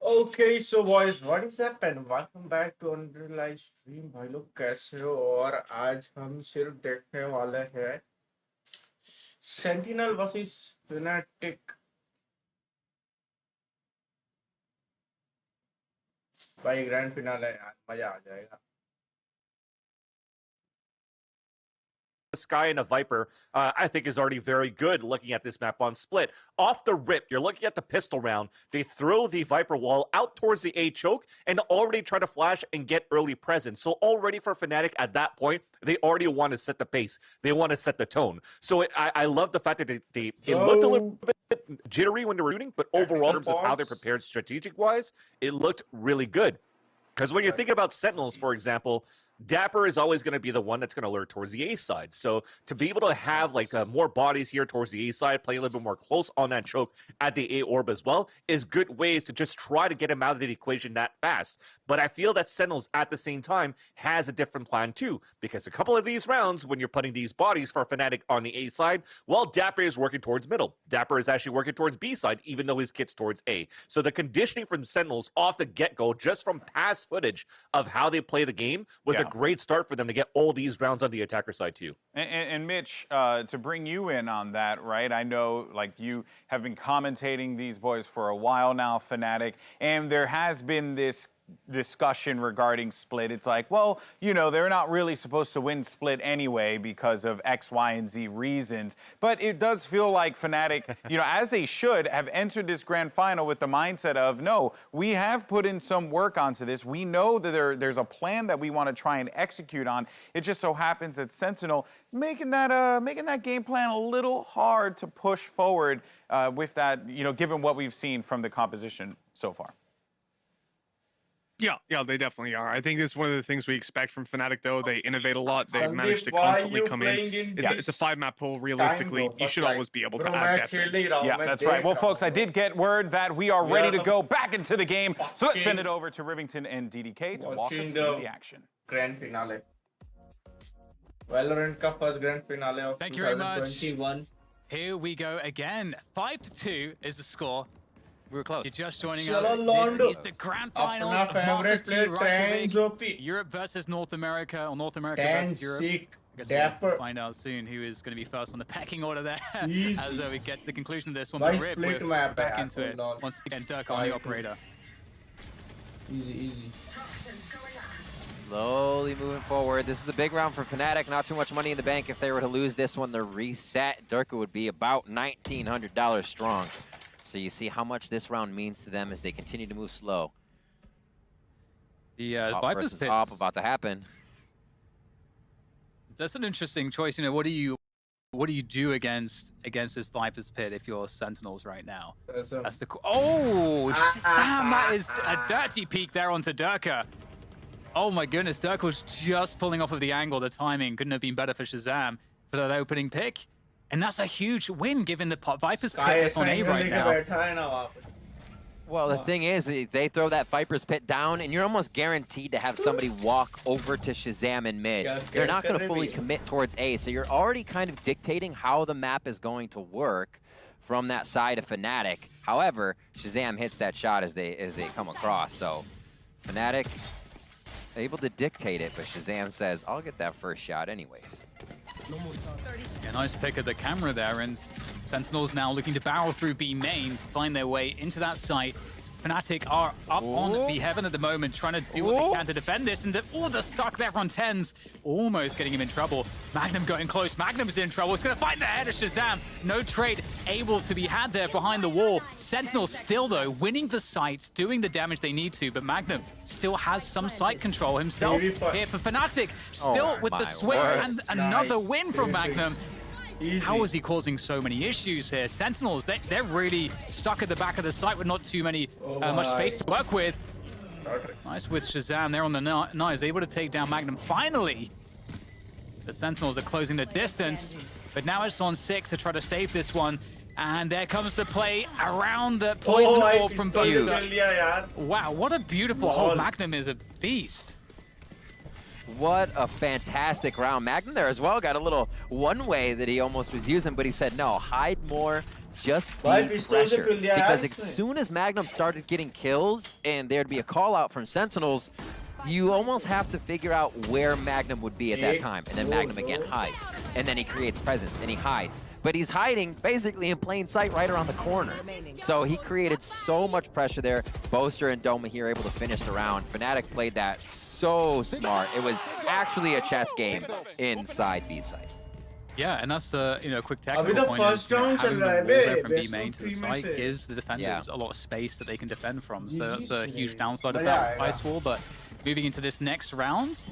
Okay, so boys, what is happened? Welcome back to another live stream. भाई लोग कैसे हो? और आज हम सिर्फ देखने वाले हैं सेंटिनल वर्सेस फिनेटिक। भाई ग्रैंड फिनाले है यार, मजा आ जाएगा। Sky and a Viper, I think is already very good looking at this map on split. Off the rip, you're looking at the pistol round. They throw the Viper wall out towards the A choke and already try to flash and get early presence. So already for FNATIC at that point, they already want to set the pace. They want to set the tone. So I love the fact that it looked a little bit jittery when they were shooting, but overall in terms of how they're prepared strategic-wise, it looked really good. Because when you're thinking about Sentinels, for example, Dapper is always going to be the one that's going to lure towards the A side. So to be able to have like more bodies here towards the A side, play a little bit more close on that choke at the A orb as well, is good ways to just try to get him out of the equation that fast. But I feel that Sentinels at the same time has a different plan too, because a couple of these rounds, when you're putting these bodies for FNATIC on the A side, well, Dapper is working towards middle. Dapper is actually working towards B side, even though his kit's towards A. So the conditioning from Sentinels off the get-go, just from past footage of how they play the game, was a great start for them to get all these rounds on the attacker side too. And Mitch, to bring you in on that, right? I know like you have been commentating these boys for a while now, FNATIC, and there has been this discussion regarding split. It's like, well, you know, they're not really supposed to win split anyway because of X, Y, and Z reasons. But it does feel like FNATIC, you know, as they should, have entered this grand final with the mindset of, no, we have put in some work onto this. We know that there's a plan that we want to try and execute on. It just so happens that Sentinel is making that game plan a little hard to push forward with that, you know, given what we've seen from the composition so far. Yeah, they definitely are. I think this is one of the things we expect from FNATIC, though. They innovate a lot. They manage to constantly come in. It's a 5-map pool. Realistically, you should always be able to add depth. Yeah, that's right. Well, folks, I did get word that we are ready to go back into the game. So let's send it over to Rivington and DDK to walk us through the action. Grand finale. Valorant ka first grand finale of 2021. Thank you very much. Here we go again. 5-2 is the score. We were close. You're just joining us. This is the grand finals of Masters 2 Reykjavík. Europe versus North America, or North America versus Europe. I guess we'll find out soon who is going to be first on the pecking order there. As we get to the conclusion of this one. But Rip, we're back into it. Once again, Dirk on the operator. Easy. Slowly moving forward. This is a big round for FNATIC. Not too much money in the bank. If they were to lose this one, the reset, Dirk would be about $1,900 strong. So you see how much this round means to them as they continue to move slow. The Viper's pit about to happen. That's an interesting choice. You know, what do you do against this Viper's pit if you're Sentinels right now? That's the Sam, that is a dirty peek there onto Durka. Oh my goodness, Dirk was just pulling off of the angle. The timing couldn't have been better for Shazam for that opening pick. And that's a huge win given the Viper's pit on A right now. Well, the thing is, they throw that Viper's pit down, and you're almost guaranteed to have somebody walk over to Shazam in mid. They're not going to fully commit towards A, so you're already kind of dictating how the map is going to work from that side of FNATIC. However, Shazam hits that shot as they come across, so FNATIC able to dictate it, but Shazam says, I'll get that first shot anyways. Yeah, nice pick of the camera there, and Sentinels now looking to barrel through B main to find their way into that site. FNATIC are up on B heaven at the moment, trying to do what they can to defend this, and the suck there on tens, almost getting him in trouble. Magnum going close, Magnum's in trouble, it's going to find the head of Shazam. No trade able to be had there behind the wall. Sentinels still, though, winning the site, doing the damage they need to, but Magnum still has some site control himself here for FNATIC. Still with the swing and another win from Magnum. How is he causing so many issues here? Sentinels, they're really stuck at the back of the site with not too many much space to work with. Nice with Shazam there on the knives, able to take down Magnum. Finally, the Sentinels are closing the distance, but now it's on Sick to try to save this one. And there comes the play around the poison orb from both. Wow, what a beautiful hold. Magnum is a beast. What a fantastic round. Magnum there as well got a little one-way that he almost was using, but he said, no, hide more, just be pressure. Because as soon as Magnum started getting kills and there'd be a call out from Sentinels, you almost have to figure out where Magnum would be at that time. And then Magnum again hides. And then he creates presence and he hides. But he's hiding basically in plain sight right around the corner. So he created so much pressure there. Boaster and Doma here able to finish the round. FNATIC played that so smart. It was actually a chess game inside B site. Yeah, and that's a quick technical point. Having the wall there from B main to the site gives the defenders a lot of space that they can defend from. So that's a huge downside of that ice wall. But moving into this next round,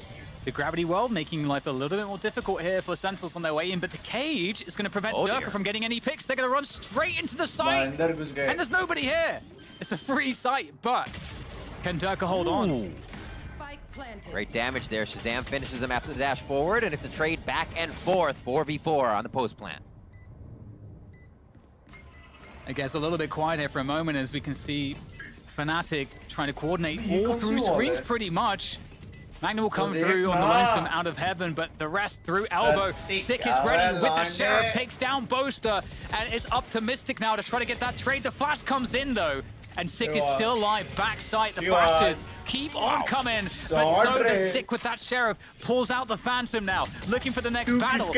the gravity well making life a little bit more difficult here for Sentinels on their way in. But the cage is going to prevent Durka from getting any picks. They're going to run straight into the site, and there's nobody here. It's a free site, but can Durka hold on? Great damage there. Shazam finishes him after the dash forward, and it's a trade back and forth, 4v4 on the post plant. It gets a little bit quiet here for a moment as we can see FNATIC trying to coordinate all through screens pretty much. Magnum will come through on the lonesome out of heaven, but the rest through elbow. Sick is ready with the Sheriff, takes down Boaster, and it's up to Mystic now to try to get that trade. The flash comes in though, and Sick is still alive. Backside, the flashes keep on coming, but so does Sick with that Sheriff. Pulls out the Phantom now, looking for the next battle. Out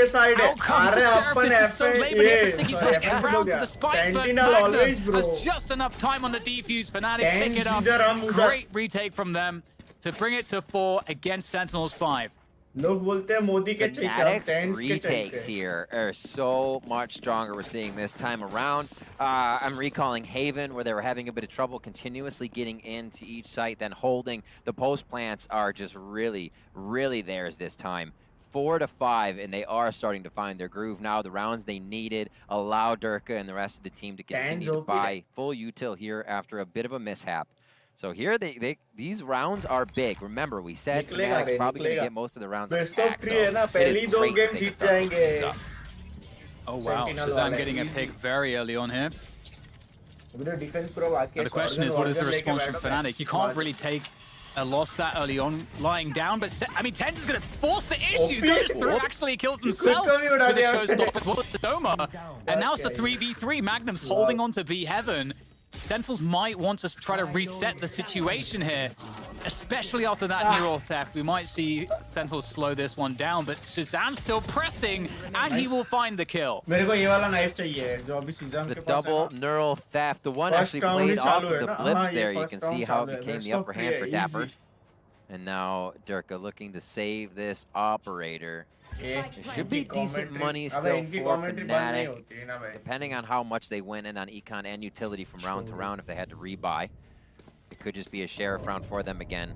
comes the Sheriff. This is so labored here for Sick. He's going to get around to the spike, but Magnum has just enough time on the defuse. FNATIC pick it up. Great retake from them to bring it to 4 against Sentinels 5. FNATIC's retakes here are so much stronger we're seeing this time around. I'm recalling Haven, where they were having a bit of trouble continuously getting into each site, then holding. The post plants are just really, really theirs this time. 4 to 5, and they are starting to find their groove now. The rounds they needed allow Durka and the rest of the team to continue to buy full util here after a bit of a mishap. So here, these rounds are big. Remember, we said FNATIC's probably going to get most of the rounds back, so it is great that they can start things up. Oh wow, Shazam getting a pick very early on here. Now the question is, what is the response from FNATIC? You can't really take a loss that early on lying down, but I mean, Tens is going to force the issue, goes through, actually kills himself with a showstopper as well as the Doma. And now it's a 3v3. Magnum's holding on to B Heaven. Sentinels might want to try to reset the situation here, especially after that neural theft. We might see Sentinels slow this one down, but Shazam's still pressing, and he will find the kill. The double neural theft, the one actually played off of the blips there. You can see how it became the upper hand for Dapper. And now Durka looking to save this operator. It should be decent money still for FNATIC, depending on how much they went in on econ and utility from round to round if they had to rebuy. It could just be a Sheriff round for them again.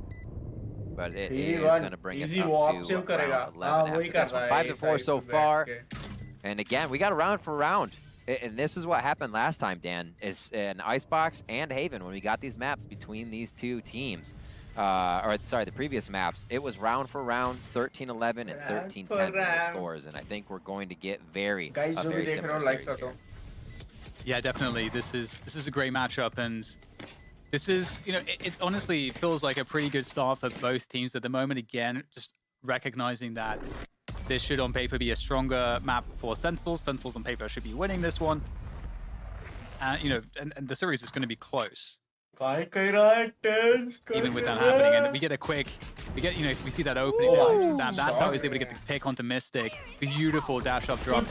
But it is going to bring us up to round 11 after this one. 5 to 4 so far. And again, we got a round for round. And this is what happened last time, Dan, is in Icebox and Haven when we got these maps between these two teams. Or sorry, the previous maps, it was round for round, 13-11 and 13-10 for the scores, and I think we're going to get a very similar series here. Yeah, definitely. This is a great matchup, and this is, it honestly feels like a pretty good start for both teams at the moment. Again, just recognizing that this should on paper be a stronger map for Sentinels. Sentinels on paper should be winning this one, and the series is going to be close. Even with that happening, and we get we see that opening. That's how he's able to get the pick onto Mystic. Beautiful dash up drop.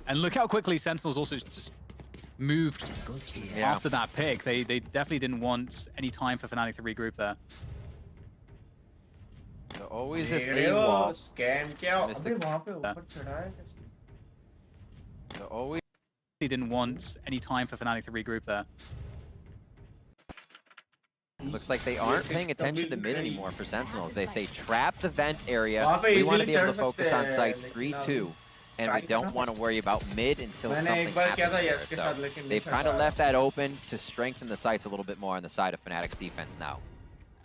And look how quickly Sentinels also just moved after that pick. They definitely didn't want any time for FNATIC to regroup there. So always this A-wall. So always didn't want any time for FNATIC to regroup there. Looks like they aren't paying attention to mid anymore for Sentinels. They say trap the vent area. We want to be able to focus on sites 3-2. And we don't want to worry about mid until something happens there. So they've kind of left that open to strengthen the sites a little bit more on the side of FNATIC's defense now.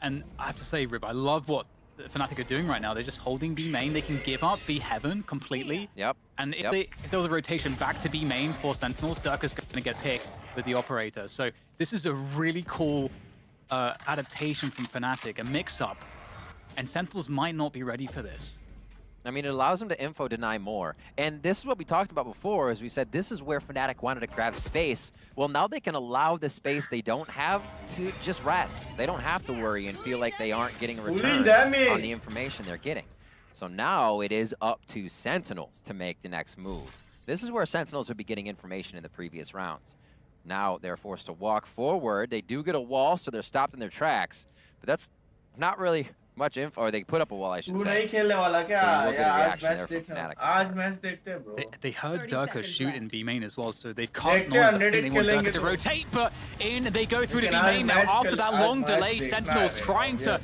And I have to say, Rib, I love what FNATIC are doing right now. They're just holding B main. They can give up B Heaven completely. Yep. And if there was a rotation back to B main for Sentinels, Durka's going to get picked with the operator. So this is a really cool adaptation from FNATIC, a mix-up, and Sentinels might not be ready for this. I mean, it allows them to info deny more. And this is what we talked about before, as we said, this is where FNATIC wanted to grab space. Well, now they can allow the space they don't have to just rest. They don't have to worry and feel like they aren't getting a return on the information they're getting. So now it is up to Sentinels to make the next move. This is where Sentinels would be getting information in the previous rounds. Now they're forced to walk forward. They do get a wall, so they're stopped in their tracks. But that's not really much info, or they put up a wall, I should say. So you will get a reaction there from FNATIC. They heard Durka shoot in B main as well, so they've caught noise. I think they want Durka to rotate, but in they go through to B main now. After that long delay, Sentinels trying to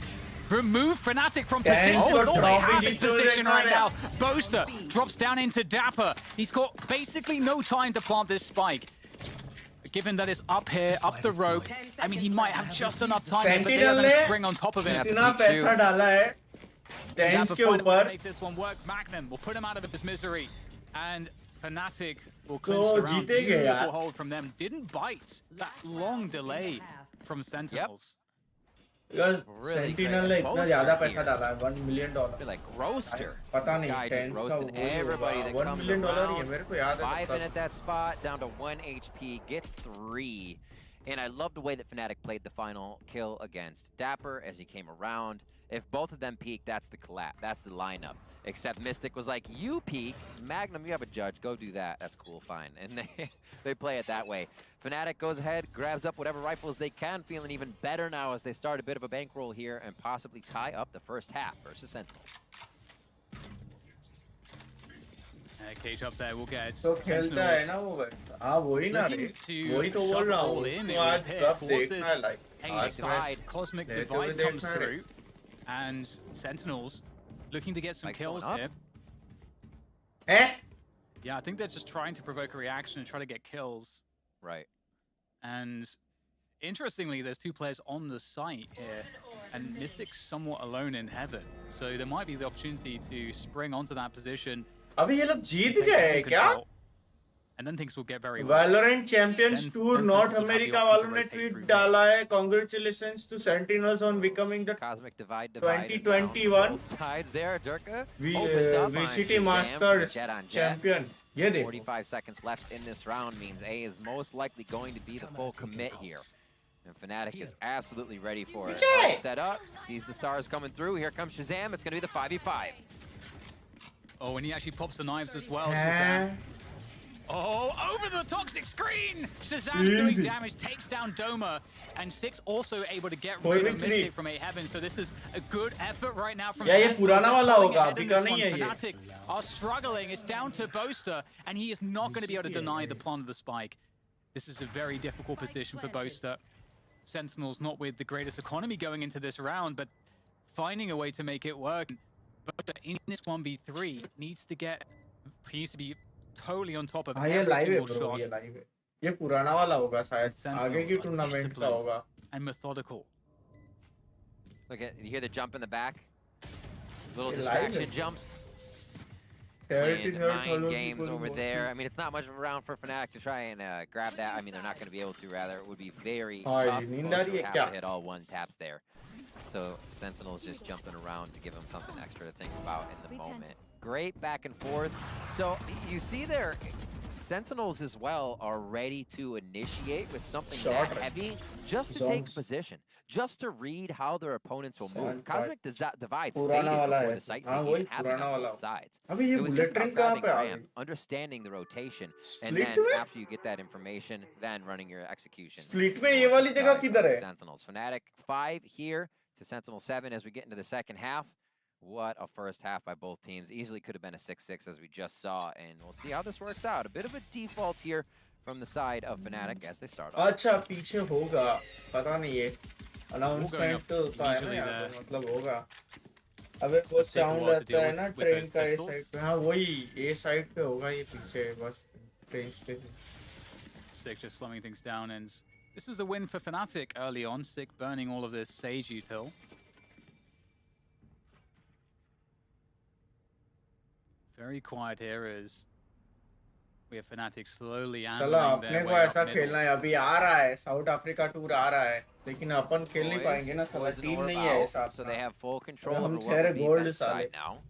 remove FNATIC from position. All they have is position right now. Boaster drops down into Dapper. He's got basically no time to plant this spike. Given that it's up here, up the rope, I mean, he might have just enough time, but they are going to spring on top of it. Dapper to make this one work. Magnum will put him out of his misery, and FNATIC will clinch around. Beautiful hold from them. Didn't bite that long delay from Sentinels. Because Sentinel ने इतना ज़्यादा पैसा डाला है, $1 million. Like roaster. पता नहीं, guy just roasting everybody that comes $1 million around. ही है, मेरे को याद है. 5 in at that spot, down to 1 HP, gets 3. And I love the way that FNATIC played the final kill against Dapper as he came around. If both of them peak, that's the collapse. That's the lineup. Except Mystic was like, you peak, Magnum, you have a judge, go do that. That's cool, fine. And they play it that way. FNATIC goes ahead, grabs up whatever rifles they can, feeling even better now as they start a bit of a bankroll here and possibly tie up the first half versus Sentinels. Cage up there will get तो खेलता है ना वो, हाँ वही ना रे, वही तो बोल रहा हूँ, उसको आज कब देखना है like, side cosmic divide comes through, and Sentinels looking to get some kills here. Eh? Yeah, I think they're just trying to provoke a reaction and try to get kills. Right. And interestingly, there's 2 players on the site here, and Mystic's somewhat alone in heaven, so there might be the opportunity to spring onto that position. अभी ये लोग जीत गए क्या? And then things will get very Valorant Champions Tour North America वालों ने tweet डाला है. Congratulations to Sentinels on becoming the Cosmic Divide 2021 sides there. Durka VCT Masters champion. ये देखो. 45 seconds left in this round means A is most likely going to be the full commit here. And FNATIC is absolutely ready for it. All set up, sees the stars coming through. Here comes Shazam. It's going to be the 5v5. Oh, and he actually pops the knives as well, Shazam. Oh, over the toxic screen! Shazam's doing damage, takes down Doma, and Six also able to get rid of Mystic from 8 Heaven. So this is a good effort right now from FNATIC are struggling. It's down to Boaster, and he is not going to be able to deny the plant of the spike. This is a very difficult position for Boaster. Sentinels not with the greatest economy going into this round, but finding a way to make it work. But in this 1v3, needs to be totally on top of every single shot. ये पुराना वाला होगा शायद, आगे की tournament का होगा. And methodical. Look at, you hear the jump in the back? Little distraction jumps. Playing mind games over there. I mean, it's not much of a round for FNATIC to try and grab that. I mean, they're not going to be able to. Rather, it would be very tough. They have to hit all 1 taps there. So Sentinels just jumping around to give them something extra to think about in the moment. Great back and forth. So you see there, Sentinels as well are ready to initiate with something that heavy just to take position, just to read how their opponents will move. Cosmic Divide's faded before the site taking and happening on both sides. It was just about grabbing Ram, understanding the rotation, and then after you get that information, then running your execution. Split में ये वाली जगह किधर है? Sentinels. FNATIC 5 here to Sentinel 7 as we get into the second half. What a first half by both teams. Easily could have been a 6-6 as we just saw, and we'll see how this works out. A bit of a default here from the side of FNATIC as they start off. अच्छा पीछे होगा, पता नहीं ये announcement तो होता है ना यार, मतलब होगा. अबे वो साउंड आता है ना ट्रेन का ए साइड पे, हाँ वही ए साइड पे होगा ये पीछे bus train station. Sick just slowing things down, and this is a win for FNATIC early on. Sick burning all of this Sage util. Very quiet here as we have FNATIC slowly चला अपने को ऐसा खेलना है. अभी आ रहा है south Africa tour आ रहा है, लेकिन अपन खेल नहीं पाएंगे ना, साला टीम नहीं है ऐसा. So they have full control over हम ठहरे gold side now.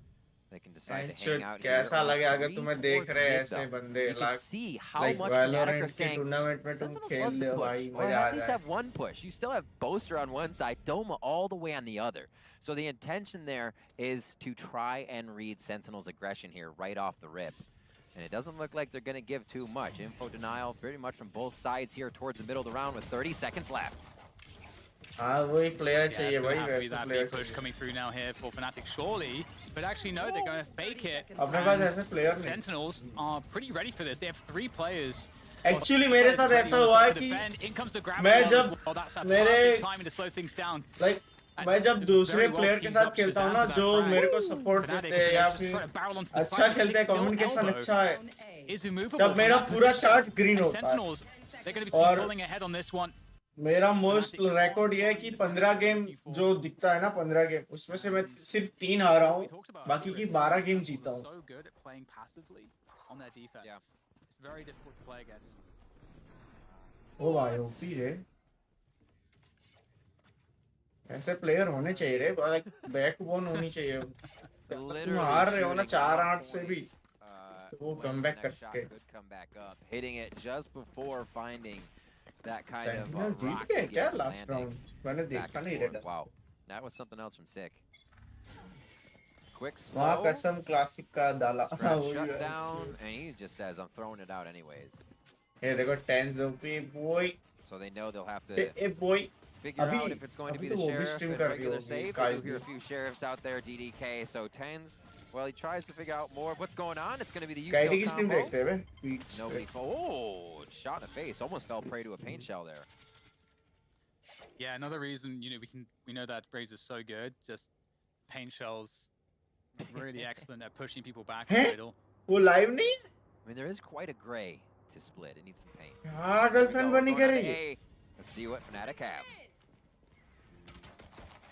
They can decide to Enshut, hang out here. कैसा only लगे अगर 3 तुम्हें towards देख रहे हैं mid, ऐसे though. बंदे You can see how like much Fnatic are Valorant के saying, टूर्नामेंट में तुम Sentinels खेल love ले to भाई push, or मजा आ at least जाए have one push. You still have Boaster on one side, Doma all the way on the other. So the intention there is to try and read Sentinel's aggression here right off the rip. And it doesn't look like they're going to give too much. Info denial pretty much from both sides here towards the middle of the round with 30 seconds left. हाँ वही player चाहिए it's भाई gonna have to be वैसा that player big push चाहिए coming through now here for Fnatic, surely. But actually, no, they're going to fake it. अपने पास And ऐसे player नहीं Sentinels are pretty ready for this. They have 3 players. Actually मेरे साथ ऐसा हुआ है कि मैं जब मेरे like मैं जब दूसरे प्लेयर के साथ खेलता हूँ ना जो मेरे को सपोर्ट देते हैं या फिर अच्छा खेलते हैं कम्युनिकेशन अच्छा है तब मेरा पूरा चार्ट ग्रीन होता है और मेरा मोस्ट रिकॉर्ड ये है कि 15 गेम जो दिखता है ना 15 गेम उसमें से मैं सिर्फ 3 हारा हूँ बाकी की 12 गेम जीता हूँ ओ भाई ओपी रे ऐसे प्लेयर होने चाहिए रे लाइक बैकबोन होनी चाहिए तुम हार रहे हो ना 4-8 से भी वो कमबैक कर सके hitting it just before finding that kind of Sentinel जीत गए क्या लास्ट राउंड मैंने देखा नहीं रेडा wow that was something else from Sick quick वाह slow कसम क्लासिक का दाला shut down and he just says I'm throwing it out anyways ये देखो 10 OP boy so they know they'll have to boy figure out if it's going to be the sheriff and regular save. I do hear a few sheriffs out there, DDK, so 10s. Well, he tries to figure out more of what's going on. It's going to be the Ukill combo. Nobody. Oh, shot in the face. Almost fell prey to a paint shell there. Yeah, another reason, you know, we know that Braze is so good. Just paint shells, really excellent at pushing people back in the middle. वो live नहीं है? I mean, there is quite a gray to split. It needs some paint. हाँ, girlfriend बनी करेगी. Let's see what Fnatic have.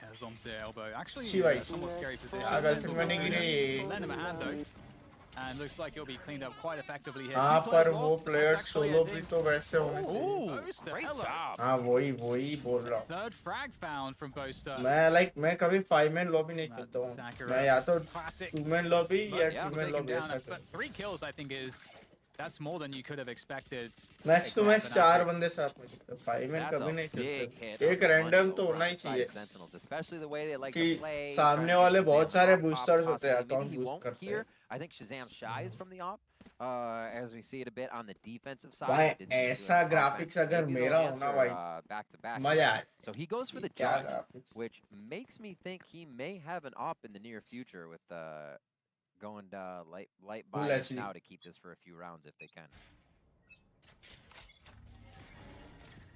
Yeah, Zom's their elbow. Actually, somewhat scary position. Lend him a hand though. And looks like he'll be cleaned up quite effectively here. हाँ पर वो player solo भी तो वैसे होने चाहिए. Great job. हाँ वही बोल रहा हूँ. Third frag found from Boaster. मैं कभी 5-man lobby नहीं खेलता हूँ. मैं या तो 2-man lobby या 2-man lobby ऐसा करता हूँ. 3 kills I think that's more than you could have expected. Max to max 4 बंदे साथ में खेलते हैं. 5-man कभी नहीं खेलते. एक random तो होना ही चाहिए. कि सामने वाले बहुत सारे boosters होते हैं. Account boost करते हैं. I think Shazam shies from the op, as we see it a bit on the defensive side. भाई ऐसा graphics अगर मेरा होना भाई मजा आए. So he goes for the judge, which makes me think he may have an op in the near future with going light bias now to keep this for a few rounds if they can.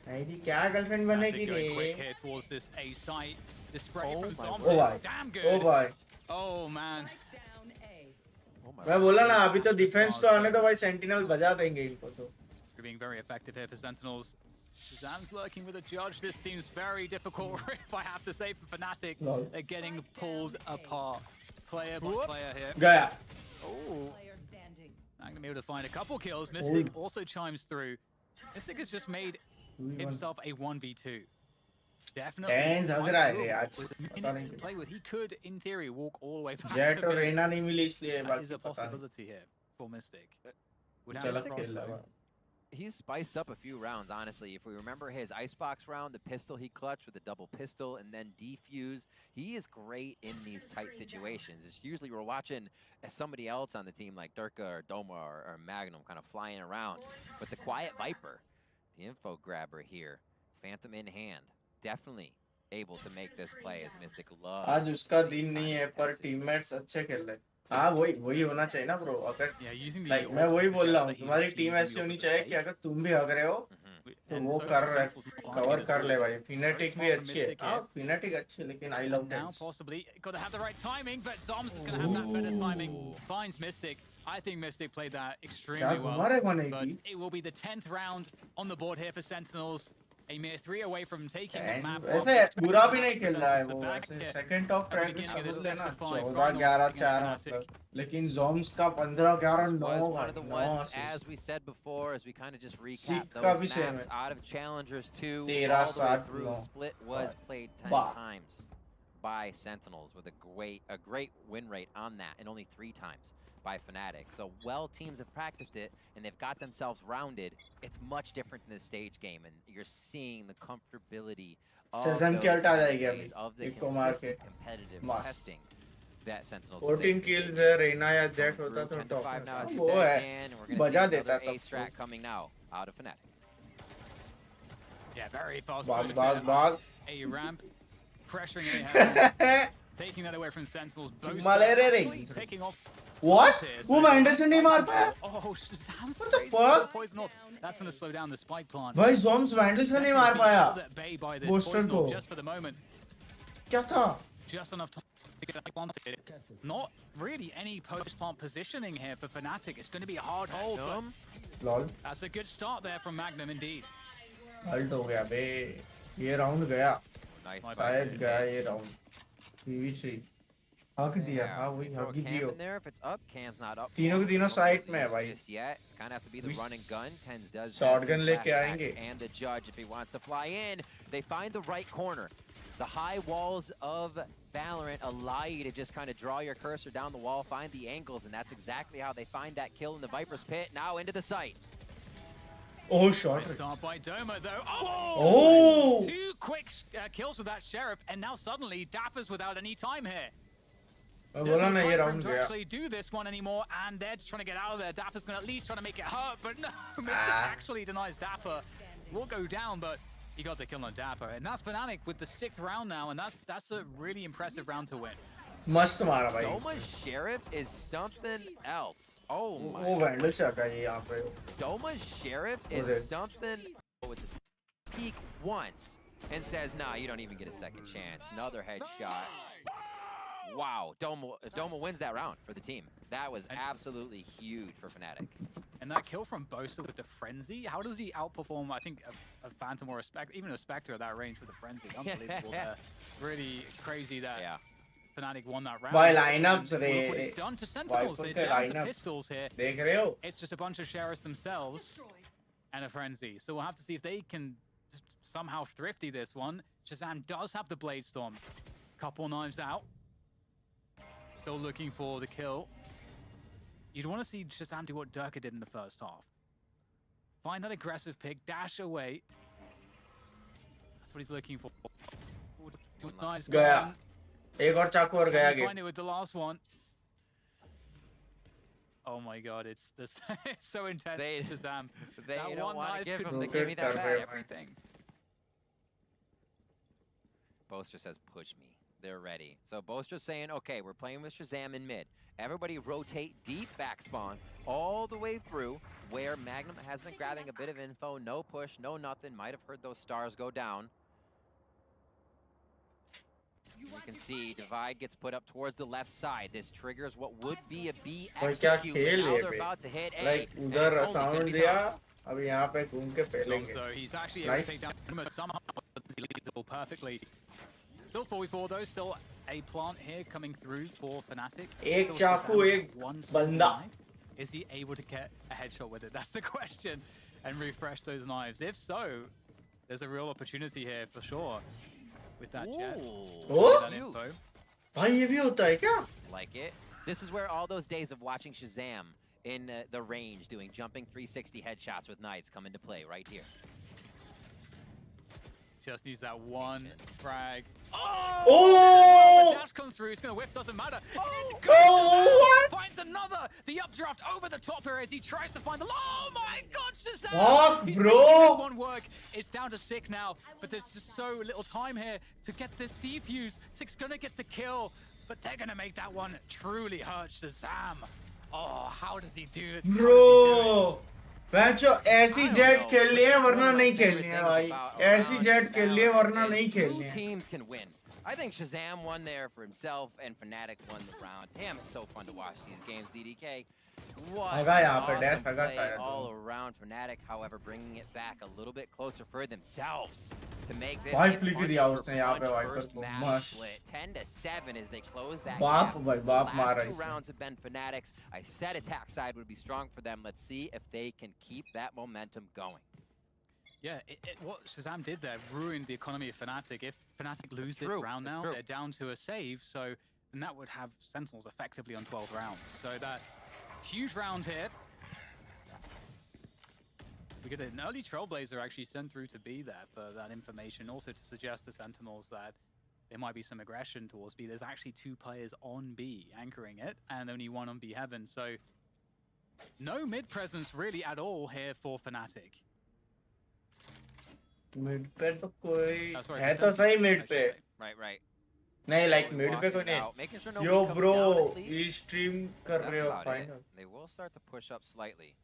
नहीं क्या girlfriend बनेगी रे? Quick here towards this A site. The spray from Zom is damn good. Oh boy. Oh man. मैं बोला ना अभी तो defence तो आने तो भाई सेंटिनल बजा देंगे इनको तो. Being very effective here for Sentinels. Zam's lurking with a judge. This seems very difficult, if I have to say, for Fnatic. They're getting pulled apart, player by player here. गया. Oh. I'm gonna be able to find a couple kills. Mystic also chimes through. Mystic has just made himself a 1v2. Definitely. Tens हग रहा है आज. Minutes to play with. He could, in theory, walk all the way back. Jet और रेना नहीं मिली इसलिए that is a possibility here for Mystic. He's spiced up a few rounds, honestly. If we remember his Icebox round, the pistol he clutched with a double pistol and then defuse, he is great in these tight situations. It's usually we're watching somebody else on the team like Durka or Doma or Magnum kind of flying around. But the Quiet Viper, the info grabber here, Phantom in hand, definitely able to make this play as Mystic loves. आज उसका दिन नहीं है पर teammates अच्छे खेल रहे. हाँ वही होना चाहिए ना ब्रो. अगर लाइक मैं वही बोल रहा हूँ तुम्हारी टीम ऐसी होनी चाहिए कि अगर तुम भी हग रहे हो तो वो कवर कर ले भाई. Fnatic भी अच्छी है. हाँ Fnatic अच्छी है लेकिन I love now possibly got to have the right timing, but Zom's is going to have that better timing. Finds Mystic. I think Mystic played that extremely well. But it will be the 10th round on the board here for Sentinels. A mere 3 away from taking the map. ऐसे बुरा भी नहीं खेल रहा है वो. ऐसे second of practice समझ लेना 14-11-4 मतलब. लेकिन Zoms का 15-11-9 as we said before, as we kind of just recap those maps out of Challengers 2 all the way through, Split was played 10 times. by Sentinels with a great win rate on that, and only 3 times by FNATIC. So teams have practiced it and they've got themselves rounded. It's much different in the stage game, and you're seeing the comfortability of those plays, of the consistent competitive testing that Sentinels 14 kills है Reina या Jet होता तो top में वो है बजा देता A strat coming now out of FNATIC. Yeah, very fast. Bag. A ramp pressuring A, taking that away from Sentinels. Picking off. What? वो Vanderson नहीं मार पाया? Oh, Shazam's what the fuck? Poison off. That's going to slow down the spike plant. भाई Zoms Vanderson नहीं मार पाया booster को. Just for the moment. क्या था? Just enough time to get that planted. Not really any post plant positioning here for FNATIC. It's going to be a hard hold. Lol. That's a good start there from Magnum indeed. Halt हो गया बे. ये round गया. Nice. शायद गया ये round. PV3. हक दिया हाँ वही हक ही दियो. If it's up, Cam's not up. तीनों के तीनों side में है भाई. Just yet. It's kind of have to be the run and gun. Tens does. Shotgun लेके आएंगे. And the judge, if he wants to fly in, they find the right corner. The high walls of Valorant allow you to just kind of draw your cursor down the wall, find the angles, and that's exactly how they find that kill in the Viper's pit. Now into the site. Oh, shot. Nice start by Doma, though. Oh! 2 quick kills with that Sheriff, and now suddenly Dapper's without any time here. There's no time for him to actually do this one anymore, and they're just trying to get out of there. Dapper's going to at least try to make it hurt, but no, Mystic actually denies Dapper. Will go down, but he got the kill on Dapper, and that's FNATIC with the 6th round now, and that's a really impressive round to win. मस्त मारा भाई. Doma's Sheriff is something else. Oh my. वो Vandal से हटा ये यहाँ पे. Doma's Sheriff is something with the peak once and says, nah, you don't even get a second chance. Another headshot. Wow, Doma wins that round for the team. That was absolutely huge for FNATIC. And that kill from Bosa with the Frenzy, how does he outperform, I think, a Phantom or a Spectre, even a Spectre at that range with the Frenzy? Unbelievable there. Really crazy that FNATIC won that round. By lineups, what it's done to Sentinels, they're down to pistols here. It's just a bunch of Sheriffs themselves and a Frenzy. So we'll have to see if they can somehow thrifty this one. Shazam does have the Blade Storm. Couple knives out. Still looking for the kill. You'd want to see Shazam do what Durka did in the first half. Find that aggressive pick, dash away. That's what he's looking for. Nice going. एक और चाकू और गया game. Find it with the last one. Oh my god, it's this it's so intense. Shazam. They don't want to give him. They give me that everything. Boaster says, "Push me." They're ready. So Boaster's saying, "Okay, we're playing with Shazam in mid. Everybody rotate deep back spawn all the way through where Magnum has been grabbing a bit of info. No push, no nothing. Might have heard those stars go down." You can see Divide gets put up towards the left side. This triggers what would be a B execute. Now they're about to hit A. Like उधर sound दिया. अभी यहाँ पे घूम के पहलेंगे. So he's actually able to take down somehow perfectly. Still 4v4 though. Still a plant here coming through for FNATIC. एक चाकू एक बंदा. Is he able to get a headshot with it? That's the question. And refresh those knives. If so, there's a real opportunity here for sure. With that jet. Oh, भाई ये भी होता है क्या? Like it. This is where all those days of watching Shazam in the range doing jumping 360 headshots with knights come into play right here. Just needs that one frag. Oh! The dash comes through. He's gonna whip. Doesn't matter. Oh! Finds another. The updraft over the top here as he tries to find the. Oh my God, Shazam! Fuck, He's bro! making this one work. It's down to Sick now, but there's just so little time here to get this defuse. Sick's gonna get the kill, but they're gonna make that one truly hurt Shazam. Oh, how does he do it? Bro! बच्चों ऐसी jet खेलनी है वरना नहीं खेलनी है भाई. ऐसी जेट खेलनी है वरना नहीं खेलनी है. Teams can win. I think Shazam won there for himself and FNATIC won the round. Damn, it's so fun to watch these games, DDK. What awesome play all around. FNATIC, however, bringing it back a little bit closer for themselves to make this first match split. 10-7 as they close that gap. The last 2 rounds have been FNATIC's. I said attack side would be strong for them. Let's see if they can keep that momentum going. Yeah, what Shazam did there ruined the economy of FNATIC. If FNATIC lose this round now, they're down to a save, so then that would have Sentinels effectively on 12 rounds. So that huge round here. We get an early Trailblazer actually sent through to B there for that information, also to suggest to Sentinels that there might be some aggression towards B. There's actually 2 players on B anchoring it, and only 1 on B Heaven, so no mid presence really at all here for FNATIC. Mid पे तो कोई है तो सही mid पे Right. नहीं like mid पे कोई नहीं यो ब्रो ये स्ट्रीम कर रहे हो final They will start to push up slightly.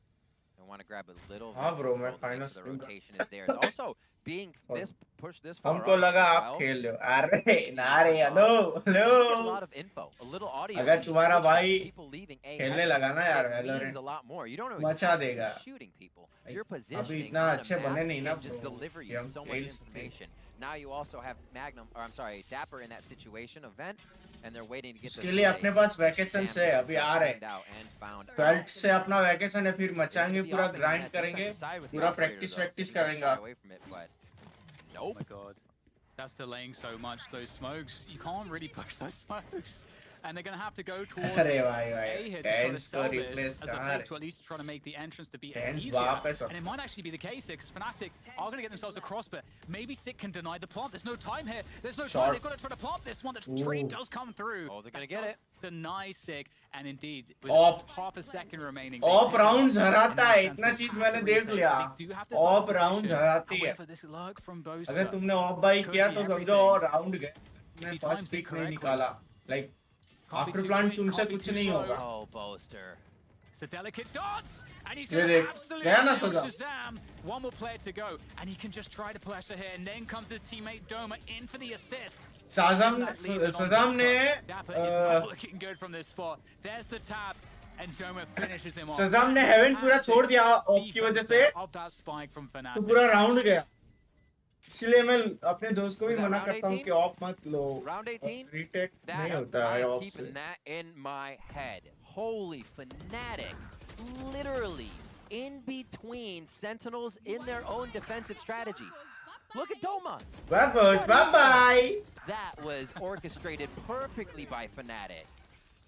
They want to grab a little हाँ ब्रो मैं so final the rotation is there. It's also being this push this far हमको up लगा as आप well. खेल रहे हो अरे ना रे hello A lot of info, a little audio. अगर तुम्हारा भाई people leaving A खेलने लगा ना यार it Valorant means a lot more. You don't know मचा exactly देगा who's shooting people. अभी Your positioning इतना on the अच्छे बने map नहीं ना can just bro deliver कि you हम so खेल much सके information. Now you also have Dapper in that situation event, and they're waiting to get इसके लिए अपने पास वैकेशन है अभी आ रहे 12th से अपना वैकेशन है फिर मचाएंगे पूरा ग्राइंड करेंगे पूरा प्रैक्टिस करेंगे Oh my god. That's delaying so much. Those smokes, you can't really push those smokes. And they're going to have to go towards A here to try to sell this as a fake to at least try to make the entrance to be easier. And it might actually be the case here, because FNATIC are going to get themselves across, but maybe Sick can deny the plant. There's no time here. There's no time. They've got to try to plant this one. The trade does come through. Oh, they're going to get it. Deny Sick, and indeed, with half a second remaining. Of rounds हराता है इतना चीज मैंने देख लिया of rounds हराती है अगर तुमने ऑफ बाई किया तो समझो और राउंड गए तुमने फर्स्ट पिक नहीं निकाला लाइक आफ्टर प्लान तुमसे कुछ नहीं होगा Oh, Boaster. It's a delicate dance, and he's going to absolutely nail Shazam. One more player to go, and he can just try to pressure here, and then comes his teammate Doma in for the assist. Shazam ने Dapper is not looking good from this spot. There's the tap, and Doma finishes him off. Shazam ने haven पूरा छोड़ दिया of की वजह से Of that spike from तो FNATIC. पूरा राउंड गया इसलिए मैं अपने दोस्त को भी मना करता हूँ कि ऑफ मत लो रीटेक नहीं होता है ऑफ से Keeping that in my head. Holy FNATIC. Literally in between Sentinels in their own defensive strategy. Look at Doma. Bye-bye. That was orchestrated perfectly by FNATIC.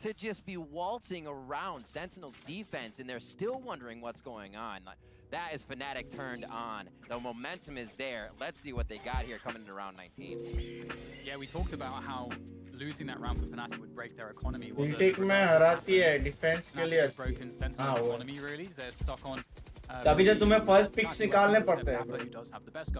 To just be waltzing around Sentinel's defense, and they're still wondering what's going on. That is FNATIC turned on. The momentum is there. Let's see what they got here coming into round 19. Yeah, we talked about how losing that round for FNATIC would break their economy. Retake में हराती है defence के लिए broken Sentinel's economy really. They're stuck on. तभी तो तुम्हें first pics निकालने पड़ते हैं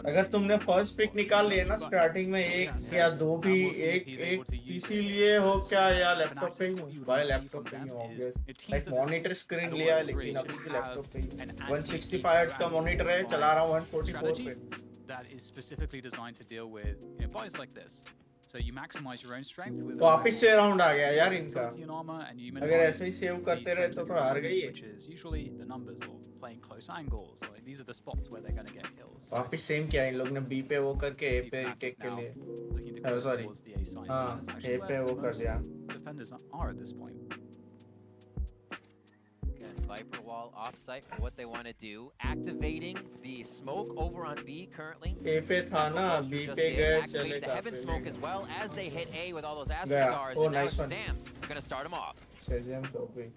अगर तुमने फर्स्ट पिक निकाल लिया ना स्टार्टिंग में एक या दो भी एक पीसी लिए हो क्या या लैपटॉप पे ही भाई लैपटॉप पे ही ऑब्वियस लाइक मॉनिटर स्क्रीन लिया है लेकिन अभी भी लैपटॉप पे ही 165 हर्ट्ज का मॉनिटर है चला रहा हूं 144 पे that is specifically designed to deal with buys like this. So you maximize your own strength with वापस से राउंड आ गया यार इनका अगर ऐसे ही सेव करते रहे तो हार गई है which is usually the numbers or playing close angles. Like these are the spots where they're going to get kills. वापस सेम किया इन लोग ने बी पे वो करके ए पे टेक के लिए सॉरी हां ए पे वो कर दिया Defenders are at this point. Viper wall offsite for what they want to do. Activating the smoke over on B currently. A पे था ना B पे गए चले the heaven smoke as well as they hit A with all those Astro stars. Oh, and nice now one. Shazam's gonna start him off. Shazam so big.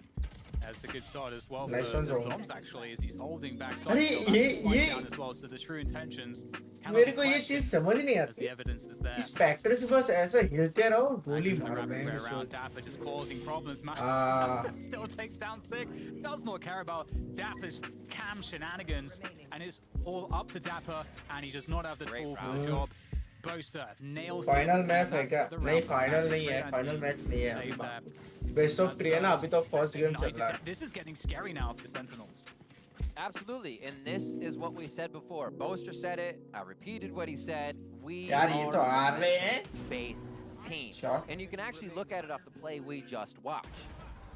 That's a good start as well. Nice for one, Zoms actually, as he's holding back. अरे ये as well. So the true intentions. मेरे को ये चीज समझ नहीं आती The evidence is there. इस स्पेक्टर से बस ऐसा हिलते रहो गोली मारो around Dapper just causing problems. Still takes down Sick. Does not care about Dapper's cam shenanigans, and it's all up to Dapper, and he does not have the tool for the job. Boaster nails final match है क्या नहीं final नहीं है final match नहीं है best of 3 है ना अभी तो फर्स्ट गेम चल रहा है This is getting scary now for Sentinels. Absolutely, and this is what we said before. Boaster said it. I repeated what he said. We यार ये तो हार रहे हैं based team, and you can actually look at it off the play we just watched.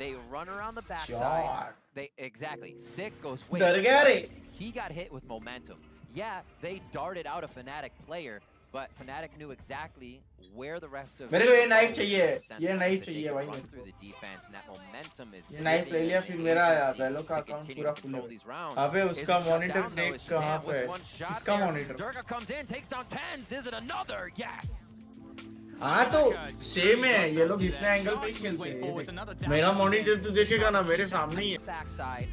They run around the backside. They exactly. Sick goes way. डर गया रे He got hit with momentum. Yeah, they darted out a FNATIC player, but Fnatic knew exactly where the rest of मेरे को ये knife चाहिए, ये knife चाहिए भाई मेरे through the defense, and that momentum is ये नाइफ ले लिया, फिर मेरा वेलो का अकाउंट पूरा फुल है। अबे उसका मॉनिटर देख कहाँ पे है, इसका monitor. Durga comes in, takes down Tens. Is it another? Yes. हाँ तो सेम है, ये लोग इतने एंगल पे खेलते हैं। मेरा मॉनिटर तो देखेगा ना, मेरे सामने ही है, Backside.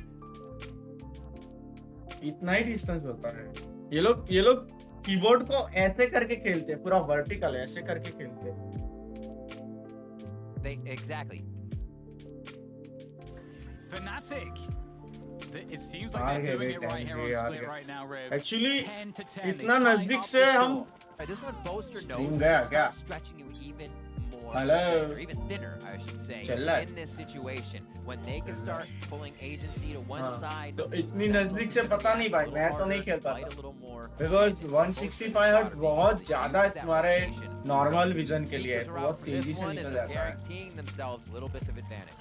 इतना ही डिस्टेंस होता है। ये लोग कीबोर्ड को ऐसे करके खेलते हैं, पूरा वर्टिकल ऐसे करके खेलते हैं। Exactly. FNATIC. It seems like they're doing it right here on split right now, Riv. Actually, 10 to 10. इतना नजदीक से हम This one Boaster Stream knows गया to क्या? start stretching you even more Hello? thin, or even thinner, I should say, चल रहा है। in this situation. When they can start pulling agency to one side. तो इतनी नजदीक से पता नहीं भाई, मैं तो नहीं खेलता fight था। a little more. Because 165 hertz बहुत ज्यादा तुम्हारे नॉर्मल विजन के लिए है, बहुत तेजी से निकल जाता है। Guaranteeing themselves little bits of advantage.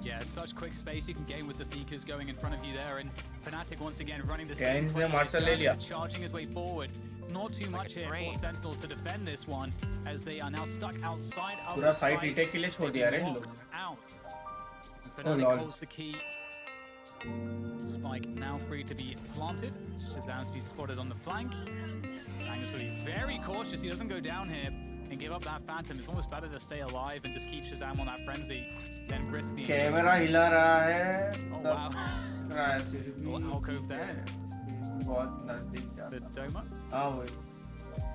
Yeah, such quick space you can gain with the Seekers going in front of you there, and FNATIC once again running the same Gains ने play, मार्शल ले लिया। charging his way forward. Not too much here for Sentinels to defend this one, as they are now stuck outside of पूरा the side site. Retake के लिए छोड़ दिया रे इन Locked लोगों ने। out. FNATIC lol. holds the key. Spike now free to be planted. Shazam's be spotted on the flank. Angus will be very cautious. He doesn't go down here and give up that Phantom. It's almost better to stay alive and just keep Shazam on that frenzy than risk the camera हिला रहा है, Oh, तब wow. रहा है फिर भी Little alcove there. बहुत नजदीक The जाता है। Doma. हाँ वही,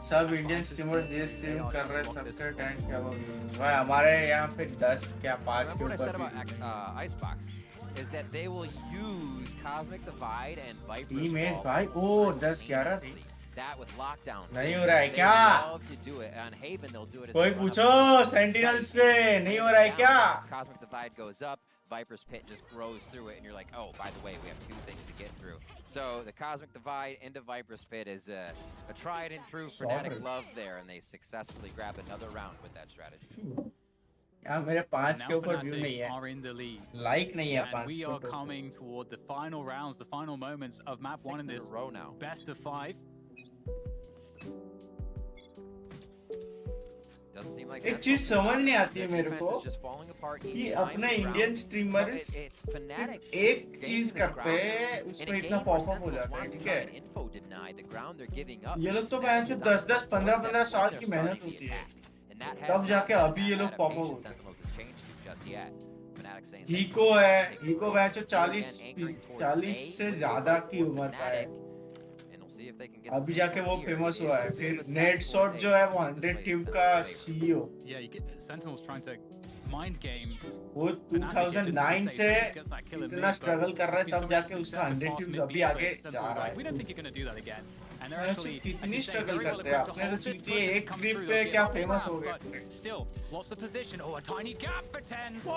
सब इंडियन स्ट्रीमर्स ये स्ट्रीम कर रहे हैं, सबका टैंक क्या वो भाई, हमारे यहाँ पे 10 क्या 5 के Remember what I said ऊपर about Icebox is that they will use Cosmic Divide and Viper's Image Vault भाई, ओ 10-11 seamlessly. That with lockdown. नहीं हो रहा है They क्या? love to do it. On Haven, they'll do it as कोई they run पूछो up the Sentinels site. से, नहीं हो रहा है क्या? Cosmic Divide goes up, Viper's Pit just grows through it, and you're like, oh, by the way, we have 2 things to get through. So the Cosmic Divide into Viper's Pit is a tried and true Fnatic love there, and they successfully grab another round with that strategy. यार मेरे 5 के Now ऊपर view नहीं FNATIC है, are in the lead. Like नहीं है And 5 we के are ऊपर। coming toward the final rounds, the final moments of map 1 in Six in this a row now. best of 5. Doesn't seem like एक चीज समझ नहीं आती है their मेरे defense को is just falling apart each कि time अपने we Indian round. Streamers So it's Fnatic एक gains चीज this करते ground हैं, in a उसमें game इतना where पॉपअप हो Sentinels जाता है, wants to ठीक try है? and info deny the ground they're giving up. ये लोग तो Fnatic बहन is जो on 10-10, the 15-15 doorstep, साल they're की मेहनत starting the होती है, attack. And that तब has जाके not अभी been ये that लोग pop up adaptation होते हैं। Sentinels has changed to just yet. Fnatic saying हीको है, हीको बहन जो 40 से ज्यादा की उम्र का है, अभी जाके वो फेमस हुआ है। फिर नेट शॉट जो है वो 100 टीम का CEO, Yeah, you get Sentinels trying to mind game. वो 2009 से इतना स्ट्रगल कर रहा है, तब जाके उसका 100 टीम्स अभी आगे जा रहा है। We don't think you're going to do that again. And they're अच्छा, actually कितनी as you say, struggle very well करते हैं, equipped to आपने तो hold this जीती है, push and एक come clip through. पे They'll क्या get famous all हो around, गए। but still, what's the position? Oh, a tiny gap for Tens.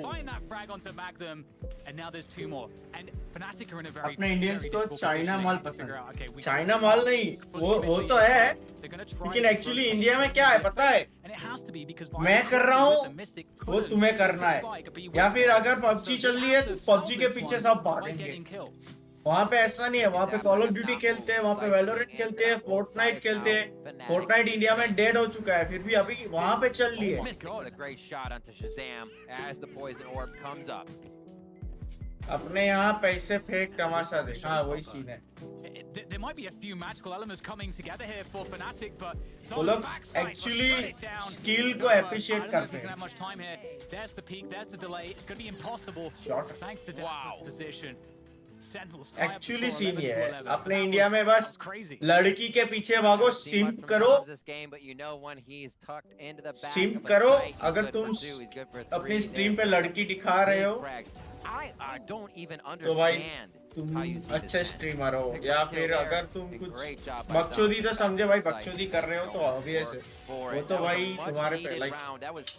Find that frag onto Magnum, and now there's 2 more. And FNATIC are in a very, अपने Indians very को difficult China position. Mall They need to पसंद figure out, okay, है, we China can- माल नहीं, वो तो है, They're gonna try लेकिन to actually rotate India में क्या है पता है? And it has to be because मैं कर रहा हूँ, the Mystic वो couldn't तुम्हें करना है, spike, but you या went फिर for it. अगर पबजी So चल they रही है have तो to solve पबजी के this पीछे one सब by भागेंगे। getting kills. वहाँ पे ऐसा नहीं है, वहाँ पे कॉल ऑफ ड्यूटी खेलते हैं, वहाँ पे वैलोरेंट खेलते हैं, फोर्टनाइट खेलते हैं। फोर्टनाइट इंडिया में डेड हो चुका है, फिर भी अभी वहाँ पे चल रही है। Mystic with a great shot onto Shazam as the poison orb comes up. अपने यहाँ पैसे फेंक तमाशा देख, हाँ वही सीन है। There might be a few magical elements coming together here for FNATIC, but वो लोग actually skill को appreciate करते हैं। Much time here. There's the peak, there's the delay. It's going to be impossible. Shot. Thanks to Desmond's position. Sentinels actually scene ये है, अपने India में बस लड़की के पीछे भागो, सिम्प करो, सिम्प करो। अगर तुम अपनी स्ट्रीम पे लड़की दिखा रहे हो तो भाई तुम अच्छे स्ट्रीमर हो, या फिर अगर तुम कुछ बकचोदी तो समझे भाई, बकचोदी कर रहे हो तो ऑब्वियस है, वो तो भाई तुम्हारे पे लाइक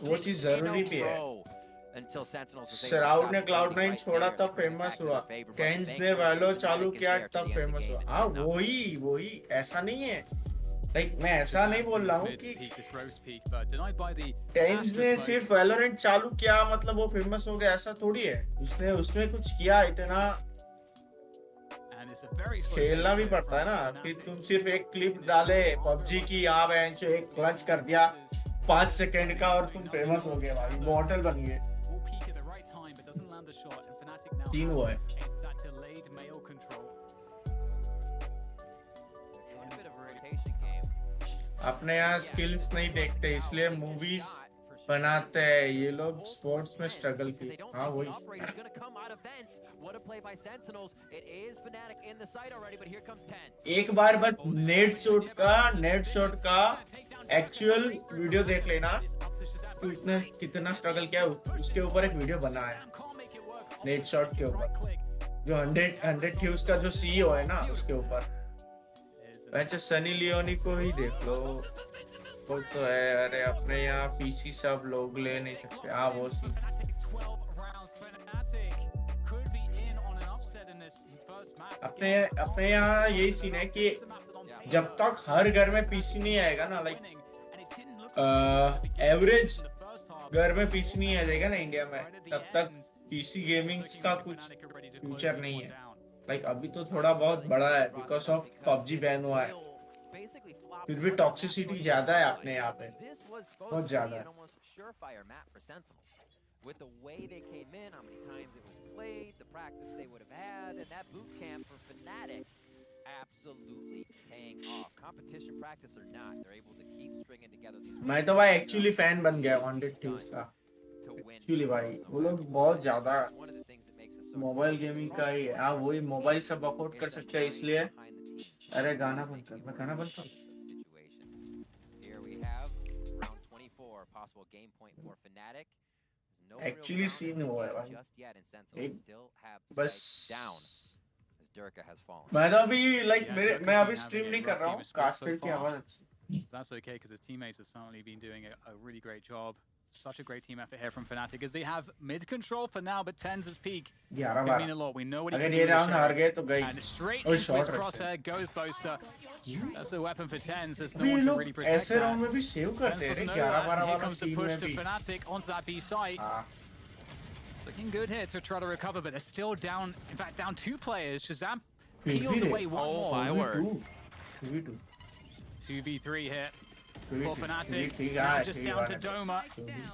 वो चीज जरूरी भी है। श्राउड ने क्लाउड9 छोड़ा तब फेमस हुआ, टेंस ने वैलो चालू किया तब फेमस हुआ। हाँ वही ऐसा नहीं है, लाइक मैं ऐसा नहीं बोल रहा हूँ कि टेंस ने सिर्फ वैलोरेंट चालू किया मतलब वो फेमस हो गया, ऐसा थोड़ी है। उसने कुछ किया इतना खेलना भी पड़ता है ना कि तुम सिर्फ एक क्लिप डाले पबजी की यहाँ बेंच एक क्लच कर दिया 5 सेकंड का और तुम फेमस हो गए भाई मॉडल बन गए सीन हुआ है अपने यहाँ स्किल्स नहीं देखते इसलिए मूवीज बनाते हैं ये लोग स्पोर्ट्स में स्ट्रगल की हाँ वही एक बार बस नेट शॉट का एक्चुअल वीडियो देख लेना तो इसने कितना स्ट्रगल किया उसके ऊपर एक वीडियो बना है नेट शॉट के ऊपर जो 100 थी उसका जो सीईओ है ना उसके ऊपर वैसे सनी लियोनी को ही देख लो वो तो है अरे अपने यहाँ पीसी सब लोग ले नहीं सकते हाँ वो सी अपने यहाँ यही सीन है कि जब तक हर घर में पीसी नहीं आएगा ना लाइक एवरेज घर में पीसी नहीं आ जाएगा ना इंडिया में तब तक पीसी गेमिंग का कुछ फ्यूचर नहीं है लाइक अभी तो थोड़ा बहुत बड़ा है बिकॉज ऑफ पबजी बैन हुआ है फिर भी टॉक्सिसिटी ज्यादा है अपने यहाँ पे बहुत ज्यादा है with the way they came in, how many times it was played, the practice they would have had, and that boot camp for FNATIC absolutely paying off. Competition practice or not, they're able to keep stringing together these. मैं तो भाई actually fan बन गया 100 Thieves का actually भाई वो लोग बहुत ज्यादा मोबाइल गेमिंग का ही है हाँ वही मोबाइल सब अफोर्ड कर सकते हैं इसलिए अरे गाना बंद कर मैं गाना बंद कर एक्चुअली सीन हुआ है भाई एक बस मैं तो अभी लाइक मैं अभी स्ट्रीम नहीं कर रहा हूँ कास्टर की आवाज अच्छी That's okay because his teammates have certainly been doing a really great job. Such a great team effort here from FNATIC as they have mid control for now, but Tenz's peak could mean a lot. We know what he can do. And straight into his crosshair goes Boaster. That's a weapon for Tenz. There's no one to really protect that. Tenz doesn't know that. Here comes the push to FNATIC onto that B site. Looking good here to try to recover, but they're still down. In fact, down 2 players. Shazam peels away one more. Oh my word. 2v3 here. For FNATIC, now just down to Doma.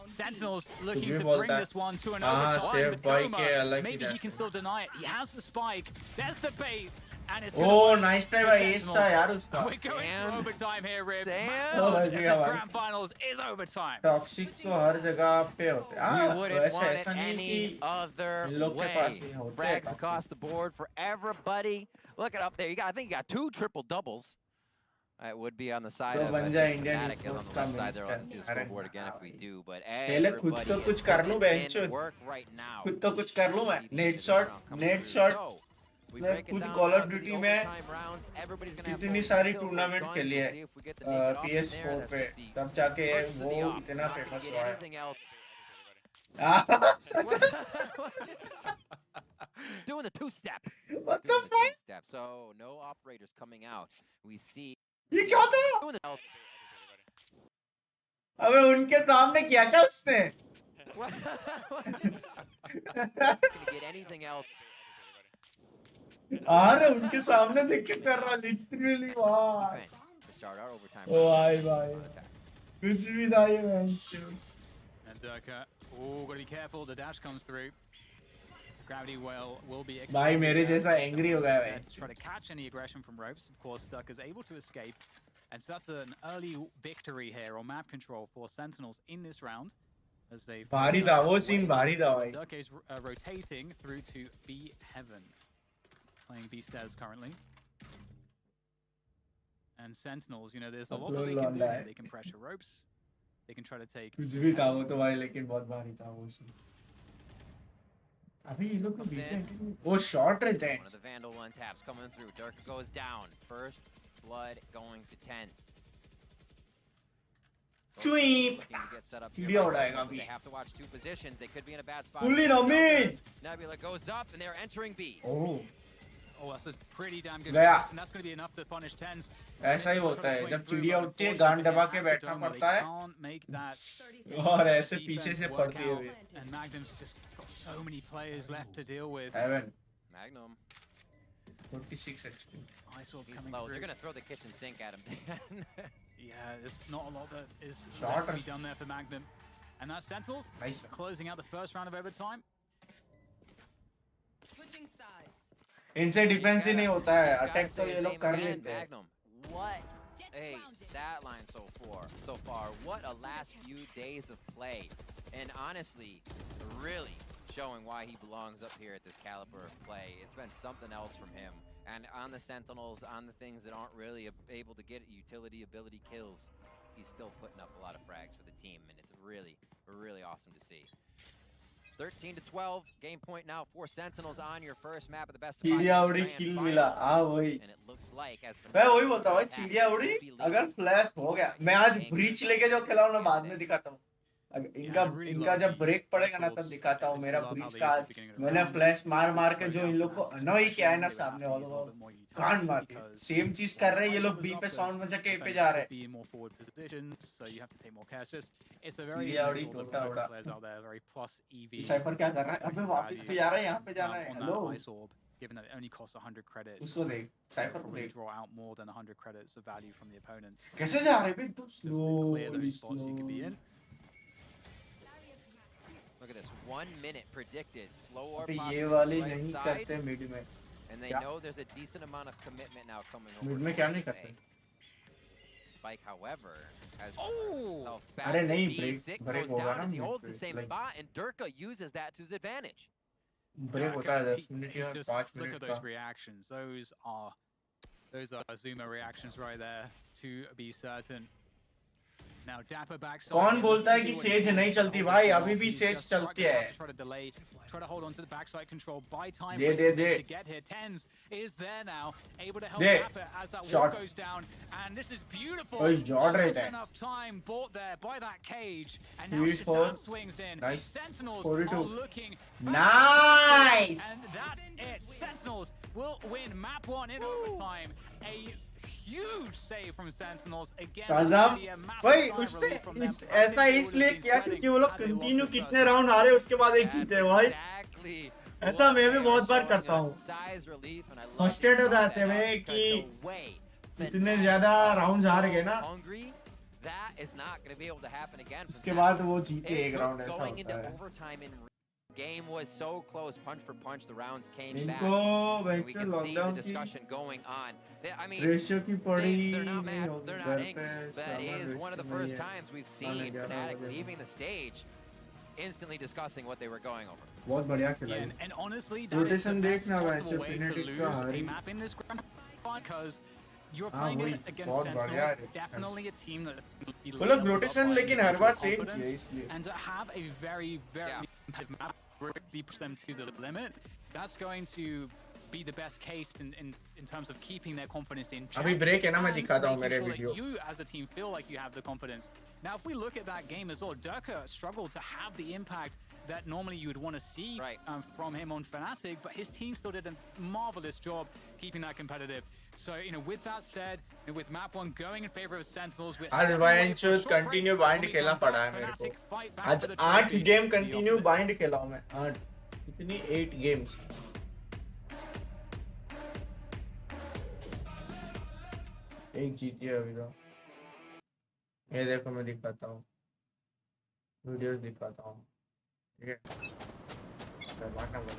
Sentinels looking to bring this one to an overtime, but Doma, maybe he can still deny it. He has the spike. There's the bait. And it's nice play by Ace यार उसका. We're going for overtime here, Rib. This grand finals is overtime. Toxic तो हर जगह पे होते हैं. We wouldn't want it any other way. Frags across the board for everybody. Look it up there. I think you got 2 triple doubles. It would be on the side of FNATIC and on the left side there. I'll see the scoreboard again if we do. But everybody is in work right now. खुद तो कुछ कर लूँ मैं. Net shot. मैं खुद call of duty में कितनी सारी टूर्नामेंट खेली है PS4 पे तब जाके वो इतना फेमस हुआ है. Doing the 2-step. What the fuck? So no operators coming out. We see. ये क्या था? अबे उनके सामने किया क्या उसने? Get anything else. अरे उनके सामने देख के कर रहा लिटरली वाह. भाई कुछ भी था ये match. And Durka, gotta be careful. The dash comes through. Gravity will be भाई मेरे जैसा एंग्री हो गया भाई. To try to catch any aggression from ropes. Of course, Duck is able to escape, and so that's an early victory here on map control for Sentinels in this round. As they भारी था वो scene भारी था भाई. Duck is rotating through to B Heaven, playing B stairs currently. And Sentinels, there's a lot that they can do here. They can pressure ropes. They can try to take. कुछ भी था वो तो भाई लेकिन बहुत भारी था वो सीन. अभी ये लोग को वो शॉट रहते हैं. One of the Vandal one taps coming through. Durka goes down. First blood going to Tenz. Tweep. सीढ़ियाँ उड़ाएगा अभी. They have to watch 2 positions. They could be in a bad spot. Fully no mid. Nebula goes up and they're entering B. Oh, that's a pretty damn good गया. and that's going to be enough to punish Tenz. ऐसा ही होता है जब चिड़िया उठती है गान दबा के बैठना पड़ता है और ऐसे पीछे से पड़ती है. And Magnum's just got so many players left to deal with. Heaven. Magnum 46 HP. ISOR He's coming low. through. They're gonna throw the kitchen sink at him. Yeah, there's not a lot that is Short left to or- be done there for Magnum. And that's Sentinels Nice. closing out the first round of overtime. Switching sides. इनसे defence ही नहीं होता है, Gotta attack say तो his ये लोग name कर again, लेते हैं. Magnum. What a stat line so far. What a last few days of play. And honestly, really showing why he belongs up here at this caliber of play. It's been something else from him. And on the Sentinels, on the things that aren't really able to get utility ability kills, he's still putting up a lot of frags for the team, and it's really, really awesome to see. 13-12, game point now for Sentinels on your first map of the best of 5 चिड़िया उड़ी grand किल finals. मिला, हाँ वही. And it looks like as मैं वही बोलता हूँ, चिड़िया उड़ी, अगर फ्लैश हो गया, मैं आज ब्रीच लेके जो खेला हूँ ना बाद में दिखाता हूँ. इनका जब ब्रेक पड़ेगा ना तब दिखाता हूँ मेरा ब्रीच का. मैंने फ्लैश मार के जो इन लोग को अनोई किया है ना सामने वालों को कांड मार के. सेम चीज कर रहे हैं ये लोग बी पे साउंड बजा के ए पे जा रहे हैं. Be in more forward positions, so you have to take more care. It's a very चिड़िया उड़ी local टोटा उड़ा. players out there, very plus EV. Cipher क्या कर रहा है? अबे वापस पे जा रहा है, यहाँ पे जाना है. on hello, that ice orb, given that it only costs 100 credits. उसको देख, साइफर को Probably देख. draw out more than 100 credits of value from the opponents. कैसे जा रहे हैं? एकदम Just to clear slow, those spots you could be in. Look at this, 1 minute predicted. Slow or अबे ये possibly वाली right नहीं side, करते मिड में. and they क्या? know there's a decent amount of commitment now coming over. Mid में क्या नहीं towards करते? A. Spike, however, has Oh! back अरे to नहीं, B. break- Sick break goes होगा down ना, as he mid holds the break, same like- spot, and Durka uses that to his advantage. Break होता है 10 minute He's या just 5 look minute at का. those reactions. Those are Zuma reactions right there, to be certain. Now Dapper backside. कौन बोलता है कि says नहीं चलती भाई? अभी भी सेज चलती है. Try to delay, try to hold on to the backside control, buy time they, for they, Sentinels they. to get here. Tens is there now, able to help they. Dapper as that Shot. wall goes down, and this is beautiful. ओए, जॉर्ड रहे Just थे. enough time bought there by that cage, and now Huge foul. Shazam swings in. Nice. Sentinels 42. are looking. Nice. And that's it. Sentinels will win map 1 in overtime. A huge save from Sentinels against साजम Nvidia. Massive भाई sigh of उसने relief from them. ऐसा इसलिए किया क्योंकि वो लोग continue कितने round हारे उसके बाद एक जीते भाई. Exactly. ऐसा मैं भी बहुत बार करता हूँ. Size relief, and I love Frustrated हो that जाते हैं because वे कि the way इतने Fnatic ज्यादा are rounds हार गए so ना. hungry, that is not going to be able to happen again. from उसके बाद Sentinels. वो जीते It एक took राउंड ऐसा going होता into है. overtime in game was so close, punch for punch. The rounds came back. इनको And we vector can see the lockdown की discussion going on. I mean, ratio की पड़ी they're not नहीं mad, होगी they're घर not पे. angry. That is one of the first times we've seen आने गया Fnatic था. leaving the stage, instantly discussing what they were going over. बहुत बढ़िया खेला Yeah, ये. and honestly, that is the Rotation best देखना भाई, possible way to Fnatic का lose a हारी. map in this grand final because you're हाँ, playing वही, against बहुत बढ़िया Sentinels, है. definitely a team that's going to be वो लोग leveled up rotation by लेकिन हर बार individual same किया confidence, इसलिए. and to have a very, very Yeah. competitive map really push them to the limit, that's going to be the best case in terms of keeping their confidence in check. अभी break है ना, मैं and दिखाता हूँ making मेरे sure that video. you as a team feel like you have the confidence. Now, if we look at that game as well, Durka struggled to have the impact that normally you would want to see Right. from him on FNATIC, but his team still did a marvelous job keeping that competitive. So, with that said, with map 1 going in favor of Sentinels, we're आज stepping away wind from a shoot short break. Continue When bind we खेलना come पड़ा back, है मेरे FNATIC को. fight back आज for the 8 trophy. Game See you continue after bind खेला हूँ मैं. 8 कितनी 8 गेम्स. एक जीती है अभी तो. ये देखो मैं दिखाता हूँ, वीडियोस दिखाता हूँ. ठीक है, मारना बोल.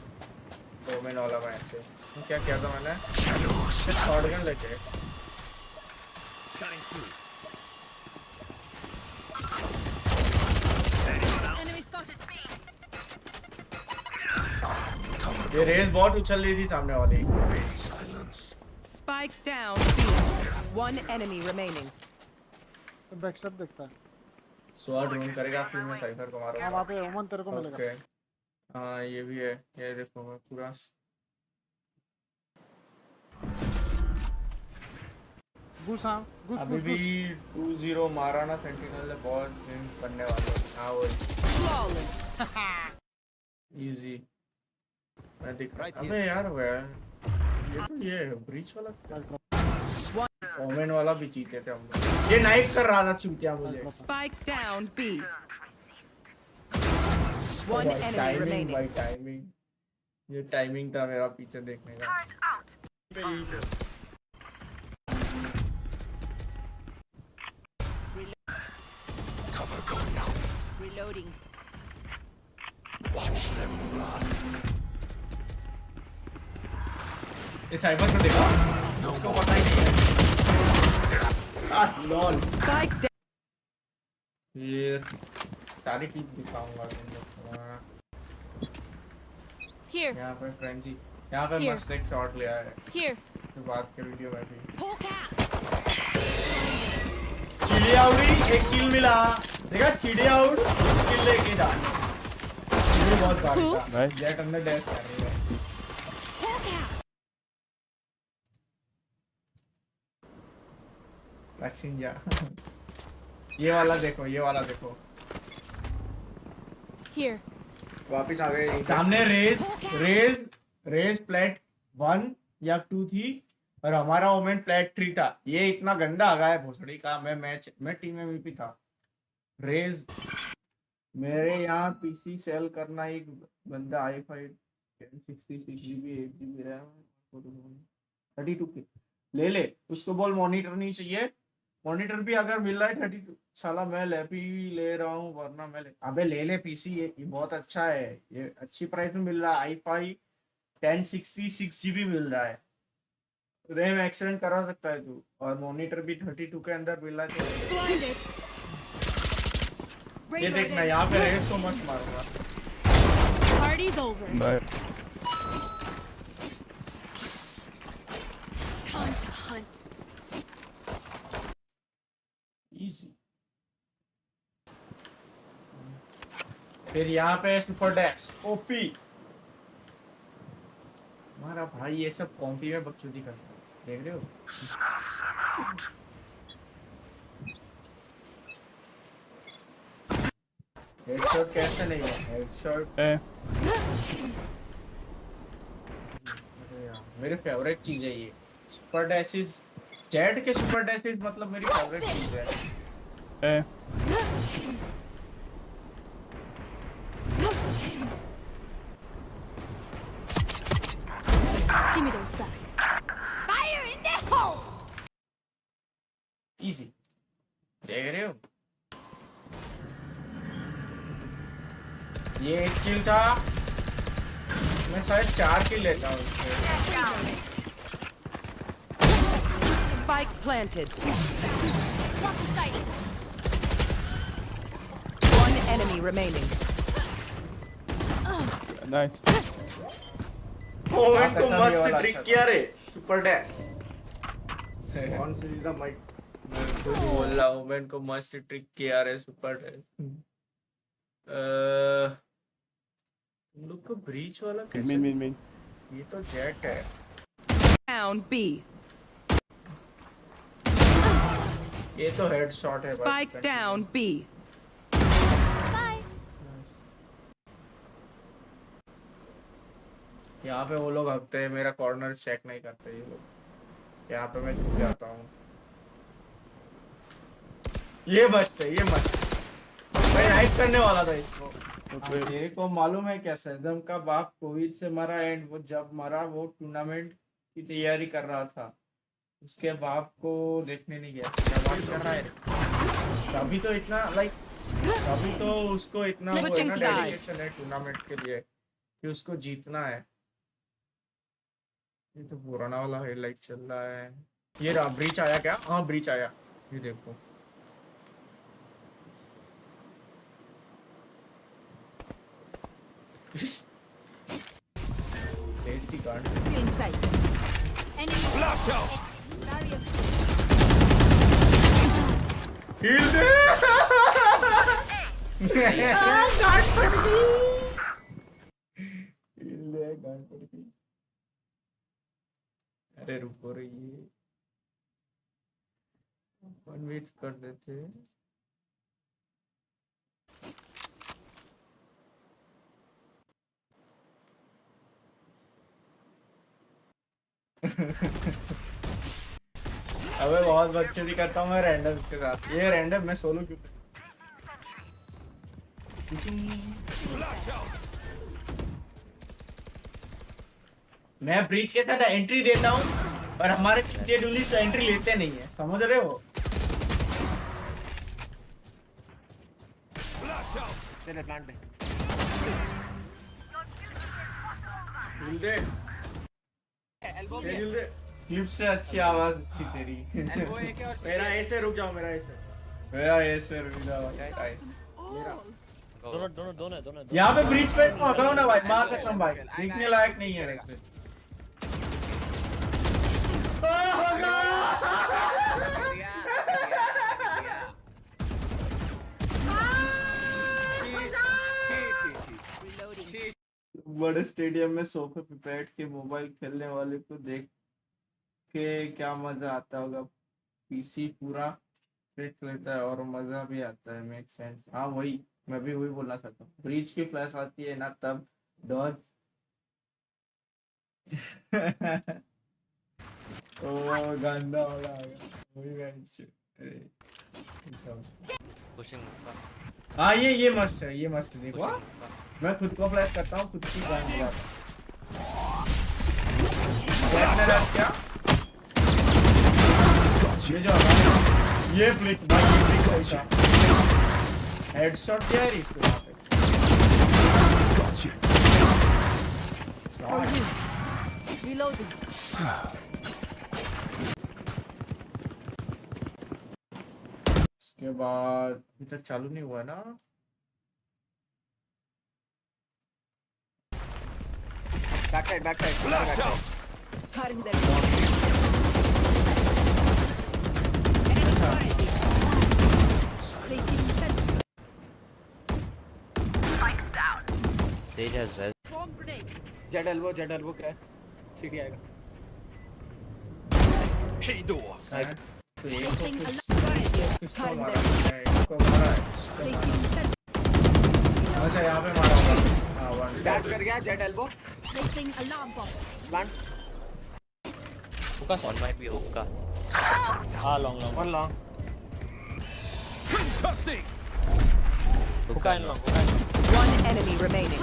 2 वाला मैच है. क्या किया था मैंने? शॉटगन लेके. Enemy spotted B. ये रेस बहुत उछल रही थी सामने वाली. Spike down B. One enemy remaining. Backstep देखता है. स्वाड ड्रोन करेगा फिर मैं साइफर को हाँ मारूंगा. वहाँ पे ओमन तेरे को मिलेगा. ओके, हाँ ये भी है. ये देखो मैं पूरा घुस हाँ घुस अभी घुस भी घुस. 2-0 मारा ना. सेंटिनल ने बहुत विन करने वाले. हाँ वही Flawless. इजी. मैं दिख Right अबे यार वो है. ये तो ये ब्रीच वाला ओमेन वाला भी जीते थे हम लोग. ये नाइफ कर रहा था चूतिया मुझे. Spike down B. One enemy timing remaining. भाई टाइमिंग. ये टाइमिंग था मेरा पीछे देखने का. Reloading. ये साइबर को देखा, उसको पता ही नहीं है। लॉल। Spike down. ये सारी टीम दिखाऊंगा तुमको। Here. यहाँ पे फ्रेंजी, यहाँ पे Here. मस्त एक शॉट लिया है। Here. तो बात के वीडियो में भी। Hawk out. चिड़िया उड़ी, एक किल मिला। देखा चिड़िया उड़, किल लेके जा। ये बहुत भारी था। जेट अंदर डैश कर रही है। Hawk out. वैक्सीन जा। ये वाला देखो, ये वाला देखो। Here. वापिस आ गए। सामने रेज प्लेट 1 या 2 थी और हमारा ओमेंट प्लेट 3 था। ये इतना गंदा आ गया है भोसड़ी का। मैं टीम एमवीपी था। रेज मेरे यहाँ पीसी सेल करना एक बंदा i5 1066GB 8GB रैम 32 के ले ले। उसको बोल मॉनिटर नहीं चाहिए। मॉनिटर भी अगर मिल रहा है 32, साला मैं लैपी ले रहा हूँ वरना मैं अबे ले ले पीसी। ये बहुत अच्छा है, ये अच्छी प्राइस में मिल रहा है। i5 1066GB मिल रहा है। रैम एक्सटेंड करा सकता है तू और मॉनिटर भी 32 के अंदर मिल रहा है। ये देखना यहाँ पे रेस को मस्त मारूंगा। Party's over. Time to hunt. Easy. फिर यहाँ पे सुपर डैश ओपी। हमारा भाई ये सब कॉम्पी में बकचोदी करता है, देख रहे हो। हेडशॉट कैसे नहीं है? हेडशॉट मेरी फेवरेट चीज है ये सुपर डैशेस। जेट के सुपर डैशेस मतलब मेरी फेवरेट चीज है। Give me those back. Fire in the hole. Easy देख रहे हो। ये एक किल था, मैं शायद 4 किल लेता हूँ इससे। Spike planted. One enemy remaining. Nice. Owen को मस्त ट्रिक किया रे सुपर डैश। कौन सी सीधा माइक मैं तो बोल रहा हूँ। ओवेन को मस्त ट्रिक किया रे सुपर डैश। तुम लोग को ब्रीच वाला कैसे? Main. ये तो जेट है। Down B. ये तो हेडशॉट है। Spike down B. यहाँ पे वो लोग हकते हैं, मेरा कॉर्नर चेक नहीं करते ये लोग। यहाँ पे मैं झुक जाता हूँ। ये मस्त है, ये मस्त। मैं हाइप करने वाला था इसको। मेरे को मालूम है क्या, सैजम का बाप कोविड से मरा एंड वो जब मरा वो टूर्नामेंट की तैयारी कर रहा था। उसके बाप को देखने नहीं गया। क्या बात कर रहा है? अभी तो इतना अभी तो उसको इतना वो है ना डेडिकेशन है टूर्नामेंट के लिए कि उसको जीतना है। ये तो पुराना वाला हाईलाइट चल रहा है। ये रहा ब्रीच आया क्या? हाँ ब्रीच आया, ये देखो। सेज की card Inside. Enemy. Flash out. Barrier. हिल दे। गार्ड फट गई। हिल दे, गार्ड फट गई। अरे रुको रे, ये वन वेट कर देते। अबे बहुत बच्चे करता हूँ मैं रैंडम के साथ। ये रैंडम मैं सोलो क्यों? मैं ब्रीच के साथ एंट्री देता हूँ और हमारे डुलिस एंट्री लेते नहीं है, समझ रहे हो? चले प्लांट पे दे क्लिप से अच्छी आवाज थी तेरी। मेरा ऐसे रुक जाओ, मेरा ऐसे रुक जाओ। दोनों यहाँ पे ब्रिज पे तुम हटाओ ना भाई, माँ कसम भाई देखने लायक नहीं है वैसे। बड़े स्टेडियम में सोफे पे बैठ के मोबाइल खेलने वाले को देख के क्या मजा आता होगा। पीसी पूरा फिट लेता है और मजा भी आता है। Make sense. हाँ वही, मैं भी वही बोलना चाहता हूँ। ब्रीच की फ्लैश आती है ना तब डॉज ओ गंदा हो गया। हाँ ये मस्त है, ये मस्त है। देखो मैं खुद को फ्लैश करता हूँ, खुद की गन दिया क्या ये जो ये फ्लिक भाई, ये फ्लिक सही था। हेडशॉट क्या है इसको वहाँ पे। Reloading. इसके बाद अभी तक चालू नहीं हुआ ना। Back side Cutting their Sage has res. Swarm grenade. Z elbow क्या है? सीडी आएगा। नाइस। तो ये Placing किसको alarm. मारा है? इसको मारा है। Placing अच्छा यहाँ पे मारा होगा। हाँ वन डैश कर गया Z elbow placing alarm bomb. Plant Hookah. One might be hookah. One long Hookah and long. One enemy remaining.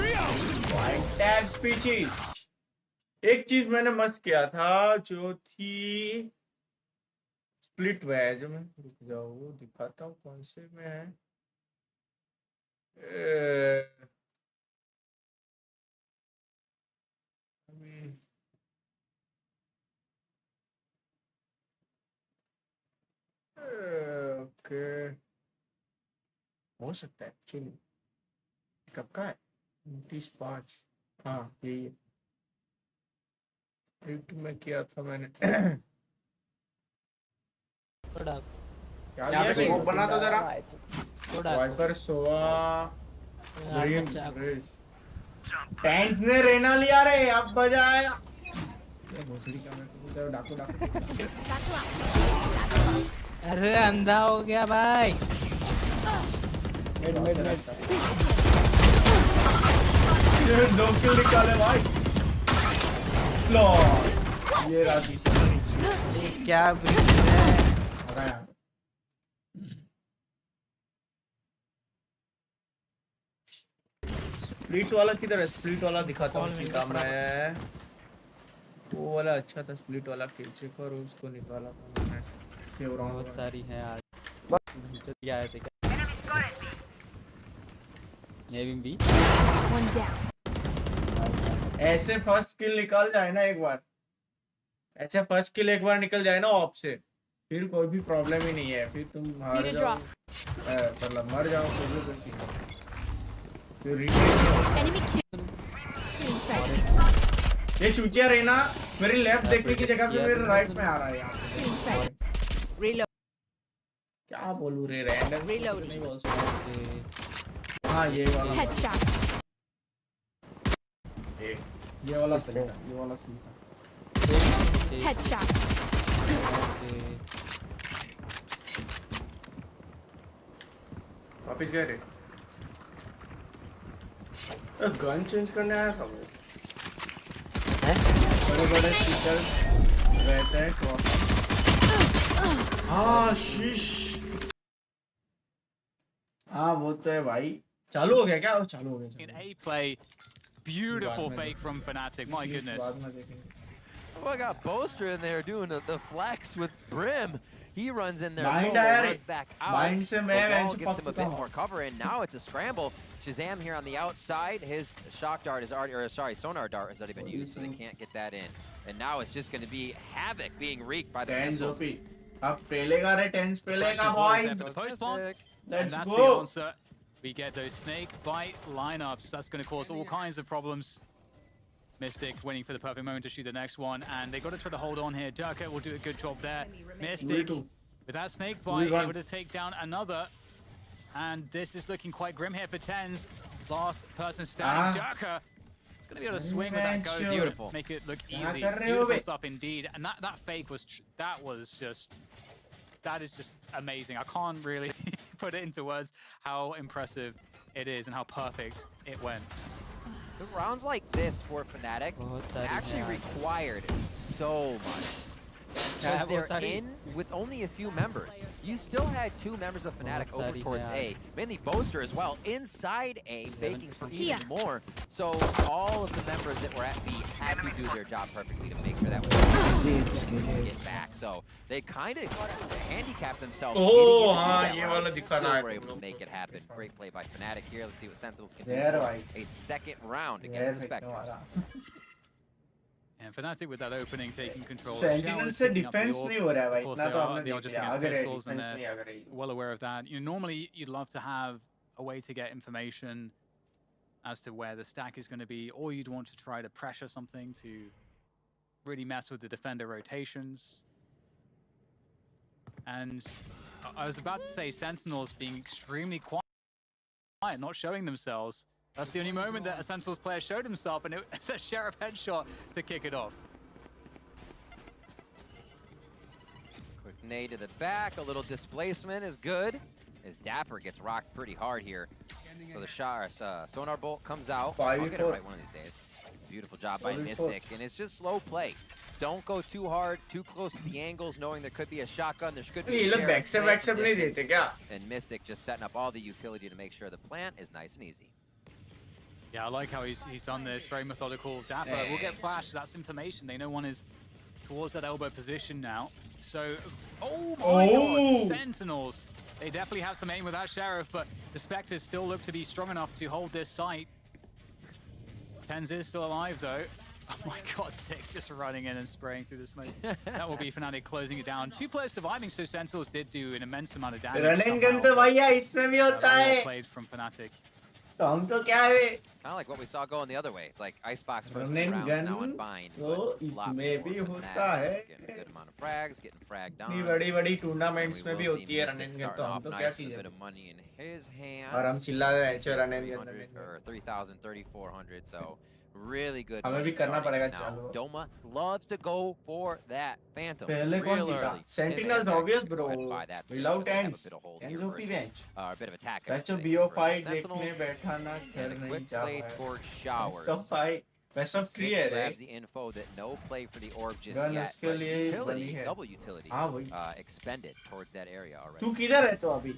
Tab speeches. एक चीज मैंने मस्त किया था जो थी स्प्लिट वेज में। रुक जाओ वो दिखाता हूँ कौन से में है। ओके हो सकता है एक्चुअली। कब का है? 29/5। हाँ यही है। स्क्रिप्ट में किया था मैंने। क्या लिया? स्मोक बना तो जरा। वाइपर सोवा टैंक्स ने रेना लिया रे, अब बजाया। ये भोसड़ी का मेरे को डाकू अरे अंधा हो गया भाई। मिड ये दो किल निकाले भाई। लो ये राती से क्या ब्रीच है? स्प्लिट वाला किधर है? स्प्लिट वाला दिखाता हूँ सीधा मैं। वो वाला अच्छा था स्प्लिट वाला, किल चेक और उसको निकाला था मैंने। बहुत सारी है यार। क्या है क्या? B One down. ऐसे फर्स्ट किल निकल जाए ना एक बार, ऐसे फर्स्ट किल एक बार निकल जाए ना ऑप से, फिर कोई भी प्रॉब्लम ही नहीं है। फिर तुम हार जाओ मतलब मर जाओ तो भी कुछ नहीं। फिर Enemy kill. ये चूतिया रहना मेरी लेफ्ट देखने की जगह पे मेरे राइट में आ रहा है यहाँ पे। Reload. क्या बोलूं रे, रैंडम नहीं बोल सकते। हाँ ये वाला Headshot. ये वाला सही था, ये वाला सही था। Headshot. वापिस गए रे। गन चेंज करने आया था वो। बड़े स्पीकर रहते हैं हाँ शीश। हाँ वो तो है भाई। चालू हो गया क्या? चालू हो गया। In A play, beautiful fake from FNATIC. My goodness. Oh, I got Boaster in there doing the flex with Brim. He runs in there, Bind runs back out. Bind se main The wall gives him a bit more cover, and now it's a scramble. Shazam here on the outside. His shock dart is already, or sorry, sonar dart has already been used, so they can't get that in. And now it's just going to be havoc being wreaked by the missiles. Ab pelega re tens pelega boys. Let's that's go. The answer. We get those snake bite lineups. That's going to cause all kinds of problems. Mystic waiting for the perfect moment to shoot the next one, and they got to try to hold on here. Durka will do a good job there. Mystic with that snake bite able to take down another, and this is looking quite grim here for Tens. Last person standing, Durka. It's going to be able to swing with that goes. Beautiful. Make it look easy. Beautiful stuff indeed. And that fake was that is just amazing. I can't really put it into words how impressive it is and how perfect it went. The rounds like this for FNATIC actually required so much. Because they're in with only a few members. You still had 2 members of FNATIC over towards A, mainly Boaster as well, inside A, baking for even more. So all of the members that were at B had to do their job perfectly to make sure that was get back. So they kind of handicapped themselves. Oh, yeah, were able to make it happen. Great play by FNATIC here. Let's see what Sentinels can do for a second round against the Spectres. And FNATIC with that opening taking control. Sentinels से defense नहीं हो रहा है भाई. इतना तो हमने they are just देखा. against अगर pistols and defense नहीं they're अगर well aware of that. You know, normally you'd love to have a way to get information as to where the stack is going to be, or you'd want to try to pressure something to really mess with the defender rotations. And I was about to say Sentinels being extremely quiet, not showing themselves. That's the only moment that a Sentinels player showed himself, and it's a Sheriff headshot to kick it off. Quick nade to the back, a little displacement is good. As Dapper gets rocked pretty hard here. So the sonar bolt comes out. I'll get it right one of these days. Beautiful job by Mystic, and it's just slow play. Don't go too hard, too close to the angles, knowing there could be a shotgun, there could be a Sheriff. And Mystic just setting up all the utility to make sure the plant is nice and easy. Yeah, I like how he's done this. Very methodical. Dapper will get flashed. That's information. They know one is towards that elbow position now. So, oh my god, Sentinels. They definitely have some aim with that Sheriff, but the Spectres still look to be strong enough to hold this site. Tens is still alive though. Oh my god, Six just running in and spraying through the smoke. That will be FNATIC closing it down. 2 players surviving, so Sentinels did do an immense amount of damage. Running gun तो भैया इसमें भी होता है. Well played from FNATIC. तो हम तो क्या है? Kind of like what we saw going the other way. It's like Icebox first 2 rounds, now on Bind. तो इसमें भी होता है. Getting a good amount of frags, getting fragged down. इतनी बड़ी-बड़ी टूर्नामेंट्स में भी होती है रनिंग गन तो हम तो क्या चीज़ है? Bit of money in his hands. और हम चिल्ला रहे हैं चोर running gun or 3,000, 3,400. So really good. हमें भी करना पड़ेगा चालू. Doma loves to go for that Phantom. पहले कौन जीता? Sentinels obvious bro. Without ends. Ends OP bench. A bit of attack. बच्चों BO5 देखने बैठा ना खेल नहीं जा रहा है. Stop fight. Best of 3 है रे. Grabs the info that no play for the orb just Gun yet. उसके लिए Utility, बनी है. double utility. हाँ वही. Expended towards that area already. तू किधर है तो अभी?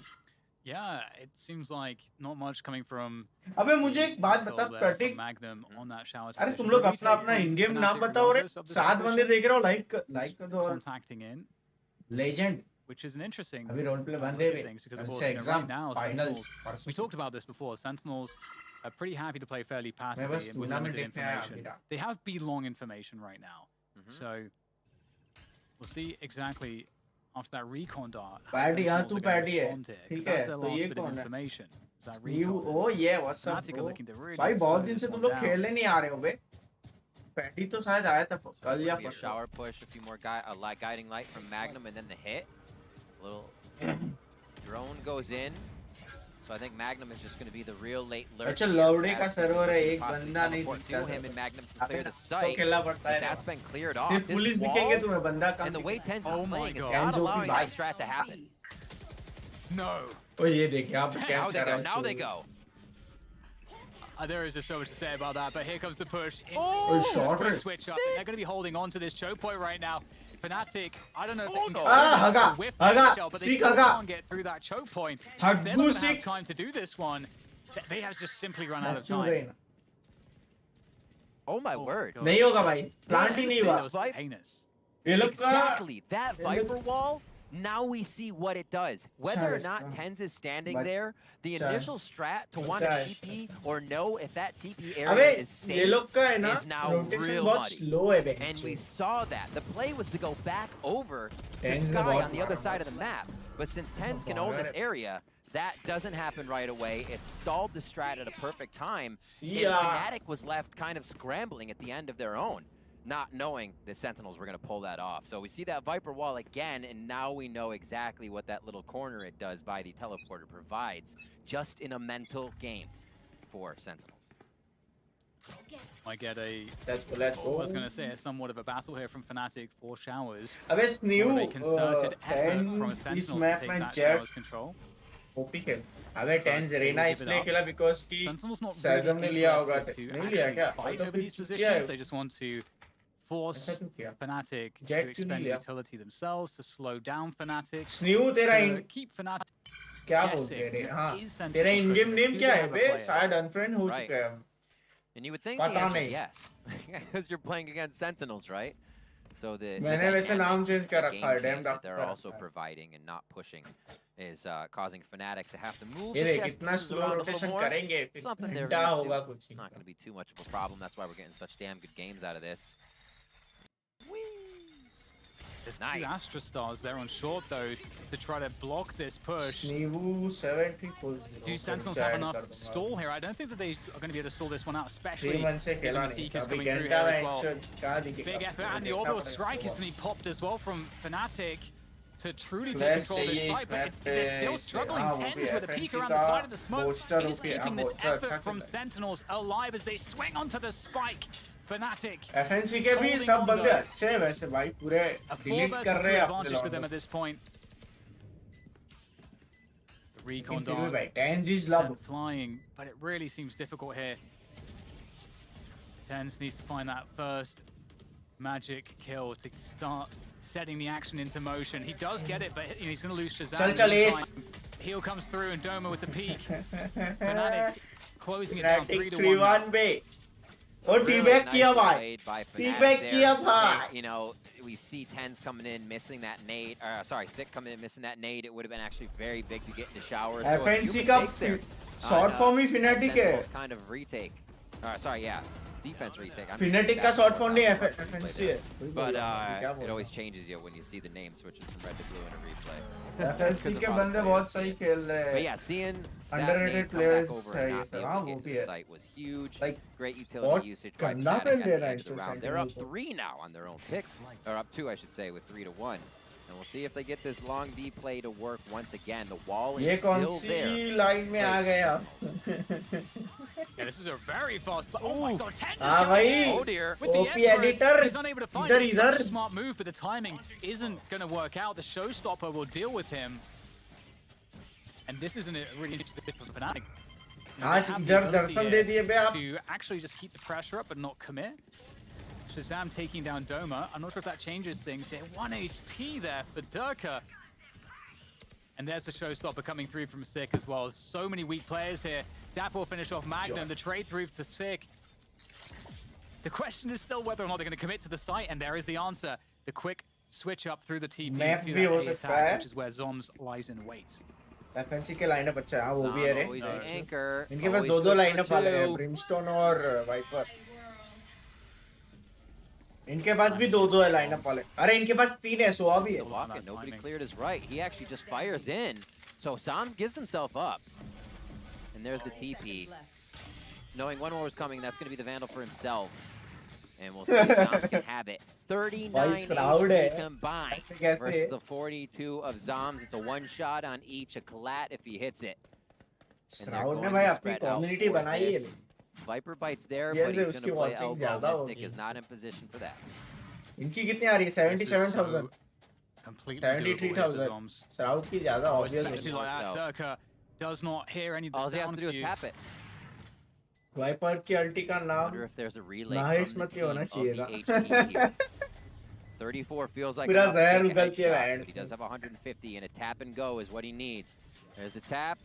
Yeah, it seems like not much coming from. अबे मुझे एक बात बता प्रैक्टिक. Magnum on that shower. अरे तुम लोग अपना इन गेम नाम बताओ रे. 7 बंदे देख रहे हो लाइक कर दो. Contacting in. Legend. Which is an interesting. अभी रोल प्ले बंदे भी. Because of course, exam right now, finals. We talked about this before. Sentinels are pretty happy to play fairly passively and with limited information. They have B-long information right now, so we'll see exactly. After that recon dart, Paddy, हाँ तू Paddy है, ठीक है, तो ये कौन है? You, oh yeah, what's up bro? भाई बहुत दिन से तुम लोग खेलने नहीं आ रहे हो बे? Paddy तो शायद आया था कल या परसों. Shower push, a few more guiding light from Magnum, and then the hit. A little drone goes in. So I think Magnum is just going to be the real late lurch. अच्छा लौड़े का server है एक बंदा नहीं दिखता. Him and Magnum to clear the site. That's been cleared off. सिर्फ police दिखेंगे तुम्हें बंदा कम. And the way Tens is playing is not allowing that strat to happen. No. Oh ये देखिए आप क्या कर रहे हो? Now they go. There is just so much to say about that, but here comes the push. Short switch up. They're going to be holding on to this choke point right now. FNATIC, I don't know if they can whiff the shell, but they still can't get through that choke point. They're not going to have time to do this one. They have just simply run out of time. Oh my word. नहीं होगा भाई, plant ही नहीं हुआ. ये लोग का Exactly. That Viper wall, now we see what it does. Whether or not Tens is standing there, the initial strat to want to TP or know if that TP area is safe is now real muddy. And we saw that. The play was to go back over to Sky on the other side of the map. But since Tens can own this area, that doesn't happen right away. It stalled the strat at a perfect time. And FNATIC was left kind of scrambling at the end of their own, not knowing the Sentinels were going to pull that off. So we see that Viper wall again, and now we know exactly what that little corner it does by the teleporter provides, just in a mental game for Sentinels. I get a, let's go. I was going to say, somewhat of a battle here from FNATIC for Showers. अब इस new A concerted effort from a Sentinels to take that Showers control. OP खेल. अबे 10 रेना इसलिए खेला because कि सैजम ने लिया होगा. नहीं लिया क्या? तो फिर क्या है? They just want to force FNATIC to expend utility themselves, to slow down FNATIC, to keep FNATIC. क्या बोलते हैं? हाँ. तेरा in-game name क्या है बे? शायद unfriend हो चुका है. And you would think the answer is yes, because you're playing against Sentinels, right? So the game that they're also providing and not pushing is causing FNATIC to have to move the chess around a little more. Something they're used to. Not going to be too much of a problem. That's why we're getting such damn good games out of this. There's two Astra Stars there on short, though, to try to block this push. Do Sentinels have enough stall here? I don't think that they are going to be able to stall this one out, especially given the Seekers coming through here as well. Big effort, and the orbital strike is going to be popped as well from FNATIC to truly take control of this site, but they're still struggling. Tens with a peek around the side of the smoke is keeping this effort from Sentinels alive as they swing onto the spike. FNATIC FNC के भी सब बंदे अच्छे हैं वैसे भाई, पूरे delete कर रहे हैं अपने advantage for them at this point. The recon dart sent flying, but it really seems difficult here. Tens needs to find that first magic kill to start setting the action into motion. He does get it, but he's going to lose Shazam. Heal comes through and Doma with the peak. FNATIC closing it down 3-1. और टीबैक किया भाई. टीबैक किया भाई. You know, we see Tens coming in missing that nade. Sorry, Sick coming in missing that nade. It would have been actually very big to get into Showers. FNC का short form ही FNATIC है. Kind of retake. Sorry, yeah. Defense retake. FNATIC का short form नहीं FNC है. But it always changes you when you see the name switches from red to blue in a replay. FNC के बंदे बहुत सही खेल रहे हैं. But yeah, seeing underrated players है ये सब. हाँ वो भी है. Site was huge. Like great utility usage by FNATIC at the end of the round. They're up 3 now on their own pick, or up 2, I should say, with 3-1. And we'll see if they get this long B play to work once again. The wall is still there. ये कौन सी line में आ गया? Yeah, this is a very fast. Oh my God, 10 हाँ भाई. Oh dear. With the editor. He's unable to find it. It's such a smart move, but the timing isn't going to work out. The showstopper will deal with him. And this isn't a really interesting bit for FNATIC. आज इधर दर्शन दे दिए बे आप. To actually just keep the pressure up but not commit. Shazam taking down Doma. I'm not sure if that changes things here. 1 HP there for Durka. And there's the showstopper coming through from Sick as well. So many weak players here. Dap will finish off Magnum. The trade through to Sick. The question is still whether or not they're going to commit to the site, and there is the answer. The quick switch up through the TP to that A attack, which is where Zoms lies in wait. FNC के lineup अच्छा है. वो भी है रे. इनके पास Always दो lineup वाले हैं, ब्रिमस्टोन और वाइपर. इनके पास भी दो है लाइनअप वाले. अरे इनके पास 3 है, Soa भी है. Nobody cleared his right. He actually just fires in. So Sams gives himself up. And there's the TP. Knowing one more is coming, that's going to be the Vandal for himself. And we'll see if Sams can have it. 39 HP combined versus the 42 of Zoms. It's a one-shot on each, a collat if he hits it. Shroud ने भाई अपनी community बनाई है. Viper bites there, but he's going to play elbow. Mystic is not in position for that. इनकी कितनी आ रही है? 77,000. Completely 73,000. Shroud की ज़्यादा obvious है. Especially like that, Durka does not hear any of the All he has to do is tap it. Viper की ulti का नाम. Wonder if there's a relay nice from मत the होना team चाहिए of the HP here. 34 feels like पूरा enough to जहर take a उगलती है headshot. Band. He does have 150, and a tap and go is what he needs. There's the tap.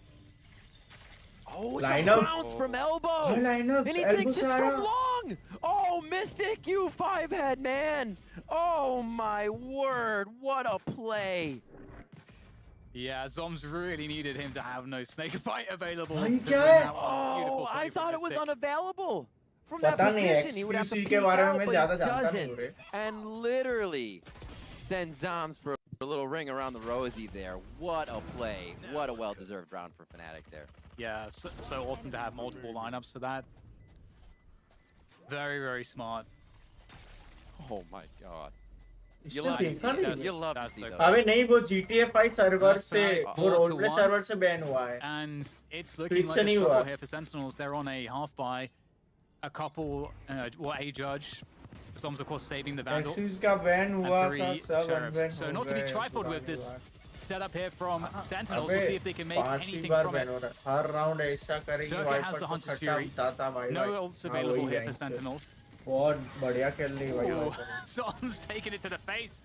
Oh, it's Lineup. a bounce from elbow. Lineups. And he Elbow thinks it's से from आया. long. Oh, Mystic, you 5-head, man. Oh, my word. What a play. Yeah, Zoms really needed him to have no snake fight available. भाई to क्या win है? that one. Oh, Beautiful play I from thought it was Mystic. unavailable. From that पता नहीं position, he would have to XQC peek के बारे में out, मैं but ज़्यादा he जानता नहीं doesn't. हूँ रे. And literally sends Zoms for a little ring around the rosy there. What a play. What a well-deserved round for Fnatic there. Yeah, so awesome to have multiple lineups for that. Very, very smart. Oh my god. इसने love to देखा see नहीं. it. You love to That's see so those. अबे नहीं वो GTA 5 server That's से right. वो 4 to roleplay 1. Server से ban हुआ है. And it's looking Twitch like से a नहीं struggle हुआ. here for Sentinels. They're on a half buy. A couple, a judge. Zoms, of course, saving the Vandal. XQC का ban हुआ And था 3 सब Sheriffs. अनबैन So हो not to be गए. tripod with this setup here from Sentinels. अबे We'll see if they can make 5वीं anything bar from ban it. हो रहा है. हर राउंड ऐसा करेगी Durka वाइपर has the को Hunter's खट्टा Fury. बताता भाई. No ults available here for Sentinels. बहुत बढ़िया खेल रही भाई. Ooh, Zoms taking it to the face.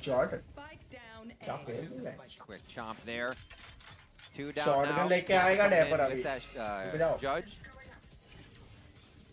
Jordan. क्या Spike खेल रही है? Quick chomp there. 2 down Shotgun now. लेके आएगा Coming in Dapper with अभी. that, जाओ. Judge.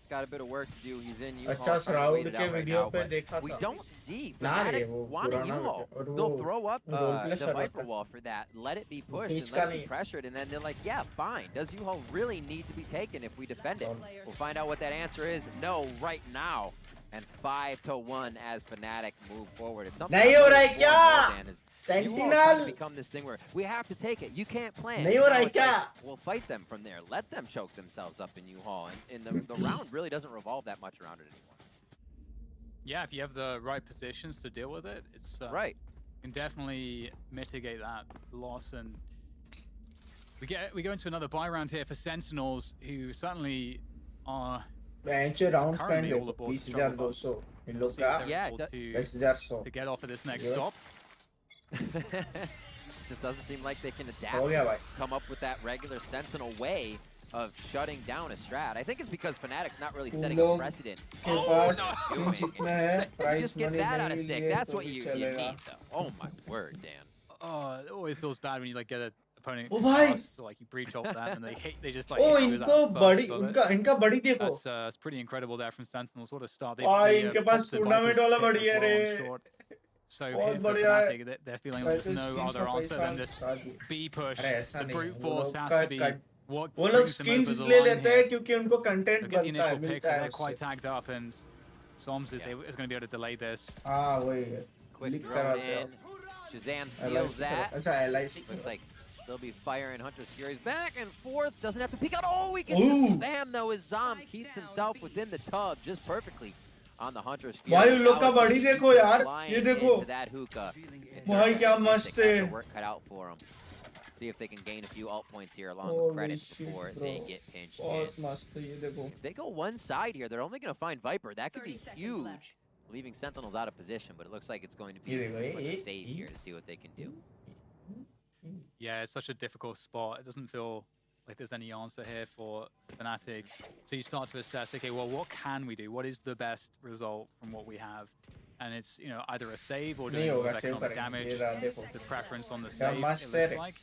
Got a bit of work to do. He's in U-Haul. अच्छा trying to shroud wait it के out right वीडियो now, पे but देखा we था. don't see ना रे Fnatic वो want a पुराना U-Haul. वीडियो. और They'll वो throw up roleplay the server Viper का. wall for that. Let it be pushed beach and का let it be नहीं. pressured, and then they're like, yeah, fine. Does U-Haul really need to be taken if we defend it? We'll find out what that answer is. No, right now. And 5-1 as Fnatic move forward. It's something नहीं हो रहा है I've क्या? noticed more, Dan, is Sentinel. U-Haul's kind of become this thing where we have to take it. You can't plan. नहीं हो रहा Now है it's like, क्या? we'll fight them from there. Let them choke themselves up in U-Haul. And the round really doesn't revolve that much around it anymore. Yeah, if you have the right positions to deal with it, it's Right. You can definitely mitigate that loss. And we go into another buy round here for Sentinels, who certainly are bench round spend currently all aboard the struggle bus. 20200 in We'll लोग see if का they're Yeah, able that- to 10100 get off of this next Yeah. stop. Just doesn't seem like they can हो adapt. गया भाई. Come up with that regular Sentinel way of shutting down a strat. I think it's because Fnatic's not really setting a लोग precedent. के पास no. Skin जितना है You price just get money that out of नहीं sick. लिए That's तो what भी you चलेगा. need, though. Oh my word, Dan. Oh, it always feels bad when you like get an opponent Oh, भाई. fast, so like you breach off that and they just like O hit you with इनको that first बड़ी bullet. इनका बड़ी देखो. That's pretty incredible there from Sentinels. What a start! भाई इनके पास popped the tournament Viper's वाला hit बड़ी as है well रे. on short. So बहुत here for बढ़िया है. Fnatic, they're feeling like there's no other answer than this B push. अरे ऐसा The नहीं. brute वो force लोग has का to be what वो लोग brings them skins over the इसलिए line लेते हैं here. क्योंकि उनको कंटेंट Look at the बनता है initial pick, मिलता है they're quite उससे. tagged up, and Soms is going to be able to delay this. हाँ वही है. Quick Leak drone कराते in. हो. Shazam steals that. अच्छा LIC. Looks like they'll be firing Hunter's Furies back and forth. Doesn't have to peek out. Oh, he gets Ooh. the spam though. As Zom keeps himself within the tub just perfectly on the Hunter's Fury. भाई उन लोग Now का it's gonna बड़ी be देखो यार. flying ये देखो. into that hookah. भाई क्या They मस्त have है. their work cut out for them. See if they can gain a few alt points here along Holy with credits shit, before bro. they get pinched in. बहुत मस्त है ये देखो. If they go one side here, they're only going to find Viper. That could be 30 seconds huge, left. leaving Sentinels out of position. But it looks like it's going to be ये देखो, pretty much a ये- save here to see what they can do. Yeah, it's such a difficult spot. It doesn't feel like there's any answer here for Fnatic. So you start to assess, okay, well, what can we do? What is the best result from what we have? And it's, either a save or doing नहीं all होगा this save economic करेंगे. damage. ये रहा देखो. The preference on the क्या save, it मस्त looks है. like.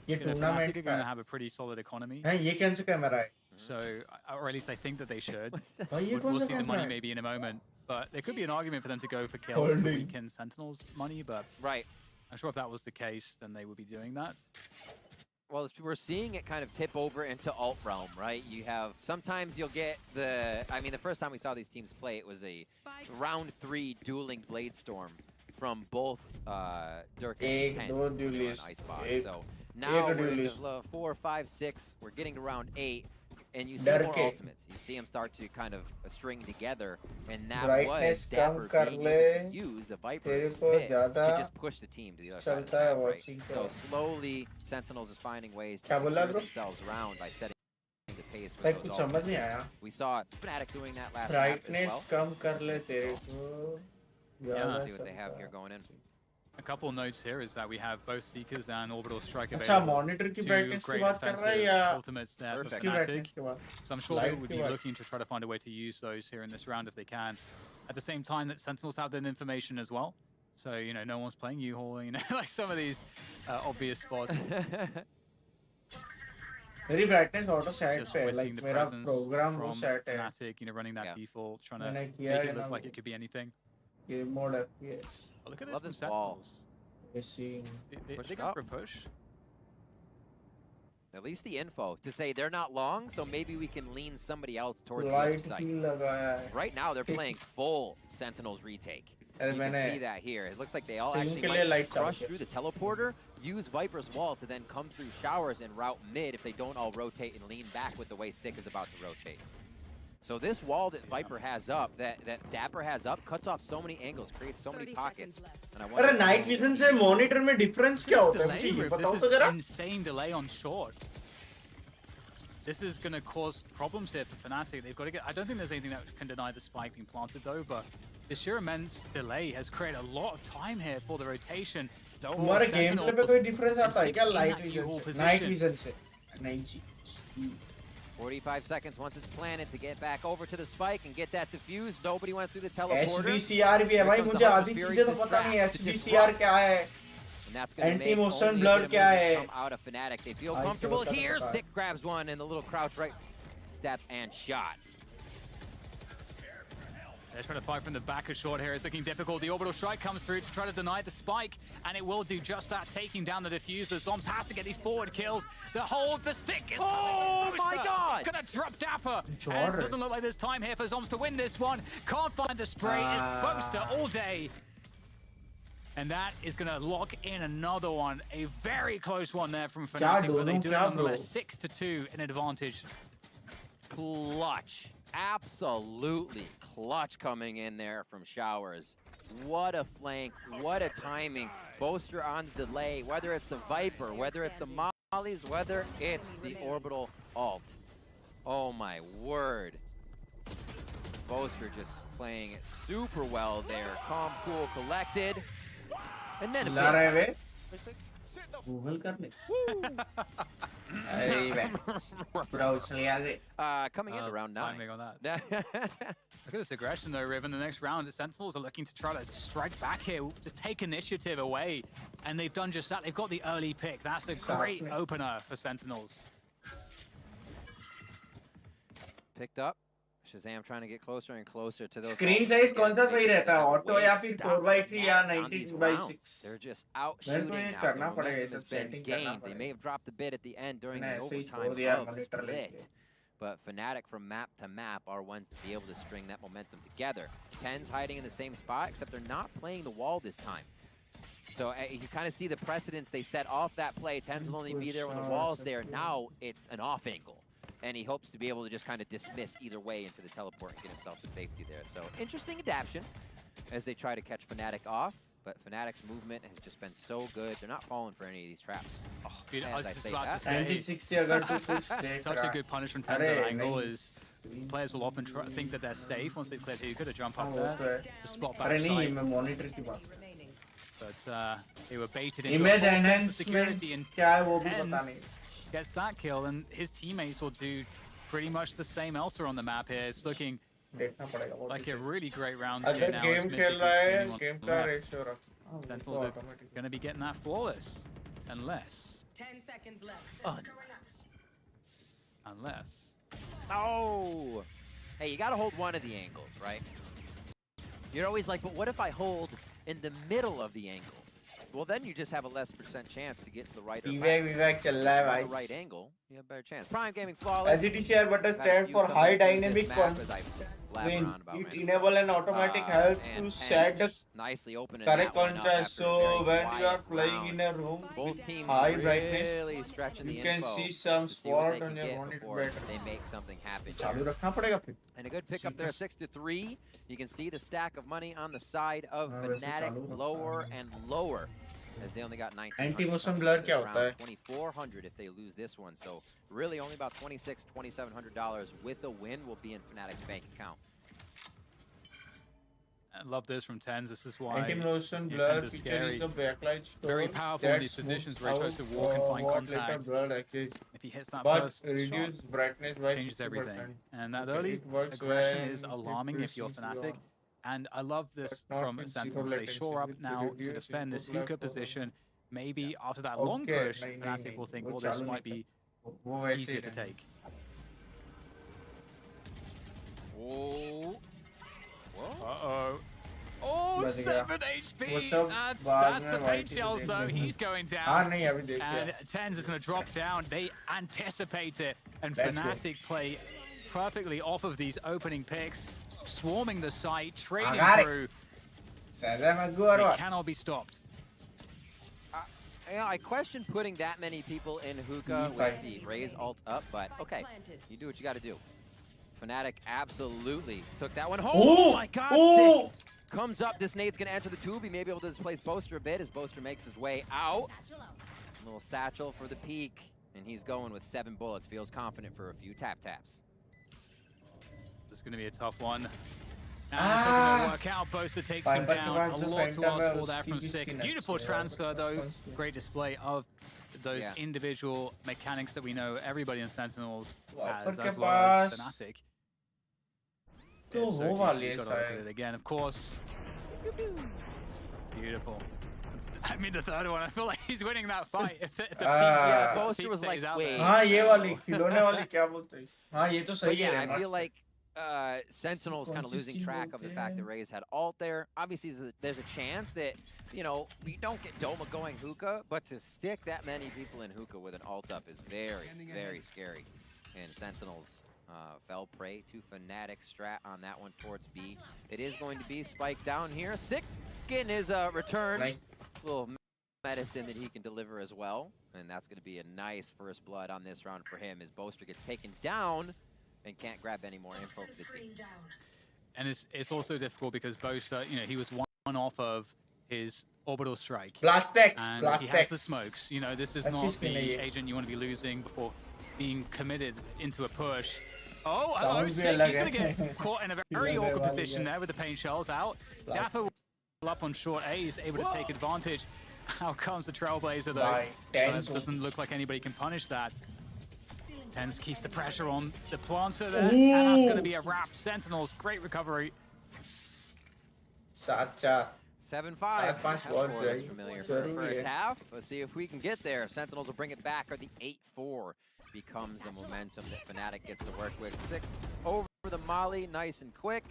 ये Fnatic टूर्नामेंट are का going to है. have a pretty solid economy. हैं ये कैसे कैमरा है? So, or at least I think that they should. भाई ये We'll, कौन we'll सा see the कैमरा money है? maybe in a moment. But there could be an argument for them to go for kills to Holding. weaken Sentinels' money, but Right. I'm sure if that was the case, then they would be doing that. Well, we're seeing it kind of tip over into alt realm, right? You have sometimes you'll get the first time we saw these teams play, it was a round 3 dueling Bladestorm from both Durka एक, and दो Tens duelist, and Icebox. एक- So now एक we're in duelist. the 4, 5, 6. We're getting to round 8. And you see डर more के. ultimates. You see them start to kind of string together, and that Brightness was Dapper कम कर being ले, able to use the तेरे Viper's को pit ज़्यादा to just push the team to the other side of the चलता है map, right? watching So को. slowly, Sentinels is finding ways to क्या secure बोला bro? themselves around by setting the pace भाई with कुछ those समझ ultimates. नहीं आया. We saw Fnatic doing that last map as brightness well. कम कर ले तेरे को. ज़्यादा See what they have चलता here है. going in. A couple notes here is that we have both Seekers and Orbital Strike अच्छा available. मॉनिटर की Two brightness की great बात कर रहा है defensive या ultimates there for Perfect. की Fnatic. ब्राइटनेस की बात? So I'm sure they Light would की be बात. looking to try to find a way to use those here in this round if they can. At the same time that Sentinels have that information as well. So, no one's playing U-Haul, like some of these obvious spots. मेरी brightness auto set Just पे है, missing like the मेरा presence program वो from set है. FNATIC, you know, running that Yeah. default, trying to मैंने make किया it है look ना like it could be anything. game mode FPS. But look at Love this this from wall. Sentinels. We're seeing. They Push going up. for a push. At least the info to say they're not long, so maybe we can lean somebody else towards the Light other side. ही लगाया है. Right now, they're playing full Sentinels retake. अरे You can मैंने see that here. It looks like they all Sting actually के लिए might light crush चालू through the teleporter, use Viper's wall to then come through showers and route mid if they don't all rotate and lean back with the way Sick is about to rotate. So this wall that Viper has up, that Dapper has up, cuts off so many angles, creates so many pockets. And I wonder अरे night vision से monitor में difference क्या होता है? This मुझे ये delay, बताओ this तो is जरा. insane delay on short. This is going to cause problems here for FNATIC. They've got to get... I don't think there's anything that can deny the spike being planted, though, but the sheer immense delay has created a lot of time here for the rotation. तुम्हारे gameplay पे कोई difference आता है क्या light vision से? Night vision से? नहीं जी. 45 seconds once it's planted to get back over to the spike and get that diffused. Nobody went through the teleporter. HDCR भी है भाई, मुझे आधी चीजें तो पता नहीं है. HDCR क्या है? And that's going to make Anti-motion blur क्या है? come out of FNATIC. They feel comfortable here. Sick grabs one and the little crouch right step and shot. They're trying to fight from the back of short here. It's looking difficult. The orbital strike comes through to try to deny the spike, and it will do just that, taking down the diffuser. Zombs has to get these forward kills. The hold, the stick is... Oh my God! It's going to drop Dapper. And it doesn't look like there's time here for Zombs to win this one. Can't find the spray. It's Poster all day. And that is going to lock in another one. A very close one there from FNATIC, but they do it nonetheless. 6-2 in advantage. Clutch. Absolutely clutch coming in there from Showers. What a flank, what a timing. Boaster on the delay, whether it's the Viper, whether it's the Mollies, whether it's the orbital alt. Oh my word. Boaster just playing it super well there. Calm, cool, collected. And then a bit. Google कर ले. Coming in around 9. On that. Look at this aggression though, Riven. The next round, the Sentinels are looking to try to strike back here, just take initiative away. And they've done just that. They've got the early pick. That's a great opener for Sentinels. Picked up. Shazam trying to get closer and closer to those. Screen size कौन सा सही रहता है? Auto या फिर 4x3 या 19x6? They're just out shooting now. The momentum has been gained. They may have dropped a bit at the end during the overtime of split. But FNATIC from map to map are ones to be able to string that momentum together. 10's hiding in the same spot, except they're not playing the wall this time. So you kind of see the precedence they set off that play. 10's will only be there when the wall's there. Now it's an off angle. And he hopes to be able to just kind of dismiss either way into the teleport and get himself to safety there. So interesting adaptation as they try to catch FNATIC off. But FNATIC's movement has just been so good. They're not falling for any of these traps. Oh, I was just about to say, 1960 अगर तू कुछ such a good punish from 10's angle is players will often think that they're safe once they've cleared hookah to jump up there. The spot back नहीं मैं monitor की बात. But they were baited into Image a false sense of enhancement security, and क्या है वो भी पता नहीं. gets that kill, and his teammates will do pretty much the same elsewhere on the map here. It's looking like a really great round here now. game खेल रहा है, game का ratio रख. Sentinels are going to be getting that flawless, unless 10 seconds left. unless. Oh! Hey, you got to hold one of the angles, right? You're always like, but what if I hold in the middle of the angle? Well, then you just have a less % chance to get to the right or विवेक चल रहा है भाई. the right angle. You have a better chance. Prime Gaming Flawless. SDCR button stand for high dynamic it enable an automatic help to set the correct contrast. So when you are playing in a room with high brightness, you can see some spot on your monitor better. They make something happen. चालू रखना पड़ेगा फिर. And a good pick up there, 6-3. You can see the stack of money on the side of FNATIC lower and lower. As they only got 19. Anti-motion blur क्या होता है? 2,400 if they lose this one. So really only about $2,700 with a win will be in FNATIC's bank account. I love this from 10's. This is why anti-motion blur feature feature is a backlight store. Very powerful in these positions where he tries to walk and find contact. If he hits that first reduce shot, brightness by changes 60%. everything. And that early aggression is alarming if you're FNATIC. And I love this from Sentinels. They shore up now to defend this hookah position. Maybe after that long push, FNATIC will think, well, this might be वो वैसे easier he to है। take. Oh. Uh-oh. Oh, बच गया। 7 HP. वो सब That's बाद the में paint YT shells देख though. लेंगे। He's going down. हाँ नहीं अभी देख And लिया। Tens is going to drop down. They anticipate it. And Let's go. FNATIC play perfectly off of these opening picks, swarming the site, trading got it. through. They They cannot be stopped. You know, I question putting that many people in hookah with the Raze ult up, but okay, you do what you got to do. FNATIC absolutely took that one home. Oh my God! Oh! Sick. Comes up. This nade's gonna enter the tube. He may be able to displace Boaster a bit as Boaster makes his way out. Little satchel for the peak, and he's going with 7 bullets. Feels confident for a few taps. This is going to be a tough one. And it's not going to work out. Boaster takes him down. A lot to ask for there from Sick. Beautiful transfer, though. Great display of those individual mechanics that we know everybody in Sentinels has, as well as FNATIC. तो So वो वाली you've got to look at it again, of course. Beautiful. I mean, the third one, I feel like he's winning that fight. If the peak, Yeah, Boaster was like, out wait. there. हाँ ये वाली खिलौने वाली क्या बोलते हैं? हाँ ये तो But सही yeah, है। I feel like Sentinel's kind of losing track of the fact that Raze had ult there. Obviously, there's a chance that, you know, we don't get Doma going hookah, but to stick that many people in hookah with an ult up is very, very scary. And Sentinels fell prey to FNATIC strat on that one towards B. It is going to be spiked down here. Sick getting his return. Nice. Little medicine that he can deliver as well. And that's going to be a nice first blood on this round for him as Boaster gets taken down and can't grab any more info for the team. And it's also difficult because Boaster, you know, he was one off of his orbital strike. Blastex, And he has the smokes. You know, this is not the agent you want to be losing before being committed into a push. Oh, hello, Sick. He's going to get caught in a very awkward position there with the paint shells out. Dapper up on short A is able to take advantage. Out comes the Trailblazer, though. It doesn't look like anybody can punish that. Tens keeps the pressure on the planter there, and that's going to be a wrap. Sentinels, great recovery. 7-5. 7-5 That's बहुत familiar for the first half. Let's see if we can get there. Sentinels will bring it back, or the 8-4 becomes the momentum that FNATIC gets to work with. Sick over the molly, nice and quick.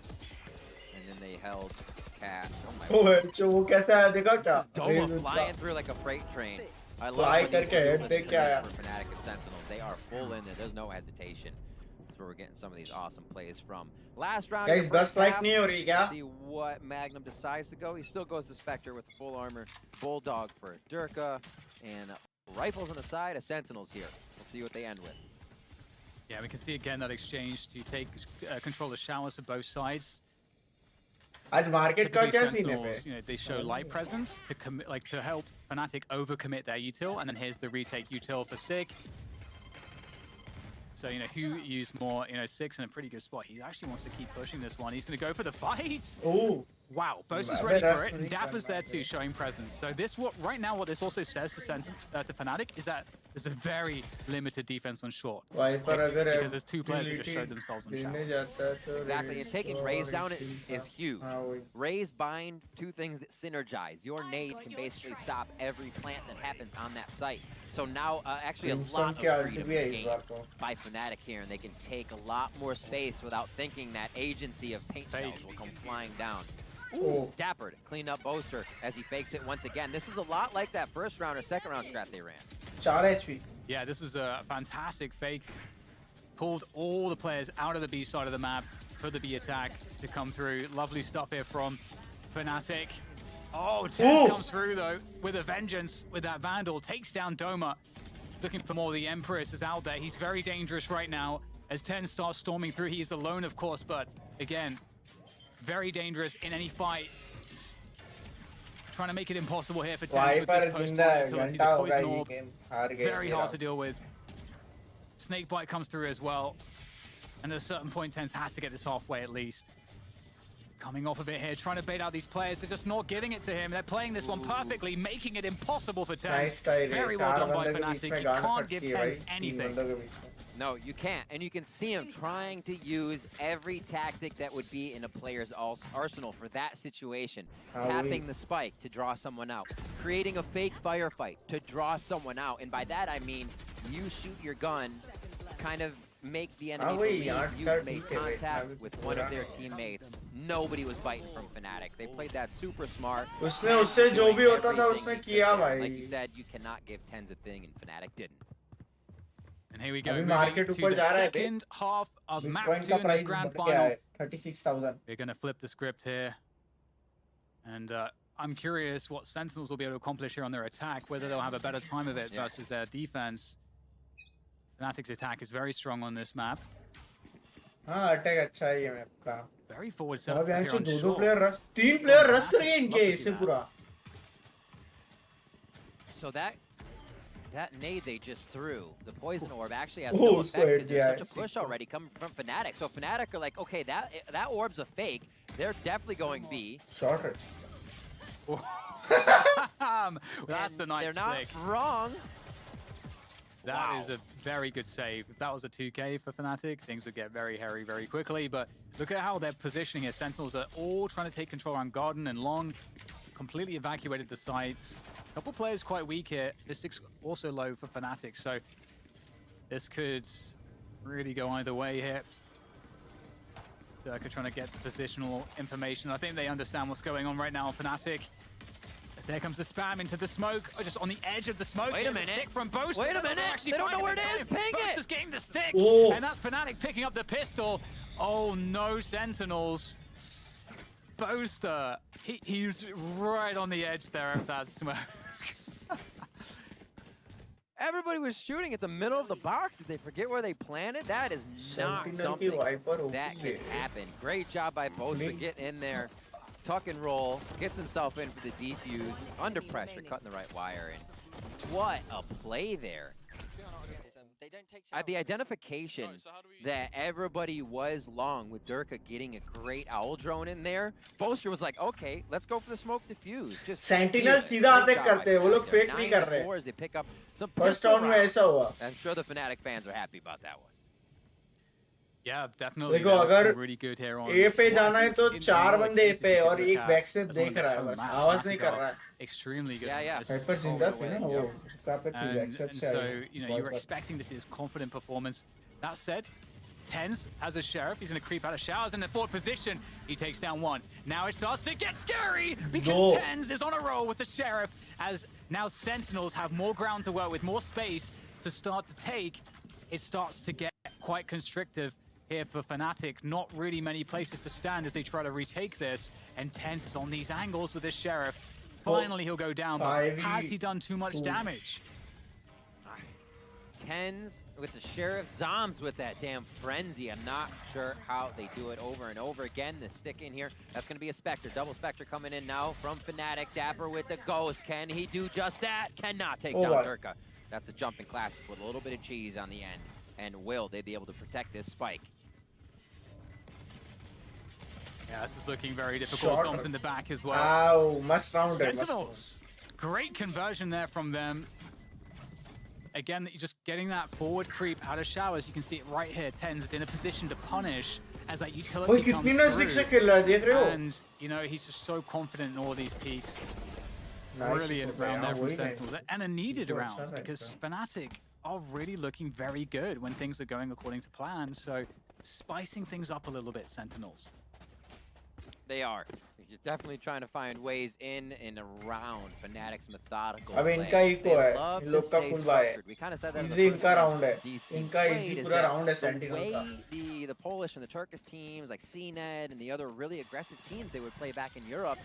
And then they held Cat. Oh my God. वो कैसा है देखा क्या? Just Doma flying through like a freight train. I love Fly when these करके duels head देख के for आया। FNATIC and Sentinels. They are full in there. There's no hesitation. That's where we're getting some of these awesome plays from. Last round. Guys 10 like नहीं हो रही क्या? See what Magnum decides to go. He still goes to Spectre with full armor. Bulldog for Durka. And rifles on the side of Sentinels here. We'll see what they end with. Yeah, we can see again that exchange to take control of showers of both sides. आज market का Typically, क्या scene है Sentinels, पे? you know, they show light presence to commit, like to help FNATIC overcommit their util, and then here's the retake util for Sig. So, you know, who used more, you know, 6 in a pretty good spot. He actually wants to keep pushing this one. He's going to go for the fight. Oh. Wow, Boaster's ready for it, and Dapper's there too, showing presence. So this, right now, what this also says to FNATIC is that there's a very limited defense on short. Because there's 2 players that just showed themselves on showers. Exactly, and taking Raze down is huge. Raze bind 2 things that synergize. Your nade can basically stop every plant that happens on that site. So now, actually a lot of freedom is gained by FNATIC here, and they can take a lot more space without thinking that agency of paint shells will come flying down. Ooh, Dappered, cleaned up Boaster as he fakes it once again. This is a lot like that first round or second round strat they ran. 4 HP. Yeah, this was a fantastic fake. Pulled all the players out of the B side of the map for the B attack to come through. Lovely stuff here from FNATIC. Oh, Tens comes through though with a vengeance with that Vandal. Takes down Doma. Looking for more. The Empress is out there. He's very dangerous right now as Tens starts storming through. He is alone, of course, but again, very dangerous in any fight. Trying to make it impossible here for Tens with this post-point utility. The poison orb, very hard to deal with. Snakebite comes through as well. And at a certain point, Tens has to get this halfway at least. Coming off of it here, trying to bait out these players. They're just not giving it to him. They're playing this one perfectly, making it impossible for Tens. Nice try, Very well done by FNATIC. You can't give Tens anything. No, you can't. And you can see him trying to use every tactic that would be in a player's arsenal for that situation. Tapping the spike to draw someone out. Creating a fake firefight to draw someone out. And by that I mean you shoot your gun, kind of make the enemy believe you made contact with one of their teammates. Nobody was biting from FNATIC. They played that super smart. Like you said, you cannot give tens a thing, and FNATIC didn't. And here we go, moving to the second half of map 2 in this grand final. 36,000. We're going to flip the script here. And I'm curious what Sentinels will be able to accomplish here on their attack, whether they'll have a better time of it versus their defense. FNATIC's attack is very strong on this map. Attack अच्छा है ये map का. Very forward setup here on short. 2 player rush, 3 player rush करेंगे इनके इससे पूरा. So that nade they just threw, the poison orb actually has no effect because there's such a push already coming from FNATIC. So FNATIC are like, okay, that orb's a fake. They're definitely going B. Shorter. That's a nice They're not flick. wrong. That is a very good save. If that was a 2K for FNATIC, things would get very hairy very quickly. But look at how they're positioning here. Sentinels are all trying to take control around Garden and Long. Completely evacuated the sites. A couple players quite weak here. Mystic's also low for FNATIC, so this could really go either way here. Durka trying to get positional information. I think they understand what's going on right now on FNATIC. There comes the spam into the smoke, just on the edge of the smoke. Wait a minute. Stick from Boaster. Wait a minute. They don't know where it is. Ping it. Boaster's getting the stick, Oh. and that's FNATIC picking up the pistol. Oh no, Sentinels. Boaster, he's right on the edge there of that smoke. Everybody was shooting at the middle of the box. Did they forget where they planted? That is not something that could happen. Great job by Boaster getting in there. Tuck and roll, gets himself in for the defuse. Under pressure, cutting the right wire in. What a play there. At the identification that everybody was long with Durka getting a great owl drone in there, Boaster was like, okay, let's go for the smoke diffuse. Just Sentinels सीधा attack करते हैं, वो लोग fake नहीं कर रहे. They pick up some First round में ऐसा हुआ. I'm sure the FNATIC fans are happy about that one. Yeah, definitely. देखो अगर really good here on A पे जाना है तो 4 बंदे A पे और एक बैक से देख रहा है बस आवाज नहीं कर रहा है. Extremely good. Yeah. Hyper जिंदा थे ना वो का पे And बैक से so, you know, you're expecting to see this confident performance. That said, Tens has a Sheriff. He's going to creep out of showers in the forward position. He takes down one. Now it starts to get scary because Tens is on a roll with the Sheriff as now Sentinels have more ground to work with, more space to start to take. It starts to get quite constrictive here for FNATIC. Not really many places to stand as they try to retake this. And Tens is on these angles with his Sheriff. Finally, he'll go down, but has he done too much damage? Tens with the Sheriff, Zombs with that damn frenzy. I'm not sure how they do it over and over again. The stick in here, that's going to be a Spectre. Double Spectre coming in now from FNATIC. Dapper with the Ghost. Can he do just that? Cannot take down Durka. That's a jumping classic with a little bit of cheese on the end. And will they be able to protect this spike? Yeah, this is looking very difficult. Zombs in the back as well. Ow, must round it. Sentinels. Great conversion there from them. Again, you're just getting that forward creep out of showers. You can see it right here. Tens is in a position to punish as that utility comes through. And, you know, he's just so confident in all these peaks. Brilliant round there from Sentinels. And a needed round because FNATIC are really looking very good when things are going according to plan. So spicing things up a little bit, Sentinels. They are. You're definitely trying to find ways in and around FNATIC's methodical अब इनका eco है, इन लोग का full buy है. We kind of said that Easy इनका round है. These teams इनका played easy is पूरा that round है the Sentinel way का. the Polish and the Turkish teams like CNED and the other really aggressive teams they would play back in Europe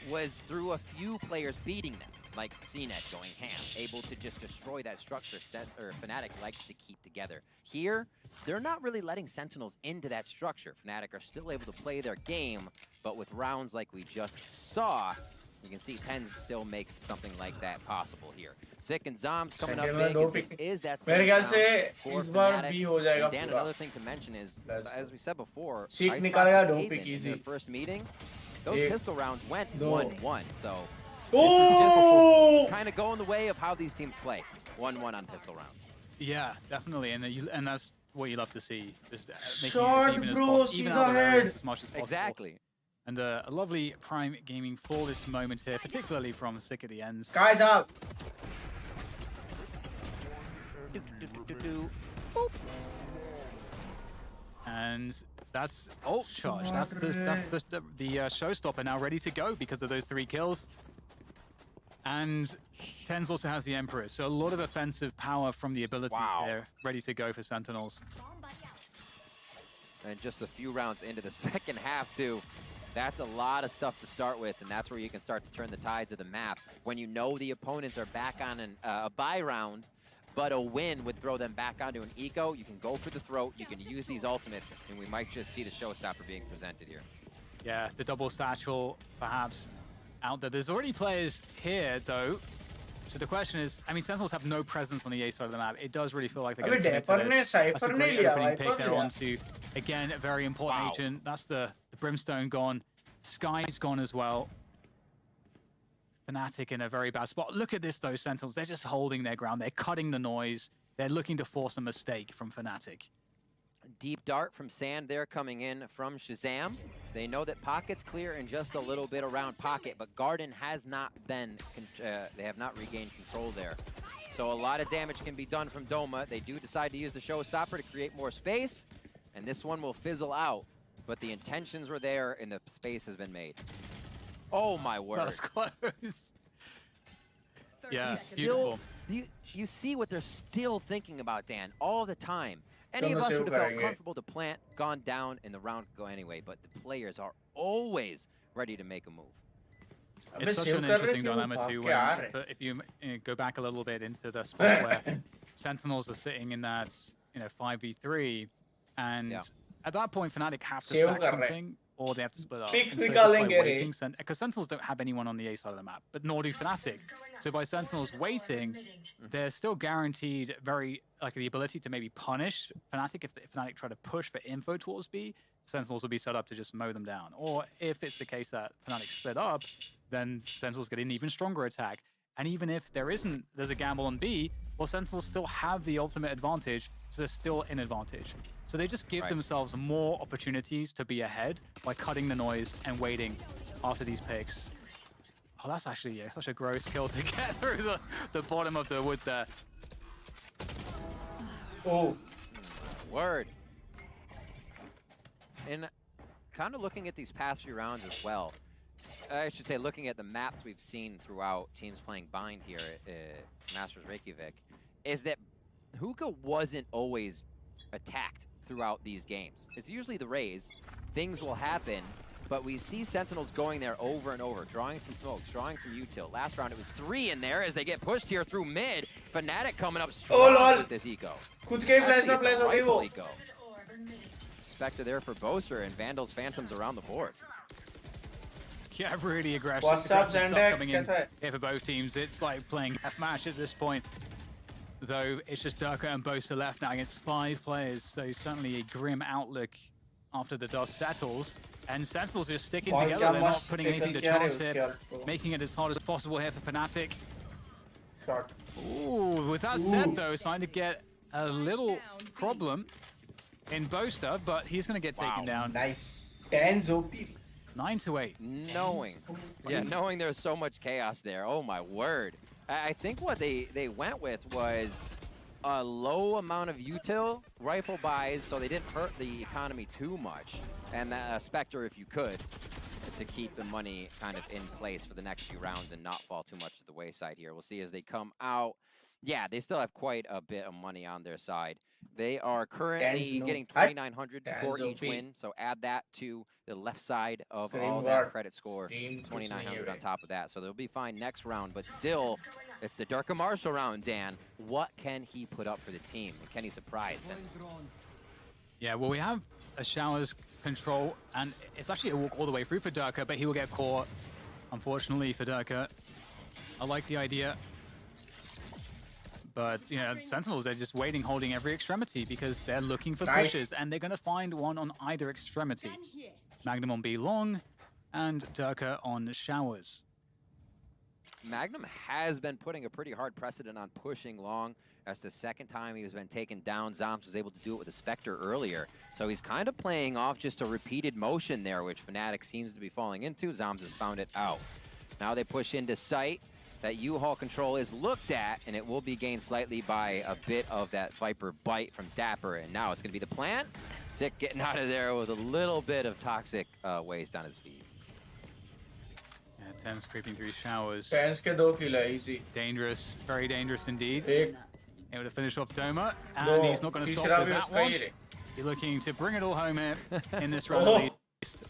was through a few players beating them, like CNED going ham, able to just destroy that structure FNATIC likes to keep together. Here, they're not really letting Sentinels into that structure. FNATIC are still able to play their game, but with rounds like we just saw, you can see Tens still makes something like that possible here. Sick and Zombs coming up big as this is that same round for FNATIC. And Dan, another thing to mention is, as we said before, Icebox and Haven in their first meeting, those pistol rounds went 1-1, so this is just kind of going the way of how these teams play. 1-1 on pistol rounds. Yeah, definitely, and that's what you love to see. Just making Shot, it even bro, as even see out the of areas head. as much as possible. Exactly. And a lovely Prime Gaming for this moment here, particularly from Sick at the Ends. Guys out. And that's ult charge. That's the showstopper now ready to go because of those 3 kills. And Tens also has the Emperor, so a lot of offensive power from the abilities there, ready to go for Sentinels. And just a few rounds into the second half too. That's a lot of stuff to start with, and that's where you can start to turn the tides of the map. When you know the opponents are back on a bye round, but a win would throw them back onto an eco, you can go for the throat, you can use these ultimates, and we might just see the showstopper being presented here. Yeah, the double satchel perhaps out there. There's already players here though. So the question is, I mean, Sentinels have no presence on the A side of the map. It does really feel like they're going to commit to this. That's a great opening pick there onto, again, a very important agent. That's the Brimstone gone. Sky's gone as well. FNATIC in a very bad spot. Look at this though, Sentinels. They're just holding their ground. They're cutting the noise. They're looking to force a mistake from FNATIC. Deep dart from Sand there coming in from Shazam. They know that Pocket's clear and just a little bit around Pocket, but Garden has not been, they have not regained control there. So a lot of damage can be done from Doma. They do decide to use the showstopper to create more space, and this one will fizzle out, but the intentions were there and the space has been made. Oh my word. That's close. Yeah, beautiful. You see what they're still thinking about, Dan, all the time. Any of us would have felt comfortable to plant, gone down, and the round could go anyway, but the players are always ready to make a move. It's such an interesting dilemma too, when if you go back a little bit into the spot where Sentinels are sitting in that 5v3, and at that point FNATIC have to stack something, or they have to split up. Because Sentinels don't have anyone on the A side of the map, but nor do FNATIC. So by Sentinels waiting, they're still guaranteed the ability to maybe punish FNATIC if FNATIC try to push for info towards B. Sentinels will be set up to just mow them down. Or if it's the case that FNATIC split up, then Sentinels get an even stronger attack. And even if there's a gamble on B, well, Sentinels still have the ultimate advantage, so they're still in advantage. So they just give themselves more opportunities to be ahead by cutting the noise and waiting after these picks. Oh, that's actually such a gross kill to get through the bottom of the wood there. Oh. Word. And kind of looking at these past few rounds as well, I should say looking at the maps we've seen throughout teams playing Bind here at Masters Reykjavík, is that Hookah wasn't always attacked throughout these games. It's usually the Rays. Things will happen, but we see Sentinels going there over and over, drawing some smokes, drawing some util. Last round it was 3 in there as they get pushed here through mid. FNATIC coming up strong with this eco. Eco. Spectre there for Boser, and Vandals Phantoms around the board. Yeah, really aggressive. What's up, Zendex? Coming in here for both teams. It's like playing deathmatch at this point. Though it's just Durka and Bosa left now against 5 players, so certainly a grim outlook after the dust settles. And Sentinels just sticking together, they're not putting anything to chance here, making it as hard as possible here for FNATIC. Ooh, with that said though, starting to get a little problem in Bosta, but he's going to get taken down. Nice. 10 OP. 9 to 8. Knowing there's so much chaos there. Oh my word. I think what they went with was a low amount of util rifle buys, so they didn't hurt the economy too much. And Spectre, if you could, to keep the money kind of in place for the next few rounds and not fall too much to the wayside here. We'll see as they come out. Yeah, they still have quite a bit of money on their side. They are currently getting 2,900 for each win, so add that to the left side of all that credit score, 2,900 on top of that. So they'll be fine next round, but still, it's the Durka Marshall round, Dan. What can he put up for the team? Can he surprise Sentinels? Yeah, well, we have a Showers control, and it's actually a walk all the way through for Durka, but he will get caught, unfortunately, for Durka. I like the idea. But, Sentinels, they're just waiting, holding every extremity because they're looking for pushes, and they're going to find one on either extremity. Magnum on B long, and Durka on Showers. Magnum has been putting a pretty hard precedent on pushing long. That's the second time he's been taken down. Zoms was able to do it with a Spectre earlier. So he's kind of playing off just a repeated motion there, which FNATIC seems to be falling into. Zoms has found it out. Now they push into sight. That U-Haul control is looked at, and it will be gained slightly by a bit of that Viper bite from Dapper. And now it's going to be the plant. Sick getting out of there with a little bit of toxic waste on his feet. Yeah, Thames creeping through showers. Fans के 2 kill है easy. Dangerous, very dangerous indeed. एक Able to finish off Doma, and he's not going to stop तीसरा with भी that उसका one. ही रे. He's looking to bring it all home here in this round Oh. at least.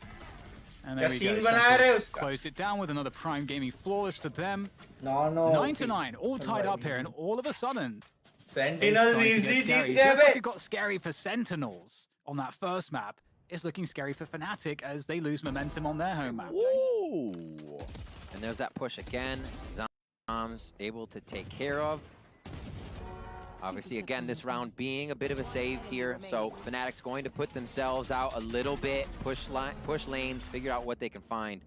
And there we क्या go. scene बनाया रे Sentinels उसका. closed it down with another Prime Gaming flawless for them. No, no. 9-9, all tied up here, and all of a sudden, Sentinels it's easy scary. Jeet Just like गए. it got scary for Sentinels on that first map, it's looking scary for FNATIC as they lose momentum on their home map. Ooh. And there's that push again. Zoms able to take care of. Obviously, again, this round being a bit of a save here. So FNATIC's going to put themselves out a little bit, push lanes, figure out what they can find,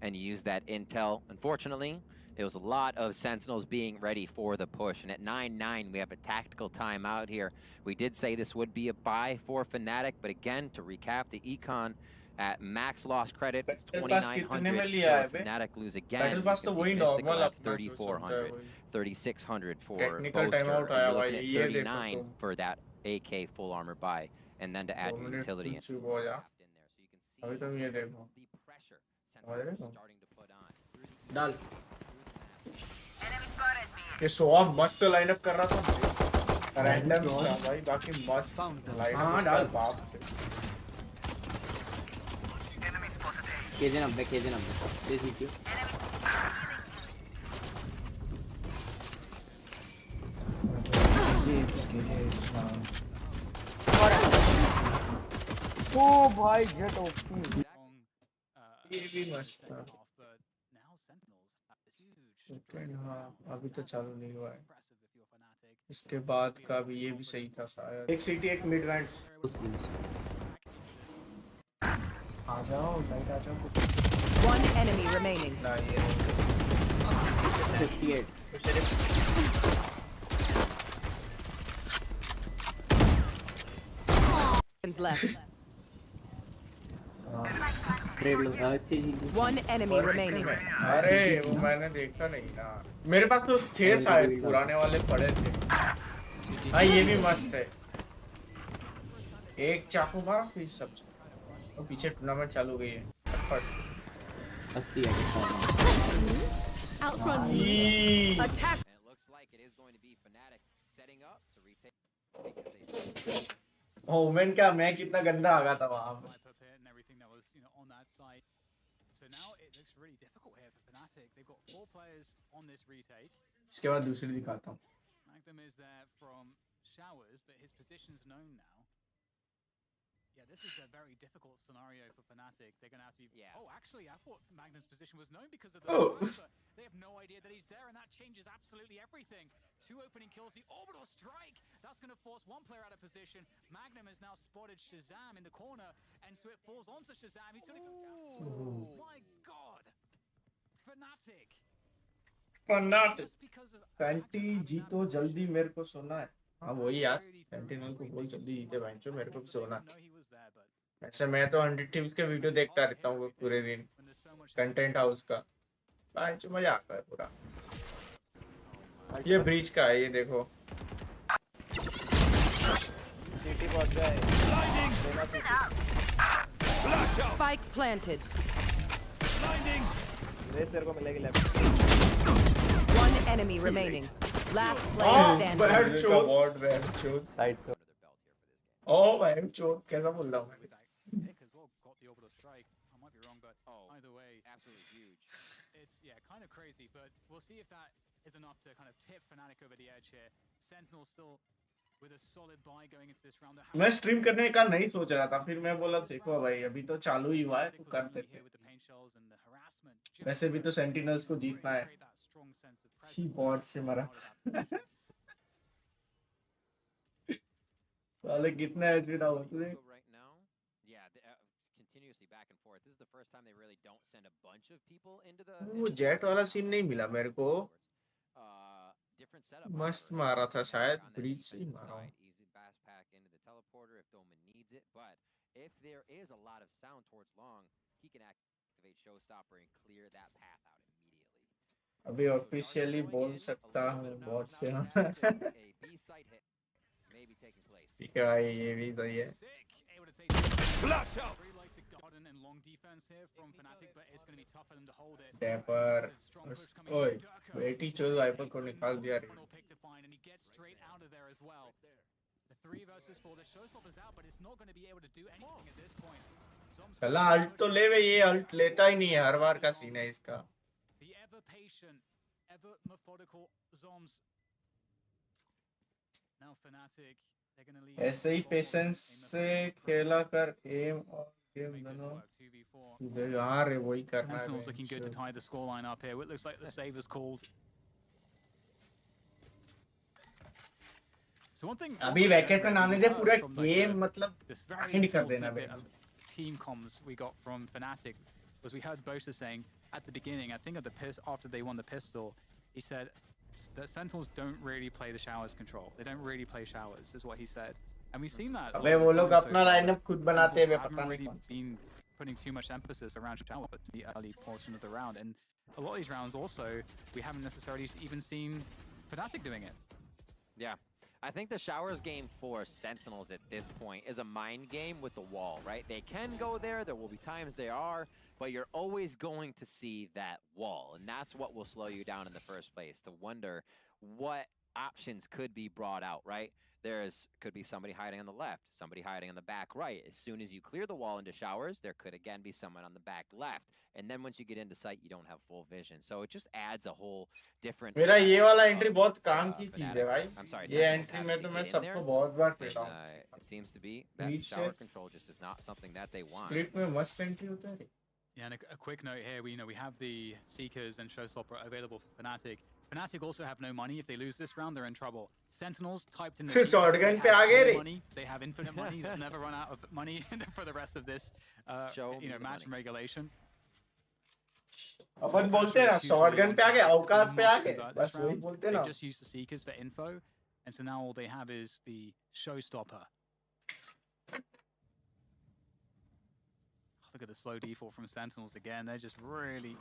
and use that intel. Unfortunately, there was a lot of Sentinels being ready for the push. And at 9-9, we have a tactical timeout here. We did say this would be a buy for FNATIC, but again, to recap, the Econ at max loss credit, it's 2,900. So if FNATIC lose again, you can see Mystical at 3,400, 3,600 for Technical Boaster, timeout and आया you're भाई, looking at ये देखो 39 तुम. for that AK full armor buy, and then to add 2 your minutes utility in चुप हो जा. there. So you can see अभी तुम ये देखो. the pressure समझ रहे Sentinels हो? are starting to put on. through the डाल. ये सोआ मस्त लाइनअप कर रहा था. रैंडम था भाई, बाकी मस्त लाइनअप. हाँ डाल बाप. केजन अब दे सीटी ओ भाई जेट ओपी ये भी मस्त था. सेकंड हाँ अभी तो चालू नहीं हुआ है. इसके बाद का भी ये भी सही था शायद. एक सिटी एक मिड राइट. आ जाओ साइड आ जाओ. One enemy remaining. ना ये 58. Left. हाँ One enemy remaining. अरे वो मैंने देखा नहीं ना. मेरे पास तो 6 शायद पुराने वाले पड़े थे. हाँ ये भी मस्त है. एक चाकू मारा फिर सब. और पीछे टूर्नामेंट चालू गई है. 80 है Out from me. Eesh. Attack. And it looks like it is going to be FNATIC setting up to retake. Oh man क्या मैं कितना गंदा आ गया था वहाँ पे. And everything that was, on that side. So now it looks really difficult here for FNATIC. They've got 4 players on this retake. इसके बाद दूसरी दिखाता हूँ. Magnum is there from showers, but his position's known now. Yeah, this is a very difficult scenario for FNATIC. They're going to have to be... Yeah. Oh, actually, I thought Magnum's position was known because of the... Oh. They have no idea that he's there, and that changes absolutely everything. 2 opening kills, the orbital strike. That's going to force one player out of position. Magnum has now spotted Shazam in the corner, and so it falls onto Shazam. He's going to go down. Oh, my God. FNATIC. Fanatic. Just because of... फैंटी जीतो जल्दी मेरे को सोना है. हाँ वही यार. Sentinel को बोल जल्दी जीते भाई जो मेरे को भी सोना. वैसे मैं तो 100 टीम्स के वीडियो देखता रहता हूँ पूरे दिन. कंटेंट हाउस का. भाई जो मजा आता है पूरा. ये ब्रीच का है ये देखो. सिटी पहुंच गए. Spike planted. रेस तेरे को मिलेगी left. One enemy remaining. Last player standing. Bad चोद. वॉर्ड बैड चोद. साइड पे. ओ बैड चोद कैसा बोल रहा हूँ मैं. Nick as well got the orbital strike. I might be wrong, but either way, Absolutely huge. it's kind of crazy. But we'll see if that is enough to kind of tip FNATIC over the edge here. Sentinel still with a solid buy going into this round. मैं stream करने का नहीं सोच रहा था. फिर मैं बोला देखो भाई अभी तो चालू ही हुआ है तो कर देते हैं. वैसे भी तो सेंटिनल्स को जीतना है. सी बॉट से मरा. साले कितने एचपी डाउन थे. Right now, yeah, continuously back and forth. This is the first time they really don't send a bunch of people into the. वो जेट वाला सीन नहीं मिला मेरे को. Different setup. मस्त मारा था शायद, ब्रीच से ही मारा. Easy pass pack into the teleporter if Doman needs it, but if there is a lot of sound towards long, he can activate Showstopper and clear that path out immediately. अभी officially बोल सकता हूँ बहुत से. A B site hit may be taking place. ठीक है भाई, ये भी सही है. Flash out. Like the garden and long defense here from FNATIC, but it's going to be tough for them to hold it. Dapper. ओए, बेटी चोद वाइपर को निकाल दिया रे. And he gets straight out of there as well. The 3 versus 4. The showstopper's out, but it's not going to be able to do anything at this point. चला alt तो ले वे, ये अल्ट लेता ही नहीं है, हर बार का सीन है इसका. The ever patient, ever methodical Zoms. Now FNATIC, they're going to leave. ऐसे ही पेशेंस से खेला कर, एम और गेम दोनों. इधर यहाँ रे वही करना है. Sentinels looking good to tie the scoreline up here. It looks like the save is called. So one thing. अभी वैकेशन आने दे, पूरा गेम मतलब एंड कर देना बे. Team comms we got from FNATIC was we heard Bosa saying at the beginning, I think at the after they won the pistol, he said that Sentinels don't really play the showers control. They don't really play showers, is what he said, and we've seen that. अबे वो लोग अपना lineup खुद बनाते हैं, पता नहीं कौन. Been putting too much emphasis around showers in the early portion of the round, and a lot of these rounds also we haven't necessarily even seen FNATIC doing it. Yeah. I think the showers game for Sentinels at this point is a mind game with the wall, right? They can go there. There will be times they are, but you're always going to see that wall. And that's what will slow you down in the first place, to wonder what options could be brought out, right? Could be somebody hiding on the left, somebody hiding on the back right. As soon as you clear the wall into showers, there could again be someone on the back left. And then once you get into sight, you don't have full vision. So it just adds a whole different. मेरा ये वाला entry बहुत काम की चीज है भाई. I'm sorry. ये एंट्री में तो मैं सबको बहुत बार खेला हूँ. It seems to be that shower control just is not something that they want. Split में मस्त एंट्री होता है. Yeah, and a quick note here, we have the Seekers and Showstopper available for FNATIC. FNATIC also have no money. If they lose this round, they're in trouble. Sentinels typed in the shotgun पे आ गए रे. Money. They have infinite money. They'll never run out of money for the rest of this match and regulation. अपन बोलते हैं ना, shotgun पे आ गए, औकात पे आ गए, बस वही बोलते हैं ना. They just use the Seekers for info, and so now all they have is the Showstopper. Look at the slow default from Sentinels again. They're just really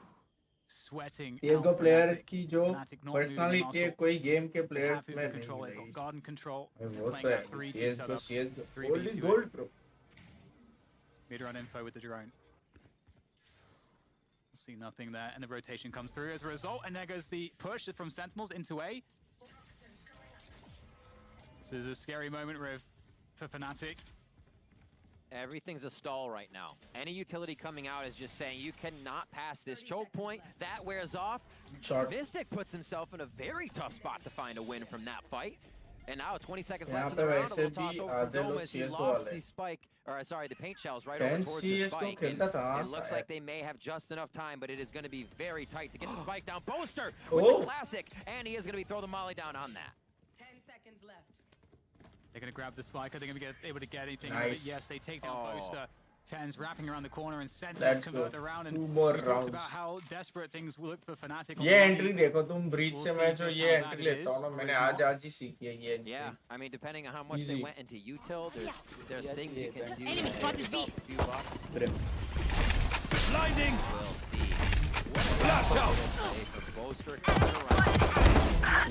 sweating. CS:GO player की जो पर्सनालिटी है, कोई game के players में control. They've got garden control. वो तो है. CS:GO gold bro. Mid-run info with the drone. See nothing there, and the rotation comes through as a result, and there goes the push from Sentinels into A. This is a scary moment, Riv, for FNATIC. Everything's a stall right now. Any utility coming out is just saying you cannot pass this choke point. That wears off. Mystic puts himself in a very tough spot to find a win from that fight. And now 20 seconds left in the round. A little toss over for Dome as he lost the spike, or sorry, the paint shells right over towards the spike. And it looks like they may have just enough time, but it is going to be very tight to get the spike down. Boaster with the classic, and he is going to be throwing the molly down on that. 10 seconds left. They're going to grab the spike. Are they going to be able to get anything? Nice. Yes, they take down Boaster. Tens wrapping around the corner, and Sentinels Let's convert go. the round. And 2 more we talked rounds. about how desperate things look for FNATIC. ये entry देखो तुम, breach से मैं जो ये entry लेता हूँ ना, मैंने आज ही सीखी है ये entry. Yeah, I mean, depending on how much they went into util, there's things you can do. Enemy spotted B. Few bucks. Blinding. We'll see. Flash out. Boaster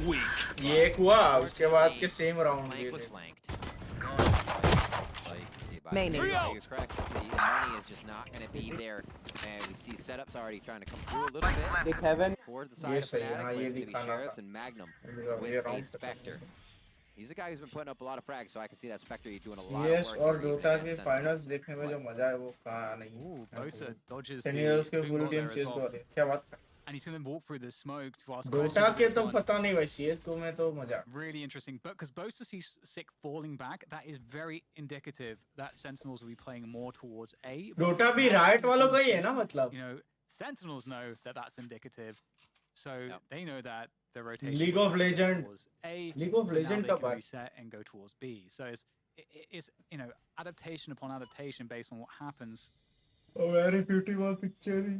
Weak. ये एक हुआ, उसके बाद के सेम राउंड flank ये was थे. flanked. You're correct. The money is just not going to be there, and we see setups already trying to come through a little bit. Toward the side of FNATIC, but it's going to be Sheriffs and Magnum with a Spectre. He's a guy who's been putting up a lot of frags, so I can see that Spectre doing a lot of work. CS और Dota के finals देखने में जो मजा है वो कहाँ नहीं. Ooh, Bosa dodges Sentinels के the full boom team there as CS:GO well. वाले. क्या बात कर. And he's going to walk through the smoke to ask Dota के तो पता नहीं भाई, CS:GO में तो मजा. Really interesting, but because Bosa sees Sick falling back, that is very indicative that Sentinels will be playing more towards A. Dota भी Riot वालों का ही है ना मतलब. You know, Sentinels know that that's indicative, so they know that the rotation League of Legends. towards A. League of so now Legends they का can बात. reset and go towards B. So it's you know, adaptation upon adaptation based on what happens. A very beautiful picture.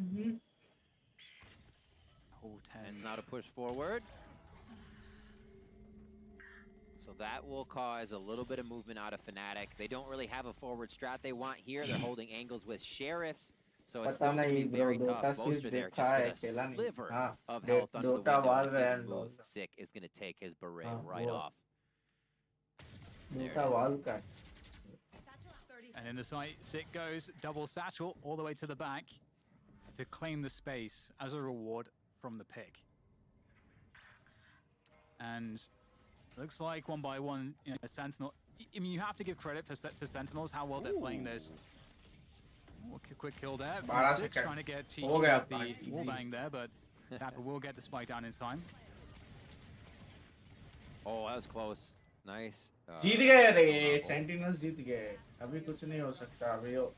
And now to push forward. So that will cause a little bit of movement out of FNATIC. They don't really have a forward strat they want here. They're holding angles with Sheriffs. So it's still going to be very tough. Boaster there just with a sliver of health under the window. And moves, Sick is going to take his beret right off. And in the site, Sick goes double satchel all the way to the back to claim the space as a reward from the pick. And looks like one by one, you know, Sentinel. I mean, you have to give credit to Sentinels how well they're playing this. Ooh, quick kill there. Sick trying to get cheeky with the wallbang there, but Dapper will get the spike down in time. Oh, that was close. Nice. जीत गए रे, Sentinels जीत गए. अभी कुछ नहीं हो सकता अभी.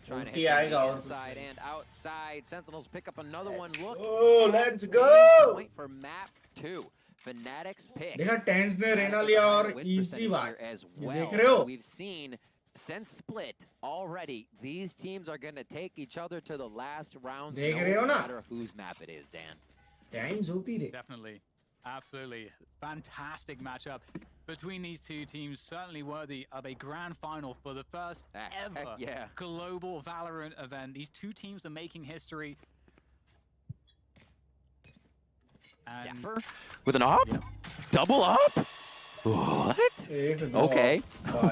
Trying to hit the inside and outside. Sentinels pick up another one. Look. Oh, let's go. Point for map 2. FNATIC's pick. देखा टेंस ने रेना लिया और easy बात. As देख well. रहे हो? We've seen since split already. These teams are going to take each other to the last rounds. देख रहे हो No ना? matter whose map it is, Dan. Tense होती रे. Definitely. Absolutely. Fantastic matchup between these two teams. Certainly worthy of a grand final for the first ever global Valorant event. These two teams are making history. And with an up? Double up? What? Okay.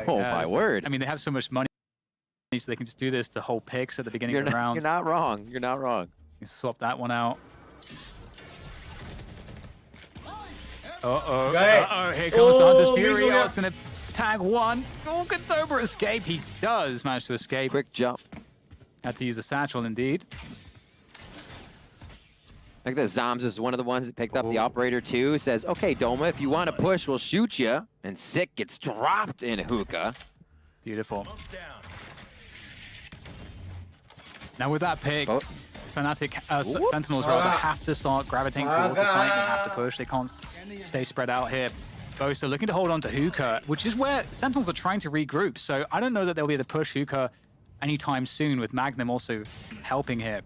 Oh, my word. I mean, they have so much money, so they can just do this to hold picks at the beginning of the round. You're not wrong. You're not wrong. You swap that one out. Uh-oh. Uh-oh. Here comes the Hunter's Fury. Oh, it's going to tag one. Oh, can Dober escape? He does manage to escape. Quick jump. Had to use the satchel, indeed. I think that Zoms is one of the ones that picked up the operator too. Says, okay, Doma, if you want to push, we'll shoot you. And Sick gets dropped in hookah. Beautiful. Now with that pick, FNATIC, Sentinels rather have to start gravitating towards the site. They have to push. They can't stay spread out here. Boaster looking to hold on to hookah, which is where Sentinels are trying to regroup. So I don't know that they'll be able to push hookah anytime soon, with Magnum also helping here.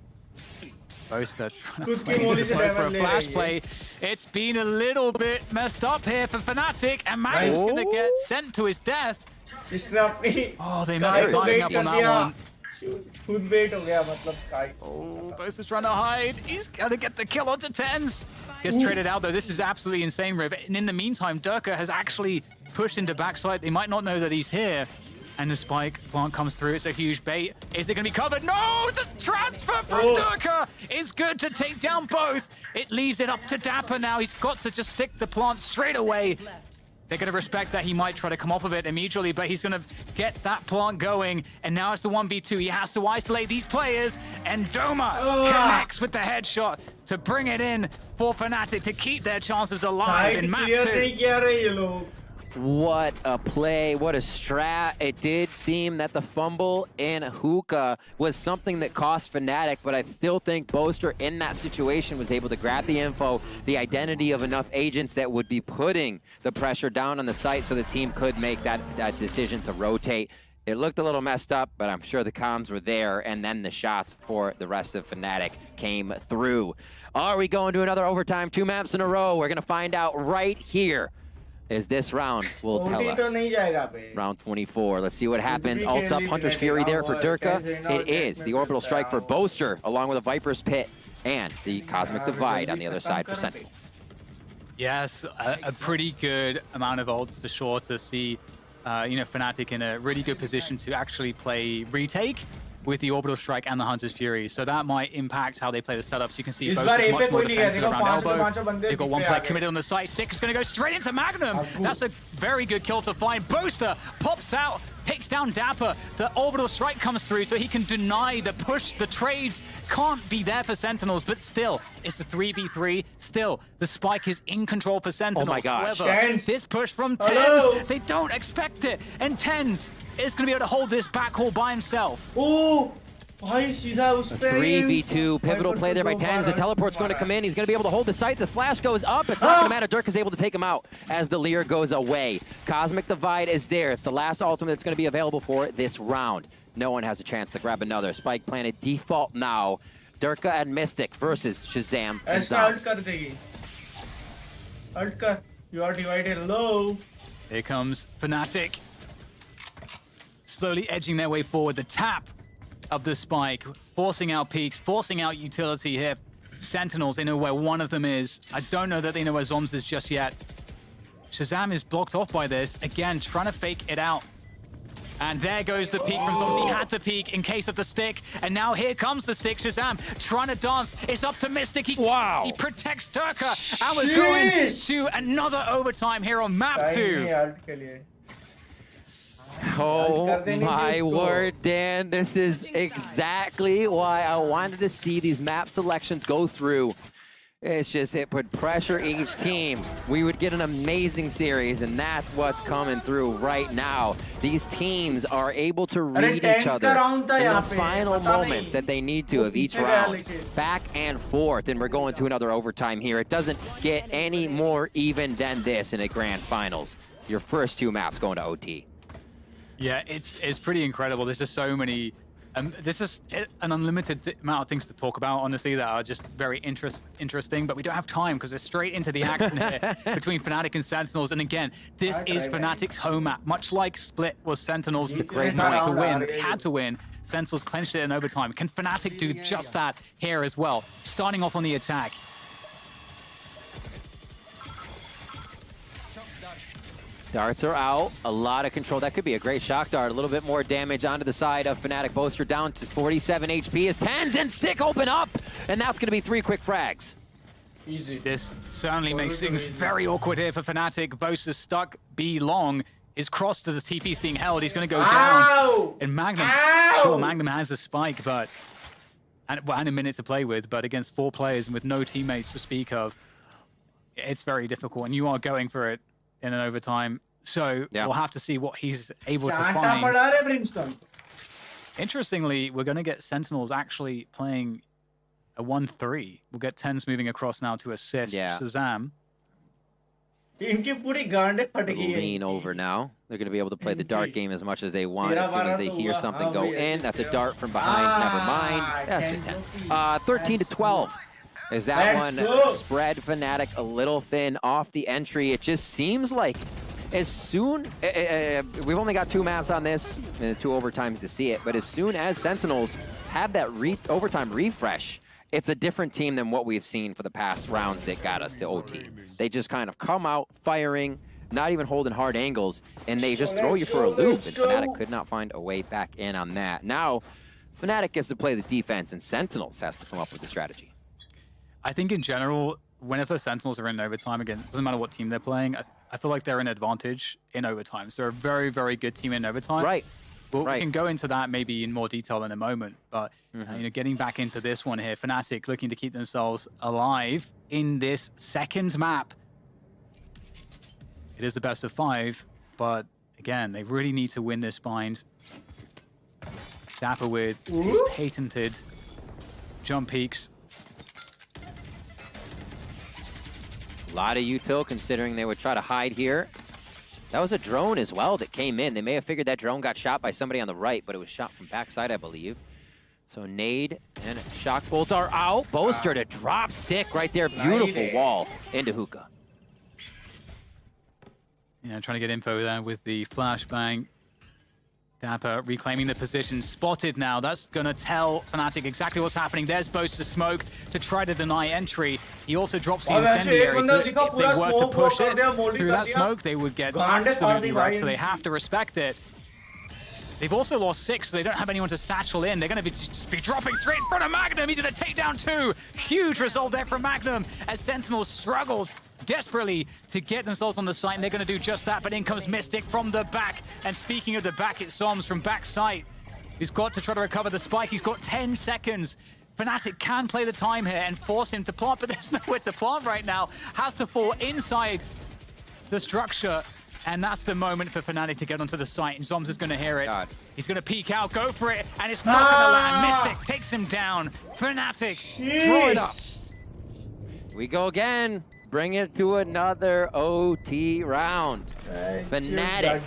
Boaster trying to play for a flash play. It's been a little bit messed up here for FNATIC, and Magnum's going to get sent to his death. Oh, they messed up on that one. खुद wait हो गया मतलब Sky. Oh, Boaster's trying to hide. He's gonna get the kill onto tens. Gets traded out though. This is absolutely insane, Riv. And in the meantime, Durka has actually pushed into backside. They might not know that he's here. And the spike plant comes through. It's a huge bait. Is it gonna be covered? No! The transfer from Durka is good to take down both. It leaves it up to Dapper now. He's got to just stick the plant straight away. They're going to respect that he might try to come off of it immediately, but he's going to get that plant going. And now it's the 1v2. He has to isolate these players. And Doma connects with the headshot to bring it in for FNATIC to keep their chances alive in map 2. What a play, what a strat. It did seem that the fumble in hookah was something that cost FNATIC, but I still think Boaster in that situation was able to grab the info, the identity of enough agents that would be putting the pressure down on the site so the team could make that decision to rotate. It looked a little messed up, but I'm sure the comms were there, and then the shots for the rest of FNATIC came through. Are we going to another overtime? 2 maps in a row. We're going to find out right here. Is this round will tell us. Round 24. Let's see what happens. Ults up, Hunter's Fury there for Durka. It is the Orbital Strike for Boaster, along with a Viper's Pit, and the Cosmic Divide on the other side for Sentinels. Yes, a pretty good amount of ults for sure to see, you know, FNATIC in a really good position to actually play retake with the Orbital Strike and the Hunter's Fury. So that might impact how they play the setups. You can see both much more defensive around elbow. They've got one player committed on the site. Sick is going to go straight into Magnum. That's a very good kill to find. Boaster pops out, takes down Dapper. The Orbital Strike comes through so he can deny the push. The trades can't be there for Sentinels, but still, it's a 3v3. Still, the spike is in control for Sentinels. Oh my gosh. However, this push from Tens, they don't expect it. And Tens is going to be able to hold this backhaul by himself. Oh, भाई सीधा उस पे 3v2 pivotal play there by Tens. The teleport's going to come in. He's going to be able to hold the site. The flash goes up. It's not going to matter. Dirk is able to take him out as the Lear goes away. Cosmic Divide is there. It's the last ultimate that's going to be available for this round. No one has a chance to grab another. Spike planted default now. Durka and Mystic versus Shazam and Zombs. Alt kar. You are divided low. Here comes FNATIC. Slowly edging their way forward. The tap of the spike, forcing out peaks, forcing out utility here. Sentinels, they know where one of them is. I don't know that they know where Zombs is just yet. Shazam is blocked off by this. Again, trying to fake it out. And there goes the peek from Zombs. He had to peek in case of the stick. And now here comes the stick. Shazam trying to dance. It's up to Mystic. He protects Turka. And we're going to another overtime here on map 2. Oh my word, Dan. This is exactly why I wanted to see these map selections go through. It's just, it would pressure each team. We would get an amazing series, and that's what's coming through right now. These teams are able to read each other in the final moments that they need to of each round. Back and forth, and we're going to another overtime here. It doesn't get any more even than this in a grand finals. Your first 2 maps going to OT. Yeah, it's pretty incredible. There's just so many. This is an unlimited amount of things to talk about, honestly, that are just very interesting. But we don't have time because we're straight into the action here between FNATIC and Sentinels. And again, this is FNATIC's home map, much like Split was Sentinels' great night to win. They had to win. Sentinels clinched it in overtime. Can FNATIC do just that here as well? Starting off on the attack. Darts are out, a lot of control. That could be a great shock dart. A little bit more damage onto the side of FNATIC. Boaster down to 47 HP as Tens and Sick open up, and that's going to be 3 quick frags. Easy. This certainly makes things very awkward here for FNATIC. Boaster's stuck B long. His cross to the TP's being held. He's going to go down. And Magnum, sure, Magnum has the spike, but and a minute to play with, but against 4 players and with no teammates to speak of, it's very difficult, and you are going for it in an overtime. So we'll have to see what he's able to find. Interestingly, we're going to get Sentinels actually playing a 1-3. We'll get Tens moving across now to assist Shazam. Lean over now. They're going to be able to play the dart game as much as they want. As soon as they hear something go in, that's a dart from behind. Never mind. That's just Tens. 13-12. Is that one spread FNATIC a little thin off the entry? It just seems like as soon, we've only got 2 maps on this, and 2 overtimes to see it, but as soon as Sentinels have that overtime refresh, it's a different team than what we've seen for the past rounds that got us to OT. They just kind of come out firing, not even holding hard angles, and they just throw you for a loop, and FNATIC could not find a way back in on that. Now, FNATIC gets to play the defense, and Sentinels has to come up with the strategy. I think in general, whenever Sentinels are in overtime, again, it doesn't matter what team they're playing, I feel like they're an advantage in overtime. So they're a very, very good team in overtime. Right. Well, we can go into that maybe in more detail in a moment. But you know, getting back into this one here, FNATIC looking to keep themselves alive in this second map. It is the best of 5, but again, they really need to win this bind. Dapper with his patented jump peaks. A lot of util considering they would try to hide here. That was a drone as well that came in. They may have figured that drone got shot by somebody on the right, but it was shot from backside, I believe. So nade and shock bolt are out. Boaster to drop Sick right there. Beautiful wall into Hookah. Yeah, trying to get info there with the flashbang. Dapper reclaiming the position, spotted now. That's going to tell FNATIC exactly what's happening. There's Boaster's smoke to try to deny entry. He also drops the incendiary. So if they were to push it through that smoke, they would get absolutely wrecked. So they have to respect it. They've also lost 6, so they don't have anyone to satchel in. They're going to be dropping straight in front of Magnum. He's going to take down 2. Huge result there from Magnum as Sentinels struggled desperately to get themselves on the site, and they're going to do just that. But in comes Mystic from the back. And speaking of the back, it's Zombs from backside. He's got to try to recover the spike. He's got 10 seconds. FNATIC can play the time here and force him to plant, but there's nowhere to plant right now. Has to fall inside the structure. And that's the moment for Fnatic to get onto the site, and Zoms is going to hear it. God. He's going to peek out, go for it, and it's not going to land. Mystic takes him down. Fnatic, draw it up. We go again. Bring it to another OT round. Fnatic,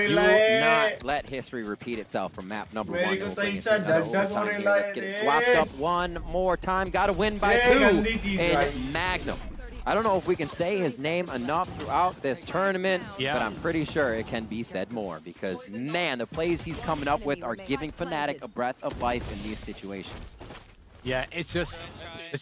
do not let history repeat itself from map number 1. Let's get it swapped up one more time. Got to win by 2 in Magnum. I don't know if we can say his name enough throughout this tournament, but I'm pretty sure it can be said more because, man, the plays he's coming up with are giving Fnatic a breath of life in these situations. Yeah, it's just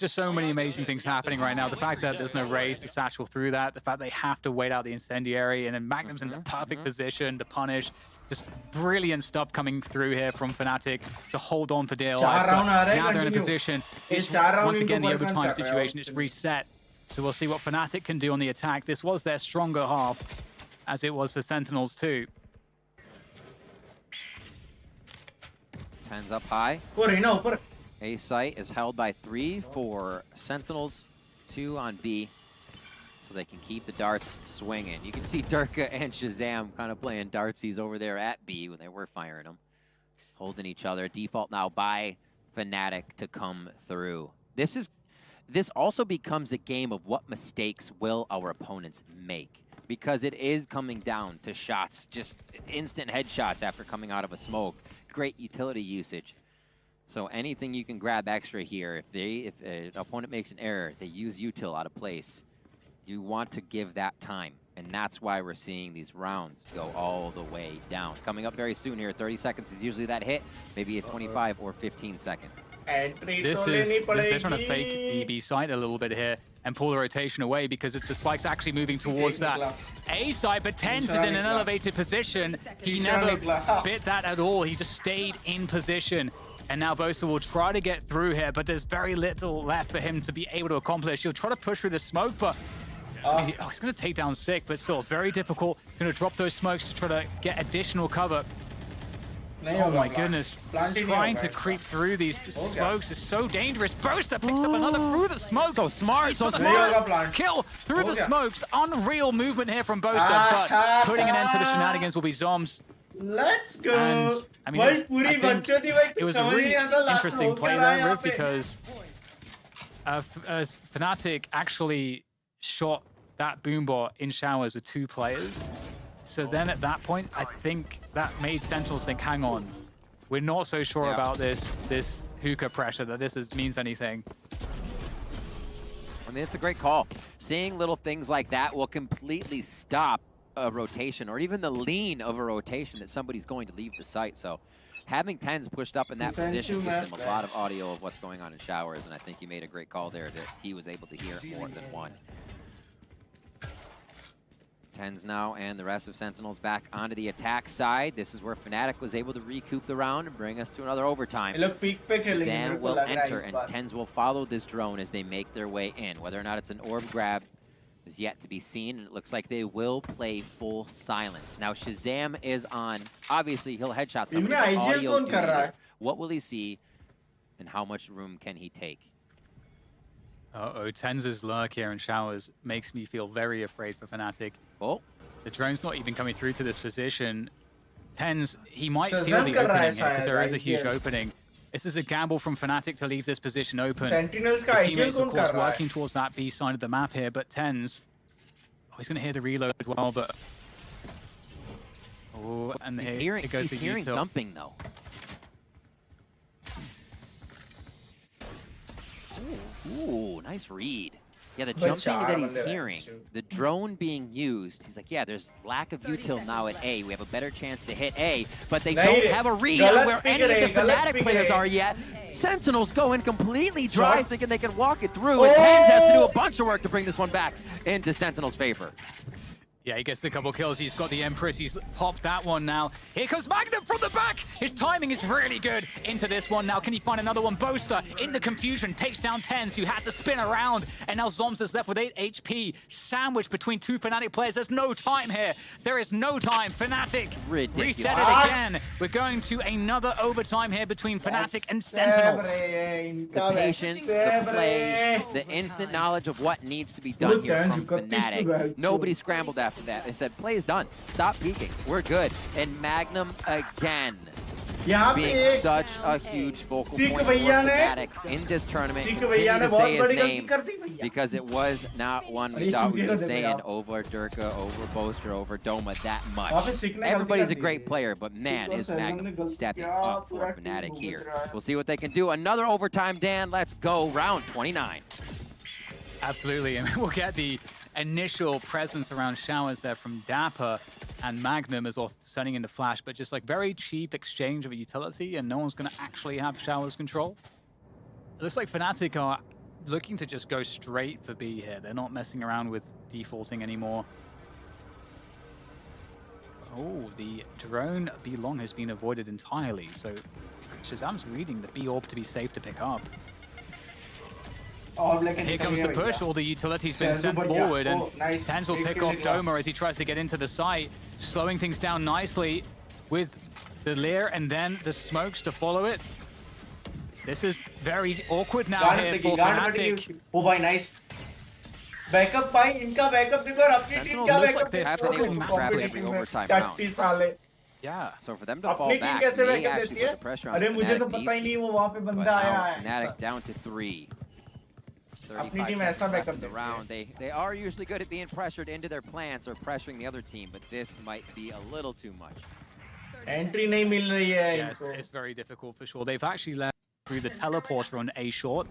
so many amazing things happening right now. The fact that there's no raise to satchel through that, the fact they have to wait out the incendiary, and then Magnum's in the perfect position to punish. Just brilliant stuff coming through here from Fnatic to hold on for dear life. Now they're in a position. It's, once again, the overtime situation is reset. So we'll see what Fnatic can do on the attack. This was their stronger half, as it was for Sentinels too. Tens up high. A site is held by 3 for Sentinels, 2 on B, so they can keep the darts swinging. You can see Durka and Shazam kind of playing dartsies over there at B when they were firing them, holding each other. Default now by Fnatic to come through. This also becomes a game of what mistakes will our opponents make, because it is coming down to shots, just instant headshots after coming out of a smoke. Great utility usage. So anything you can grab extra here, if an opponent makes an error, they use util out of place, you want to give that time. And that's why we're seeing these rounds go all the way down. Coming up very soon here, 30 seconds is usually that hit, maybe a 25 or 15 second. They're trying to fake the B site a little bit here and pull the rotation away because the spike's actually moving towards that A side, but Tens is in an elevated position. He never bit that at all. He just stayed in position. And now Bosa will try to get through here, but there's very little left for him to be able to accomplish. He'll try to push through the smoke, but he's going to take down Sick, but still very difficult. Going to drop those smokes to try to get additional cover. Oh my goodness, just trying to creep through these smokes is so dangerous. Boaster picks up another through the smoke. So smart, so smart. Kill through the smokes. Unreal movement here from Boaster, but putting an end to the shenanigans will be Zoms. Let's go. And, I mean, it was a really interesting play there, Riv, because Fnatic actually shot that boombot in showers with 2 players. So then at that point, I think that made Sentinels think, hang on, we're not so sure about this hookah pressure, that this means anything. I mean, it's a great call. Seeing little things like that will completely stop a rotation, or even the lean of a rotation that somebody's going to leave the site. So having Tens pushed up in that position gives him a lot of audio of what's going on in showers, and I think he made a great call there that he was able to hear more than one. Tens now and the rest of Sentinels back onto the attack side. This is where Fnatic was able to recoup the round and bring us to another overtime. Shazam will enter, and Tens will follow this drone as they make their way in. Whether or not it's an orb grab is yet to be seen, and it looks like they will play full silence. Now Shazam is on. Obviously, he'll headshot somebody. Audio what will he see, and how much room can he take? Uh-oh, Tens' lurk here in showers makes me feel very afraid for Fnatic. Oh. The drone's not even coming through to this position. Tens, he might feel the opening here because there is a huge opening. This is a gamble from Fnatic to leave this position open. Sentinels His teammates, of course, working towards that B side of the map here, but Tens, he's going to hear the reload as well, but... Oh, and he's hearing thumping, though. Ooh, nice read. Yeah, the jumping that he's hearing, the drone being used, he's like, yeah, there's lack of util now at A. We have a better chance to hit A, but they don't have a read on where any of the Fnatic players are yet. Sentinels go in completely dry, thinking they can walk it through, and Tens has to do a bunch of work to bring this one back into Sentinels' favor. Yeah, he gets a couple kills. He's got the Empress. He's popped that one now. Here comes Magnum from the back. His timing is really good into this one now. Can he find another one? Boaster in the confusion takes down Tens, who had to spin around. And now Zoms is left with 8 HP. Sandwiched between 2 Fnatic players. There's no time here. There is no time. Fnatic reset it again. We're going to another overtime here between Fnatic and Sentinels. The patience, the play, the instant knowledge of what needs to be done here from Fnatic. Nobody scrambled after after that. They said, play is done. Stop peeking. We're good. And Magnum again. Being such a huge focal point for FNATIC in this tournament. Continue to say his name because it was not one we thought we'd be saying over Durka, over Boaster, over Doma that much. Everybody's a great player, but man, is Magnum stepping up for FNATIC here. We'll see what they can do. Another overtime, Dan. Let's go. Round 29. Absolutely, and we'll get the initial presence around showers there from Dapper and Magnum as well, sending in the flash, but just like very cheap exchange of a utility, and no one's going to actually have showers control. It looks like FNATIC are looking to just go straight for B here. They're not messing around with defaulting anymore. Oh, the drone B long has been avoided entirely, so Shazam's reading the B orb to be safe to pick up. And here comes the push. All the utilities been sent forward, and Tens will pick off Doma as he tries to get into the site, slowing things down nicely with the Lear and then the smokes to follow it. This is very awkward now here for FNATIC. Oh boy, nice. Backup by inka backup देखो और अपनी team का backup देखो every overtime round. 30 साले. Yeah, so for them to fall back, they actually put the pressure on अरे मुझे तो पता ही नहीं वो वहाँ पे बंदा आया है. FNATIC down to 3. अपनी टीम ऐसा backup the round. They are usually good at being pressured into their plants or pressuring the other team, but this might be a little too much. Entry नहीं मिल रही है. Yes, it's very difficult for sure. They've actually led through the teleporter on A short,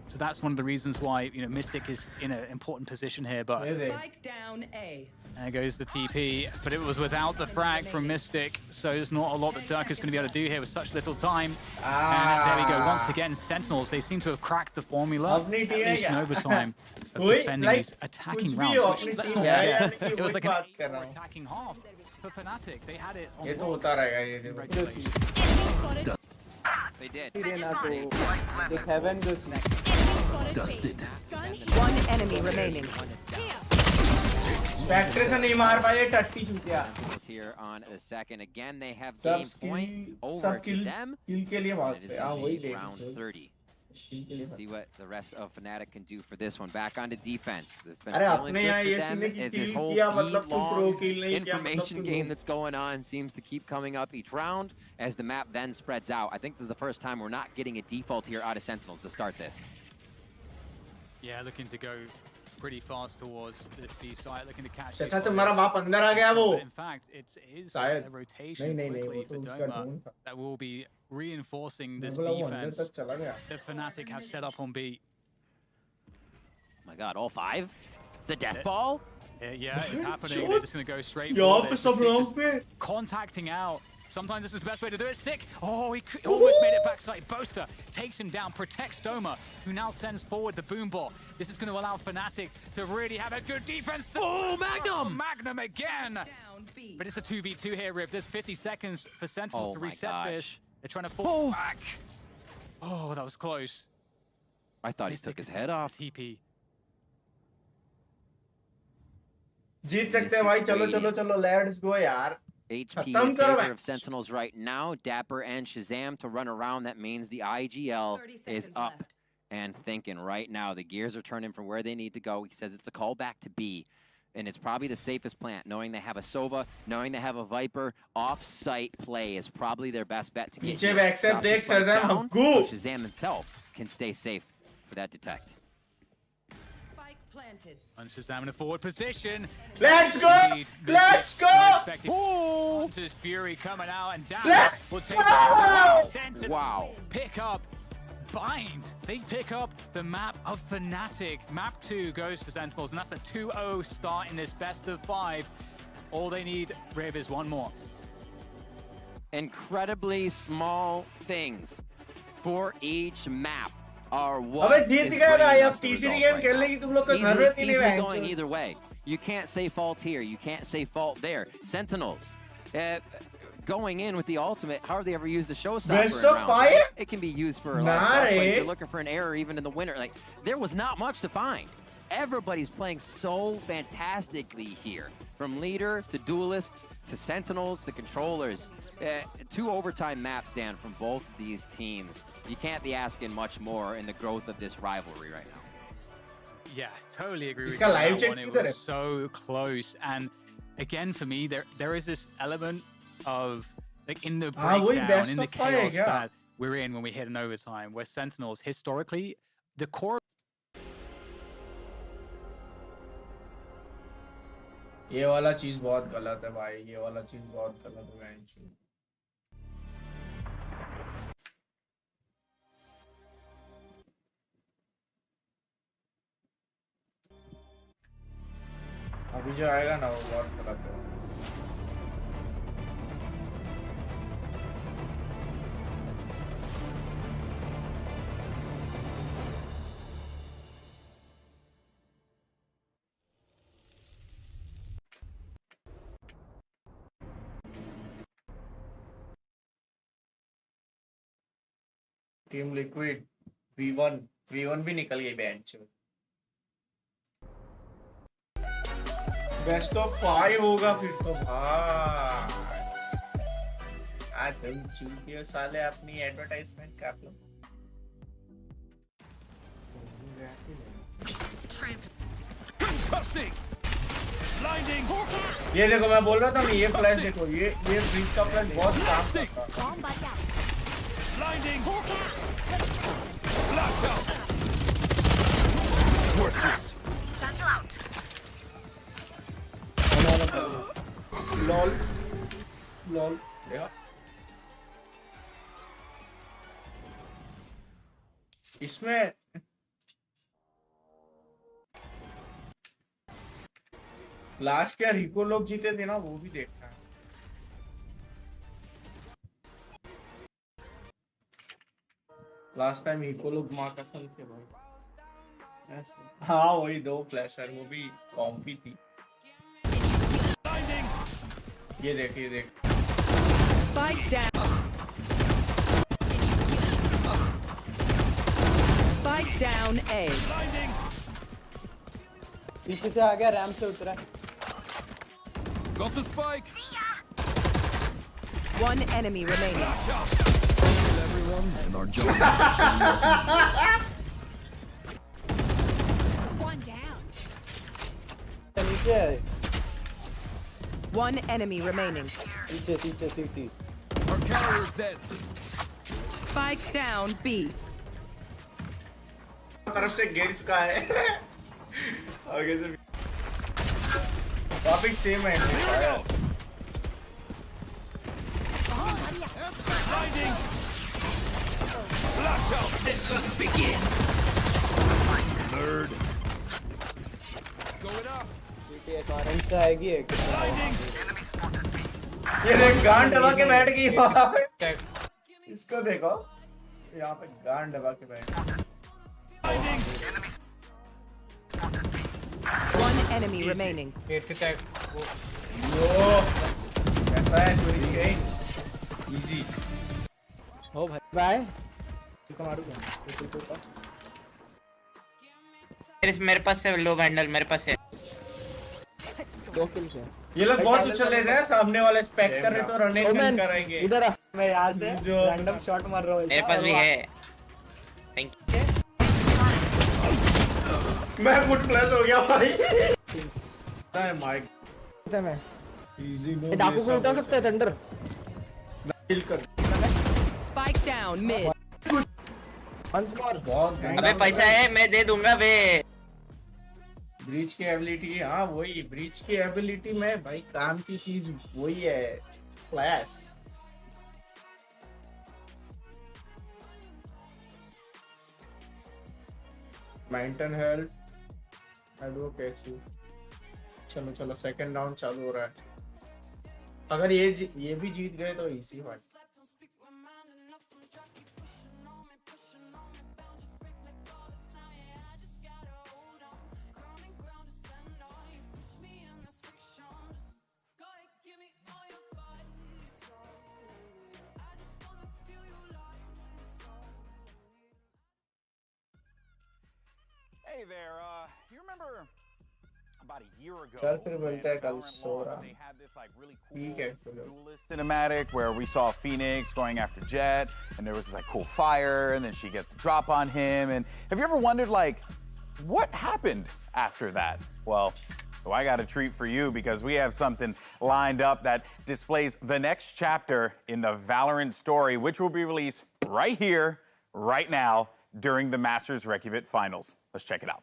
so that's one of the reasons why Mystic is in an important position here. But Spike down A. There goes the TP, but it was without the frag from Mystic, so there's not a lot that Dirk is going to be able to do here with such little time. And there we go. Once again, Sentinels, they seem to have cracked the formula, at least in overtime, of defending these attacking rounds. Which, let's not forget, it was like an 8-4 attacking half for FNATIC. They had it on the regulation. They did. Dusted. One enemy remaining. Factory से नहीं मार पाए टट्टी चूतिया. Here on the second again, they have game point over to them. Kill के लिए मारते हैं. हाँ वही ले. Round 30. See what the rest of FNATIC can do for this one. Back onto defense. This has been feeling good for them. This whole long information game that's going on seems to keep coming up each round as the map then spreads out. I think this is the first time we're not getting a default here out of Sentinels to start this. Yeah, looking to go pretty fast towards this B site, looking to catch अच्छा तुम्हारा बाप अंदर आ गया वो. In fact, it is a rotation quickly for Doma that will be reinforcing this defense that FNATIC have set up on B. My God, all 5? The death ball? Yeah, it's happening. They're just going to go straight for this. Just contacting out. Sometimes this is the best way to do it. Sick. Oh, he almost made it backside. Boaster takes him down, protects Doma, who now sends forward the boom ball. This is going to allow FNATIC to really have a good defense. Oh, Magnum! Magnum again. But it's a 2v2 here, Rip. There's 50 seconds for Sentinels to reset this. They're trying to fall back. Oh, that was close. I thought he took his head off. TP. जीत सकते हैं भाई. चलो चलो चलो. Let's go यार. HP in favor of Sentinels right now. Dapper and Shazam to run around. That means the IGL is up and thinking right now. The gears are turning from where they need to go. He says it's a call back to B, and it's probably the safest plant. Knowing they have a Sova, knowing they have a Viper, off-site play is probably their best bet to get down. So Shazam himself can stay safe for that detect. And Shazam in a forward position. Let's go! Let's go! Oh! This Fury coming out and down. Will take down Sentinel. Wow. Pick up Bind. They pick up the map of FNATIC. Map 2 goes to Sentinels, and that's a 2-0 start in this best of 5. All they need, Riv, is one more. Incredibly small things for each map. What easily going either way. You can't say fault here. You can't say fault there. Sentinels, going in with the ultimate. How have they ever used the showstopper? It can be used for a lot of stuff. But if you're looking for an error, even in the winter, like there was not much to find. Everybody's playing so fantastically here, from leader to duelists to Sentinels to controllers. 2 overtime maps, Dan, from both of these teams. You can't be asking much more in the growth of this rivalry right now. Yeah, totally agree with you on that one. It was so close. And again, for me, there is this element of like in the वही breakdown, best in the of 5 है chaos क्या? that we're in when we hit an overtime, where Sentinels historically the core. ये वाला चीज बहुत गलत है भाई, ये वाला चीज बहुत गलत है बेंच। अभी जो आएगा ना वो बहुत गलत है। टीम लिक्विड V1 भी निकल गई बेंच। बेस्ट ऑफ 5 होगा फिर तो भाई। तुम चूतियों साले अपनी एडवर्टाइजमेंट कर लो। ये देखो मैं बोल रहा था ना, ये फ्लैश देखो, ये ब्रिज का फ्लैश बहुत काम करता है। लॉल देखा इसमें लास्ट क्या रिको लोग जीते थे ना, वो भी देखना है। लास्ट टाइम रिको लोग माँ कसम थे भाई। हाँ वही 2 फ्लैशर, वो भी कॉम्पी थी। ये देख Spike down. Spike down A. पीछे से आ गया, रैम से उतरा। Got the spike. One enemy remaining. Everyone, and our job. One down. नीचे है। One enemy remaining. पीछे CT. Our carrier is dead. Spike down B. तरफ से गिर चुका है। आगे से वापिस सेम है। से आएगी एक। ये देख गांड दबा के बैठ गई वहाँ पे। इसको देखो, यहाँ पे गांड दबा के बैठ गई। One enemy remaining. वो कैसा है सूरी के? Easy. हो भाई बाय। मेरे पास है लो वैंडल, मेरे पास है 2 kills है। ये लोग बहुत उछल रहे थे, सामने वाले स्पेक्टर है तो रनिंग नहीं कराएंगे। इधर आ, मैं यहाँ से रैंडम शॉट मार रहा हूँ। मेरे पास भी है। Thank you. मैं फुट फ्लैश हो गया भाई। माइक मैं इजी नो। डाकू को उठा सकते हैं थंडर। किल कर। Spike down mid. Once more. अबे पैसा है, मैं दे दूंगा बे। ब्रीच की एबिलिटी, हाँ वही ब्रीच की एबिलिटी में भाई काम की चीज वही है, फ्लैश। Maintain health, advocacy. चलो सेकंड राउंड चालू हो रहा है। अगर ये भी जीत गए तो इजी भाई। Hey there, you remember about a year ago चल फिर मिलते हैं कल Valorant सो launched, रहा। they had this like really ठीक cool है चलो। duelist cinematic where we saw Phoenix going after Jet, and there was this like cool fire, and then she gets a drop on him. And have you ever wondered like what happened after that? Well, So I got a treat for you because we have something lined up that displays the next chapter in the Valorant story, which will be released right here, right now, during the Masters Reykjavík Finals. Let's check it out.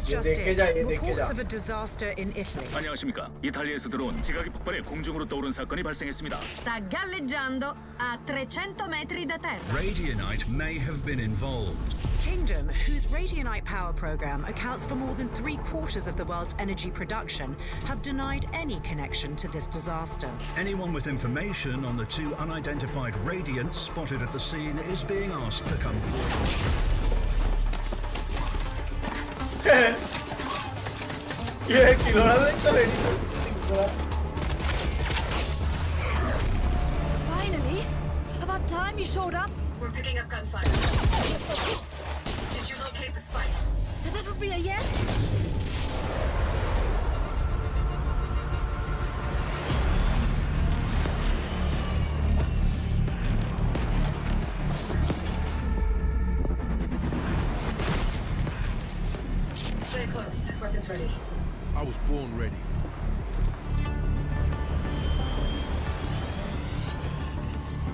Just in. Reports of a disaster in Italy. 안녕하십니까. 이탈리아에서 들어온 지각이 폭발해 공중으로 떠오른 사건이 발생했습니다. Sta galleggiando a 300 metri da terra. Radionite may have been involved. Kingdom, whose Radionite power program accounts for more than 3/4 of the world's energy production, have denied any connection to this disaster. Anyone with information on the two unidentified radiants spotted at the scene is being asked to come forward. ये खिलौना देखता है Finally! About time you showed up. We're picking up gunfire. Did you locate the spike? That would be a yes. Stay close. Weapons ready. I was born ready.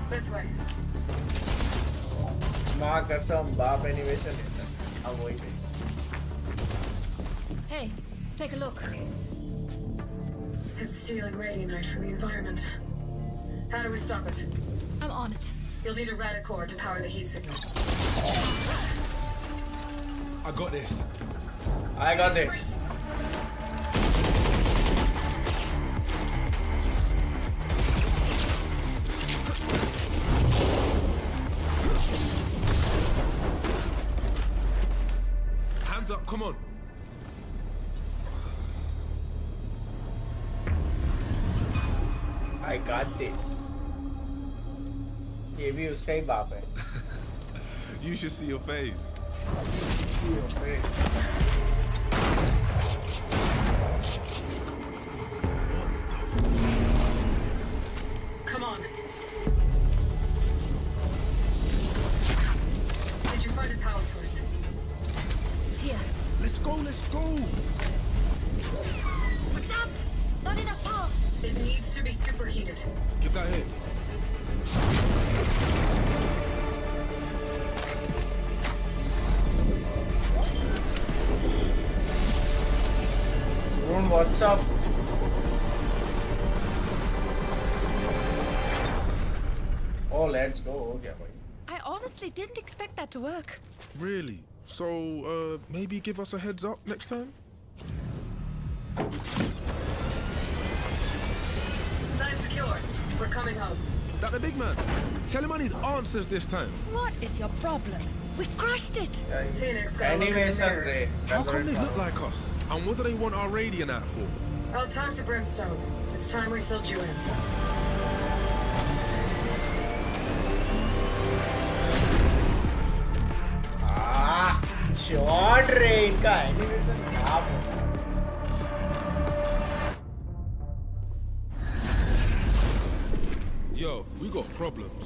This way. माँ कसम बाप animation है अब वही पे Hey, take a look. It's stealing radionite from the environment. How do we stop it? I'm on it. You'll need a radicore to power the heat signal. I got this. I got this. Hands up, come on. I got this. ये भी उसका ही बाप है. You should see your face. See your face. Come on. Did you find a power source? Here. Let's go, let's go. What's up? Not enough power. It needs to be superheated. Get that hit. What's up? Oh, let's go. हो गया भाई. I honestly didn't expect that to work. Really? So, maybe give us a heads up next time? Sign secure. We're coming home. That the big man. Tell him I need answers this time. What is your problem? We crushed it. Phoenix, gotta look in the Animation mirror. रे. How come they look like us? And what do they want our radiant at for? I'll talk to Brimstone. It's time we filled you in. Shot रे इनका animation खराब है. Yo, we got problems.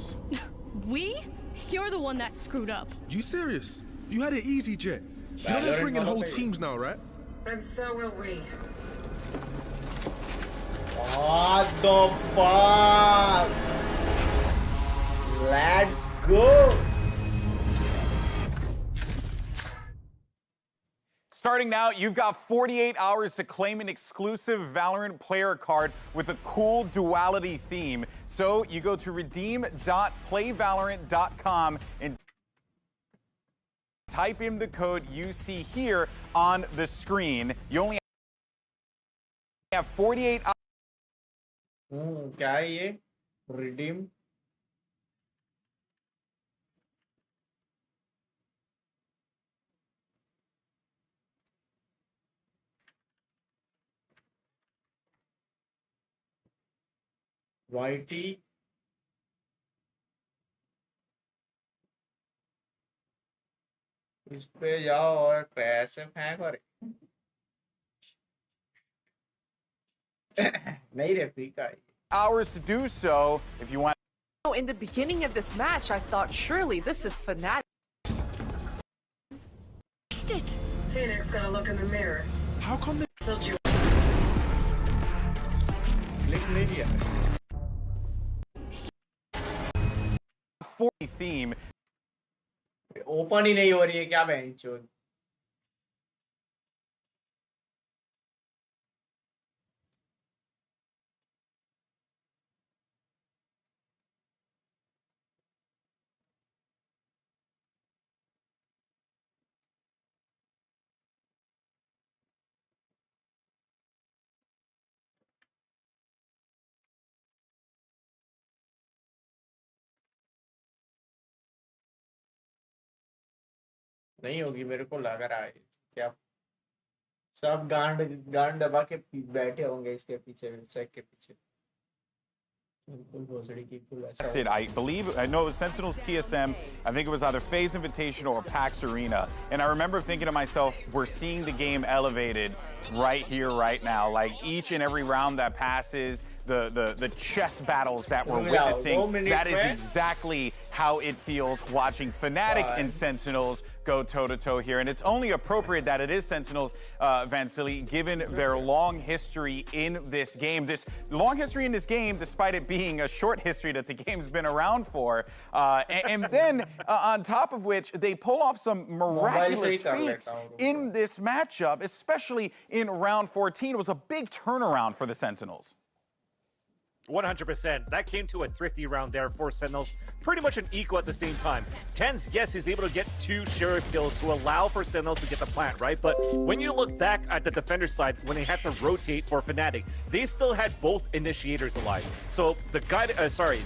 We? You're the one that screwed up. You serious? You had it easy, Jet. You know they're bringing whole teams now, right? And so will we. What the fuck? Let's go. Starting now, you've got 48 hours to claim an exclusive Valorant player card with a cool duality theme. So you go to redeem.playvalorant.com and type in the code you see here on the screen. You only have 48 hours. क्या है ये? Redeem. YT इस पे जाओ और पैसे फेंक और नहीं रे फ्री का Hours to do so if you want In the beginning of this match, I thought surely this is FNATIC. Phoenix got a look in the mirror. How come they Filled you. Nvidia. 40 theme? Open ही नहीं हो रही है क्या बेंचोद? नहीं होगी मेरे को लग रहा है क्या सब गांड दबा के बैठे होंगे इसके पीछे वेबसाइट के पीछे Sid, I believe, I know it was Sentinels TSM. I think it was either FaZe Invitational or PAX Arena. And I remember thinking to myself, we're seeing the game elevated right here, right now. Like each and every round that passes, the chess battles that we're witnessing, that is exactly how it feels watching FNATIC and Sentinels go toe-to-toe here. And it's only appropriate that it is Sentinels, Vansili, given their long history in this game. This long history in this game, despite it being a short history that the game's been around for. And then, on top of which, they pull off some miraculous feats in this matchup, especially in round 14. It was a big turnaround for the Sentinels. 100%. That came to a thrifty round there for Sentinels. Pretty much an equal at the same time. Tens, yes, is able to get 2 sheriff kills to allow for Sentinels to get the plant, right? But when you look back at the defender side, when they had to rotate for FNATIC, they still had both initiators alive. So the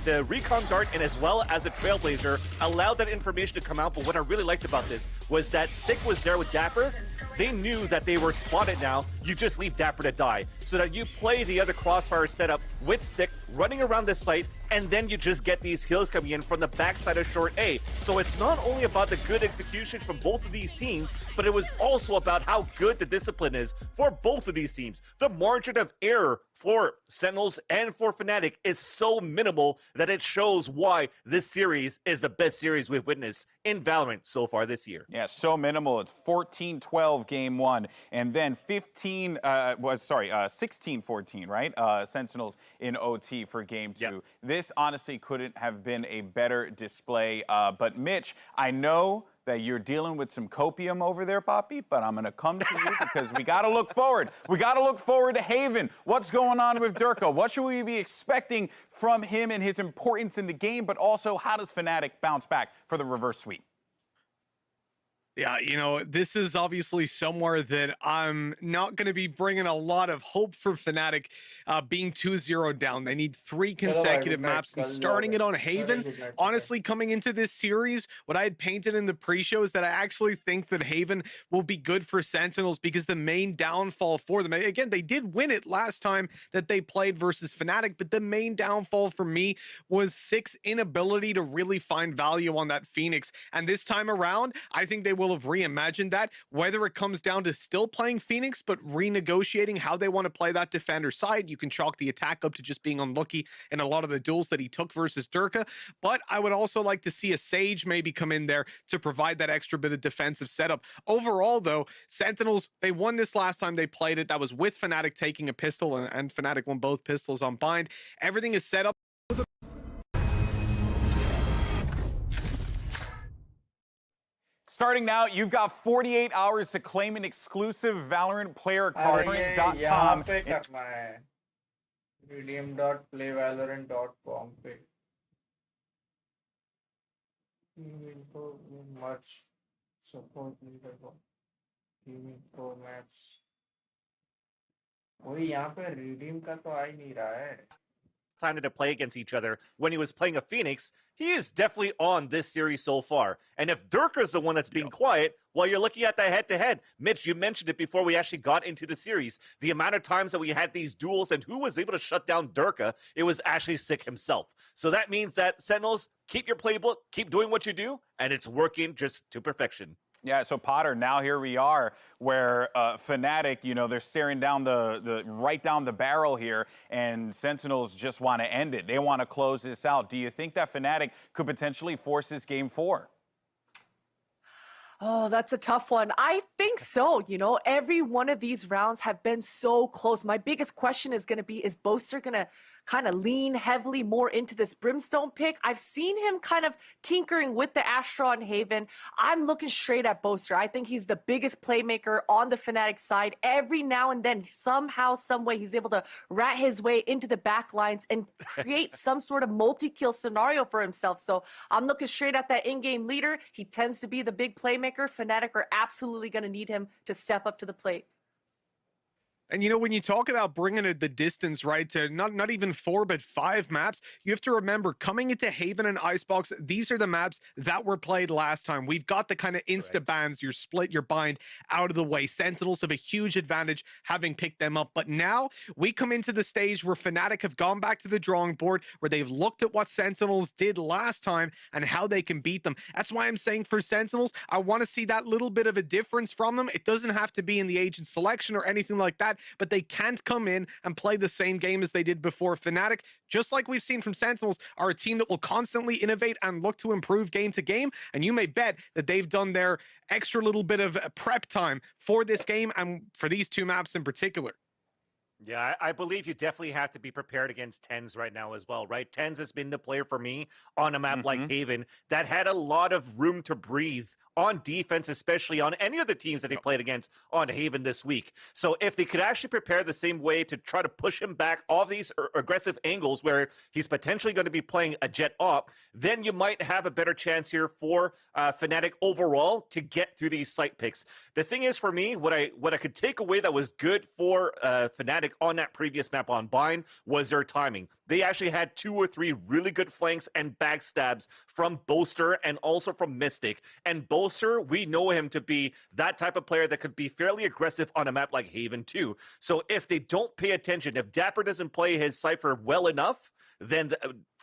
the recon guard and as well as the trailblazer allowed that information to come out. But what I really liked about this was that Sick was there with Dapper. They knew that they were spotted now. You just leave Dapper to die. So that you play the other crossfire setup with Sick running around this site, and then you just get these kills coming in from the backside of short A. So it's not only about the good execution from both of these teams, but it was also about how good the discipline is for both of these teams. The margin of error for Sentinels and for FNATIC is so minimal that it shows why this series is the best series we've witnessed in Valorant so far this year. Yeah, so minimal. It's 14-12 game 1, and then 16-14, right? Sentinels in OT for game 2. Yep. This honestly couldn't have been a better display. But Mitch, I know that you're dealing with some copium over there, Poppy, but I'm going to come to you because we got to look forward. We got to look forward to Haven. What's going on with Durka? What should we be expecting from him and his importance in the game, but also how does FNATIC bounce back for the reverse sweep? Yeah, you know, this is obviously somewhere that I'm not going to be bringing a lot of hope for FNATIC being 2-0 down. They need 3 consecutive maps, and starting it on Haven, honestly, coming into this series, what I had painted in the pre-show is that I actually think that Haven will be good for Sentinels because the main downfall for them, again, they did win it last time that they played versus FNATIC, but the main downfall for me was Sick's inability to really find value on that Phoenix. And this time around, I think they will have reimagined that, whether it comes down to still playing Phoenix but renegotiating how they want to play that defender side. You can chalk the attack up to just being unlucky in a lot of the duels that he took versus Durka, but I would also like to see a Sage maybe come in there to provide that extra bit of defensive setup. Overall though, Sentinels, they won this last time they played it. That was with FNATIC taking a pistol, and FNATIC won both pistols on bind. Everything is set up. Starting now, you've got 48 hours to claim an exclusive Valorant player card. Redeem.playvalorant.com पे much support pro maps. वही यहाँ पे redeem का तो आ ही नहीं रहा है. Time to play against each other when he was playing a Phoenix, he is definitely on this series so far. And if Durka's the one that's being quiet, while you're looking at the head-to-head, Mitch, you mentioned it before we actually got into the series, the amount of times that we had these duels and who was able to shut down Durka, it was actually Sick himself. So that means that Sentinels, keep your playbook, keep doing what you do, and it's working just to perfection. Yeah, so Potter, now here we are where FNATIC, you know, they're staring down right down the barrel here, and Sentinels just want to end it. They want to close this out. Do you think that FNATIC could potentially force this game 4? Oh, that's a tough one. I think so. You know, every one of these rounds have been so close. My biggest question is going to be, is Boaster going to kind of lean heavily more into this Brimstone pick? I've seen him kind of tinkering with the Astra and Haven. I'm looking straight at Boaster. I think he's the biggest playmaker on the FNATIC side. Every now and then, somehow, some way, he's able to rat his way into the back lines and create some sort of multi-kill scenario for himself. So I'm looking straight at that in-game leader. He tends to be the big playmaker. FNATIC are absolutely going to need him to step up to the plate. And, you know, when you talk about bringing it the distance, right, to not even 4, but 5 maps, you have to remember, coming into Haven and Icebox, these are the maps that were played last time. We've got the kind of insta-bans, your split, your bind out of the way. Sentinels have a huge advantage having picked them up. But now we come into the stage where FNATIC have gone back to the drawing board, where they've looked at what Sentinels did last time and how they can beat them. That's why I'm saying for Sentinels, I want to see that little bit of a difference from them. It doesn't have to be in the agent selection or anything like that, but they can't come in and play the same game as they did before. FNATIC, just like we've seen from Sentinels, are a team that will constantly innovate and look to improve game to game, and you may bet that they've done their extra little bit of prep time for this game and for these 2 maps in particular. Yeah, I believe you definitely have to be prepared against TenZ right now as well, right? TenZ has been the player for me on a map like Haven that had a lot of room to breathe on defense, especially on any of the teams that he played against on Haven this week. So if they could actually prepare the same way to try to push him back off these aggressive angles where he's potentially going to be playing a jet op, then you might have a better chance here for FNATIC overall to get through these site picks. The thing is, for me, what I could take away that was good for FNATIC on that previous map on Bind was their timing. They actually had 2 or 3 really good flanks and backstabs from Boaster and also from Mystic. And Boaster, we know him to be that type of player that could be fairly aggressive on a map like Haven too. So if they don't pay attention, if Dapper doesn't play his Cypher well enough, then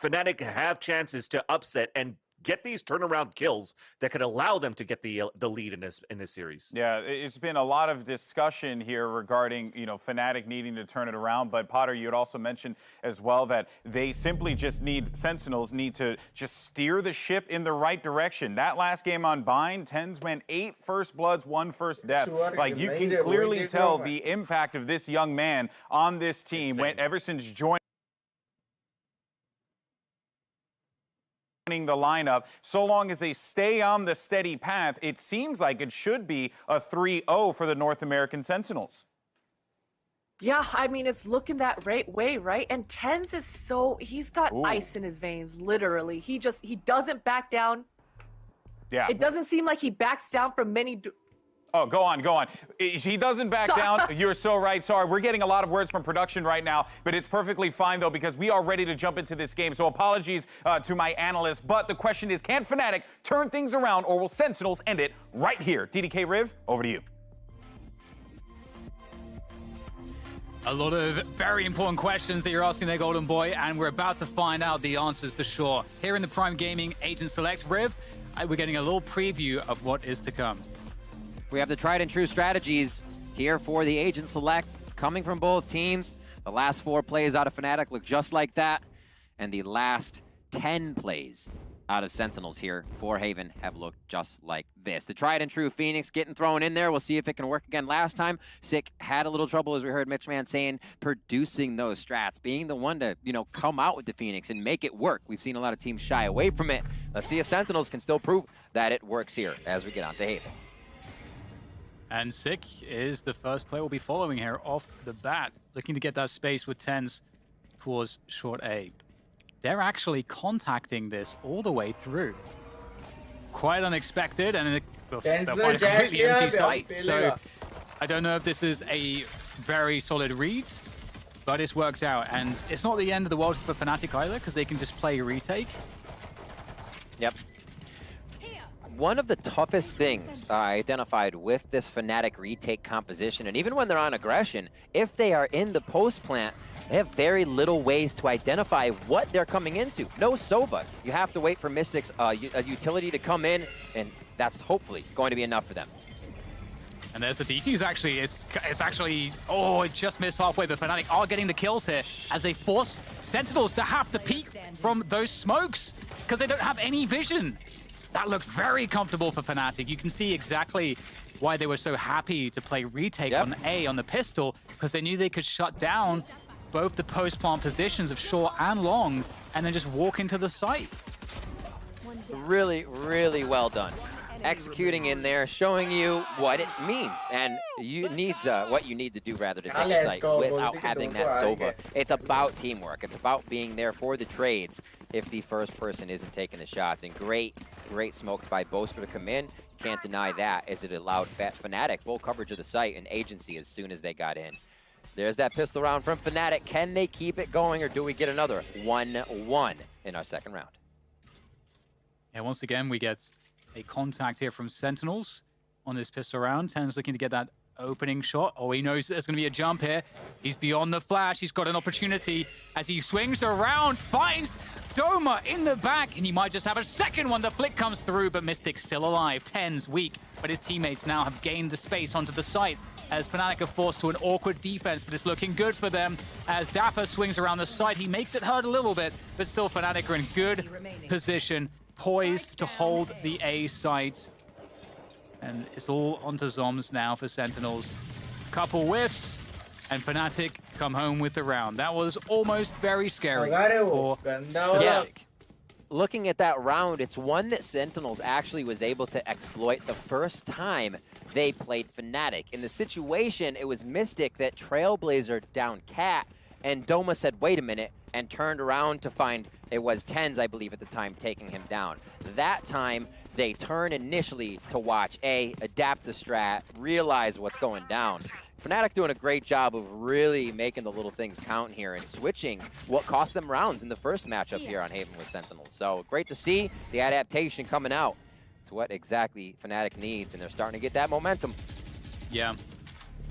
FNATIC have chances to upset and get these turnaround kills that could allow them to get the lead in this series. Yeah, it's been a lot of discussion here regarding, you know, FNATIC needing to turn it around. But Potter, you had also mentioned as well that they simply just Sentinels need to just steer the ship in the right direction. That last game on Bind, TenZ went 8 first bloods, 1 first death. Like, you can clearly tell the impact of this young man on this team ever since joining the lineup. So long as they stay on the steady path, it seems like it should be a 3-0 for the North American Sentinels. Yeah, I mean, it's looking that way, right? And TenZ is he's got ice in his veins, literally. He doesn't back down. Yeah. It doesn't seem like he backs down from many... Oh, go on. He doesn't back down. You're so right. Sorry, we're getting a lot of words from production right now, but it's perfectly fine, though, because we are ready to jump into this game. So apologies to my analysts, but the question is, can FNATIC turn things around, or will Sentinels end it right here? DDK Riv, over to you. A lot of very important questions that you're asking there, Golden Boy, and we're about to find out the answers for sure. Here in the Prime Gaming Agent Select, Riv, we're getting a little preview of what is to come. We have the tried and true strategies here for the Agent Select coming from both teams. The last 4 plays out of FNATIC look just like that. And the last 10 plays out of Sentinels here for Haven have looked just like this. The tried and true Phoenix getting thrown in there. We'll see if it can work again. Last time, Sick had a little trouble, as we heard Mitch Man saying, producing those strats, being the one to, you know, come out with the Phoenix and make it work. We've seen a lot of teams shy away from it. Let's see if Sentinels can still prove that it works here as we get on to Haven. And Sick is the first player we'll be following here off the bat, looking to get that space with TenZ towards short A. They're actually contacting this all the way through. Quite unexpected, and they'll find a completely empty site. So I don't know if this is a very solid read, but it's worked out. And it's not the end of the world for FNATIC either, because they can just play retake. Yep. One of the toughest things I identified with this FNATIC retake composition, and even when they're on aggression, if they are in the post plant, they have very little ways to identify what they're coming into. No Sova. You have to wait for Mystic's utility to come in, and that's hopefully going to be enough for them. And there's the defuse actually. It's actually, oh, it just missed halfway, but Fnatic are getting the kills here as they force Sentinels to have to peek from those smokes because they don't have any vision. That looked very comfortable for Fnatic. You can see exactly why they were so happy to play retake on A on the pistol, because they knew they could shut down both the post-plant positions of short and long and then just walk into the site. Really, really well done. Executing in there, showing you what it means, and what you need to do rather to take a site without having that Sova. It's about teamwork. It's about being there for the trades if the first person isn't taking the shots. And great smokes by Boaster to come in. Can't deny that, as it allowed Fnatic full coverage of the site and agency as soon as they got in. There's that pistol round from Fnatic. Can they keep it going, or do we get another 1-1 in our second round? And once again, we get a contact here from Sentinels on this pistol round. Ten's looking to get that opening shot. Oh, he knows there's going to be a jump here. He's beyond the flash. He's got an opportunity as he swings around, finds Doma in the back, and he might just have a second one. The flick comes through, but Mystic's still alive. Ten's weak, but his teammates now have gained the space onto the site as Fnatic are forced to an awkward defense, but it's looking good for them as Dapper swings around the site. He makes it hurt a little bit, but still Fnatic are in good position, poised to hold the A site. And it's all onto Zoms now for Sentinels. Couple whiffs, and Fnatic come home with the round. That was almost very scary for Fnatic. Looking at that round, it's one that Sentinels actually was able to exploit the first time they played Fnatic. In the situation, it was Mystic that Trailblazer down Cat, and Doma said, wait a minute, and turned around to find it was Tens, I believe, at the time, taking him down. That time, they turn initially to watch A, adapt the strat, realize what's going down. Fnatic doing a great job of really making the little things count here and switching what cost them rounds in the first matchup here on Haven with Sentinels. So great to see the adaptation coming out. It's what exactly Fnatic needs, and they're starting to get that momentum. Yeah.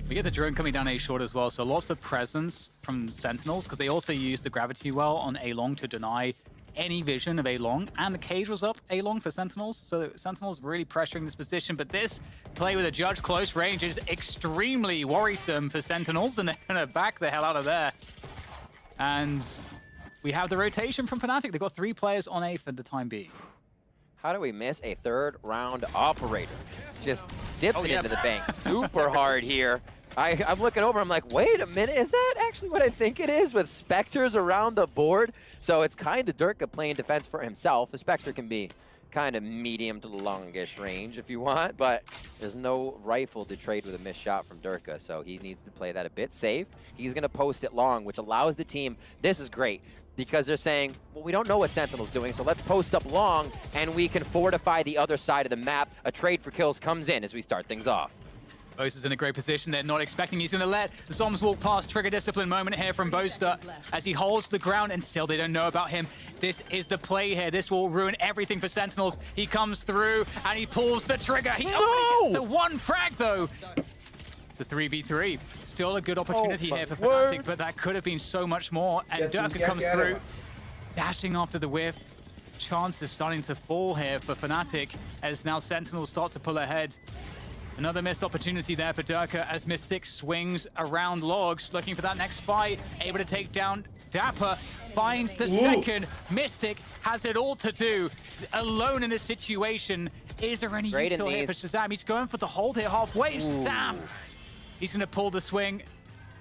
We get the drone coming down A short as well, so lots of presence from Sentinels, because they also use the gravity well on A long to deny any vision of A long, and the cage was up A long for Sentinels, so Sentinels really pressuring this position, but this play with a judge close range is extremely worrisome for Sentinels, and they're gonna back the hell out of there. And we have the rotation from Fnatic. They've got 3 players on A for the time being. How do we miss a third round operator? Just dipping into the bank super hard here. I'm looking over, I'm like, wait a minute, is that actually what I think it is, with Spectres around the board? So it's kind of Durka playing defense for himself. The Spectre can be kind of medium to longish range if you want, but there's no rifle to trade with a missed shot from Durka, so he needs to play that a bit safe. He's going to post it long, which allows the team, this is great, because they're saying, well, we don't know what Sentinel's doing, so let's post up long, and we can fortify the other side of the map. A trade for kills comes in as we start things off. Boaster's in a great position. They're not expecting he's going to let the Zoms walk past. Trigger discipline moment here from Boaster as he holds the ground, and still they don't know about him. This is the play here. This will ruin everything for Sentinels. He comes through and he pulls the trigger. He only gets the one frag though. It's a 3v3. Still a good opportunity here for Fnatic, but that could have been so much more. And Durka comes through, dashing after the whiff. Chance is starting to fall here for Fnatic as now Sentinels start to pull ahead. Another missed opportunity there for Durka as Mystic swings around logs, looking for that next fight, able to take down Dapper, finds the second. Mystic has it all to do, alone in this situation. Is there any util here for Shazam? He's going for the hold here halfway. Shazam! He's going to pull the swing,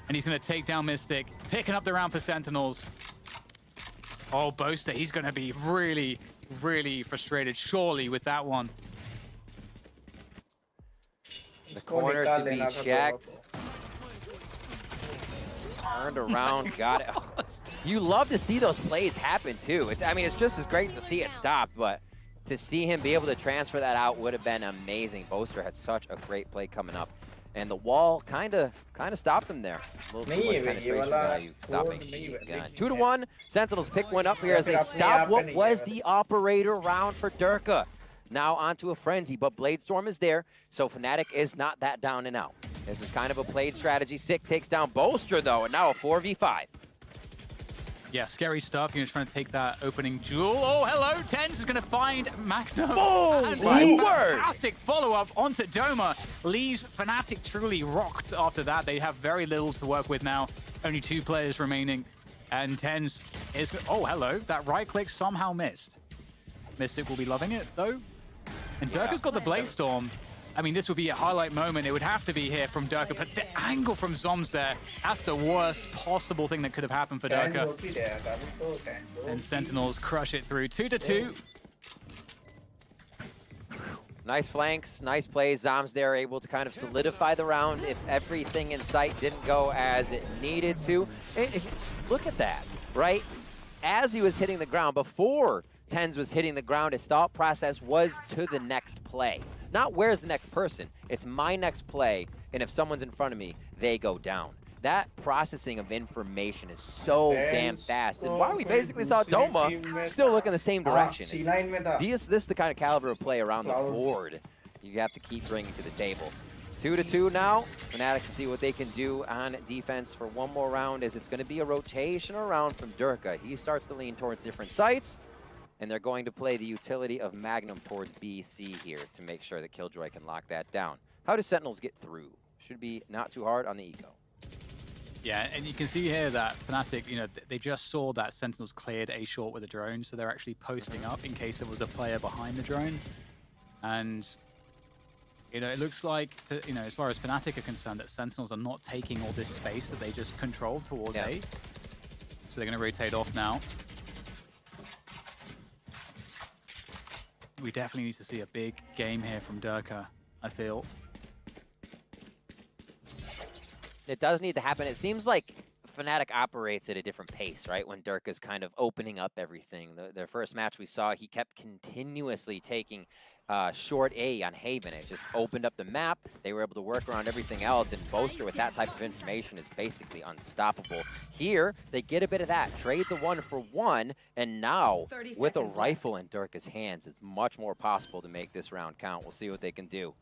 and he's going to take down Mystic, picking up the round for Sentinels. Oh, Boaster, he's going to be really, really frustrated, surely, with that one. The corner to be checked. Turned around, got it. Oh, you love to see those plays happen too. I mean, it's just as great to see it stop, but to see him be able to transfer that out would have been amazing. Boaster had such a great play coming up, and the wall kind of stopped him there. A little too much penetration value stopping the gun. 2-1. Sentinels pick one up here as they stop what was the operator round for Durka. Now onto a frenzy, but Bladestorm is there, so Fnatic is not that down and out. This is kind of a played strategy. Sick takes down Boaster, though, and now a 4v5. Yeah, scary stuff. You're trying to take that opening jewel. Oh, hello. Tens is going to find Magnum. Oh, and my a word. fantastic follow-up onto Doma. Leaves FNATIC truly rocked after that. They have very little to work with now. Only 2 players remaining. And Tens is... Oh, hello. That right click somehow missed. Mystic will be loving it, though. And Durka's got the Blaze Storm. I mean, this would be a highlight moment. It would have to be here from Durka, but the angle from Zoms there, that's the worst possible thing that could have happened for Durka. And Sentinels crush it through 2-2. Nice flanks, nice plays. Zoms there able to kind of solidify the round if everything in sight didn't go as it needed to. Look at that, right? As he was hitting the ground, before Tens was hitting the ground, his thought process was to the next play. Not where's the next person, it's my next play, and if someone's in front of me, they go down. That processing of information is so damn fast. And while we basically saw Doma still look in the same direction. This is the kind of caliber of play around the board you have to keep bringing to the table. 2-2 now. FNATIC to see what they can do on defense for one more round, as it's going to be a rotational round from Durka. He starts to lean towards different sites, and they're going to play the utility of Magnum towards BC here to make sure that Killjoy can lock that down. How do Sentinels get through? Should be not too hard on the eco. Yeah, and you can see here that FNATIC, you know, they just saw that Sentinels cleared A short with a drone, so they're actually posting up in case there was a player behind the drone. And, you know, it looks like, you know, as far as FNATIC are concerned, that Sentinels are not taking all this space that they just controlled towards A. So they're going to rotate off now. We definitely need to see a big game here from Durka, I feel. It does need to happen. It seems like FNATIC operates at a different pace, right? When Durka's kind of opening up everything. The first match we saw, he kept continuously taking short A on Haven. It just opened up the map. They were able to work around everything else, and Boaster with that type of information is basically unstoppable. Here, they get a bit of that. Trade the 1-for-1, and now, with a rifle in Durka's hands, it's much more possible to make this round count. We'll see what they can do.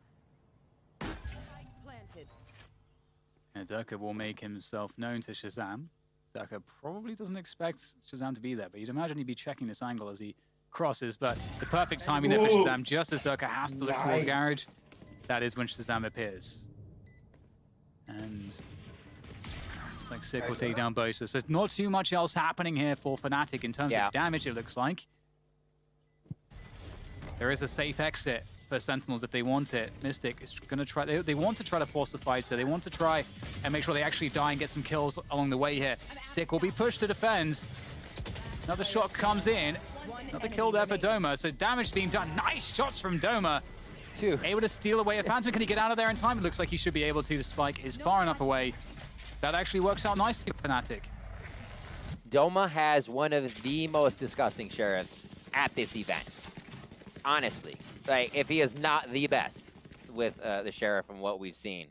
And Durka will make himself known to Shazam. Durka probably doesn't expect Shazam to be there, but you'd imagine he'd be checking this angle as he crosses. But the perfect timing there for Shazam, just as Durka has to look towards Garage, that is when Shazam appears. And it's like Sick will take down Boaster. So there's not too much else happening here for FNATIC in terms of damage, it looks like. There is a safe exit for Sentinels if they want it. Mystic is going to try, they want to try to force the fight, so they want to try and make sure they actually die and get some kills along the way here. Sick will be pushed to defend. Another shot comes in. Another kill there for Doma, so damage being done. Nice shots from Doma. Able to steal away a Phantom. Can he get out of there in time? It looks like he should be able to. The spike is far enough away. That actually works out nicely for FNATIC. Doma has one of the most disgusting sheriffs at this event. Honestly, like, if he is not the best with the sheriff from what we've seen.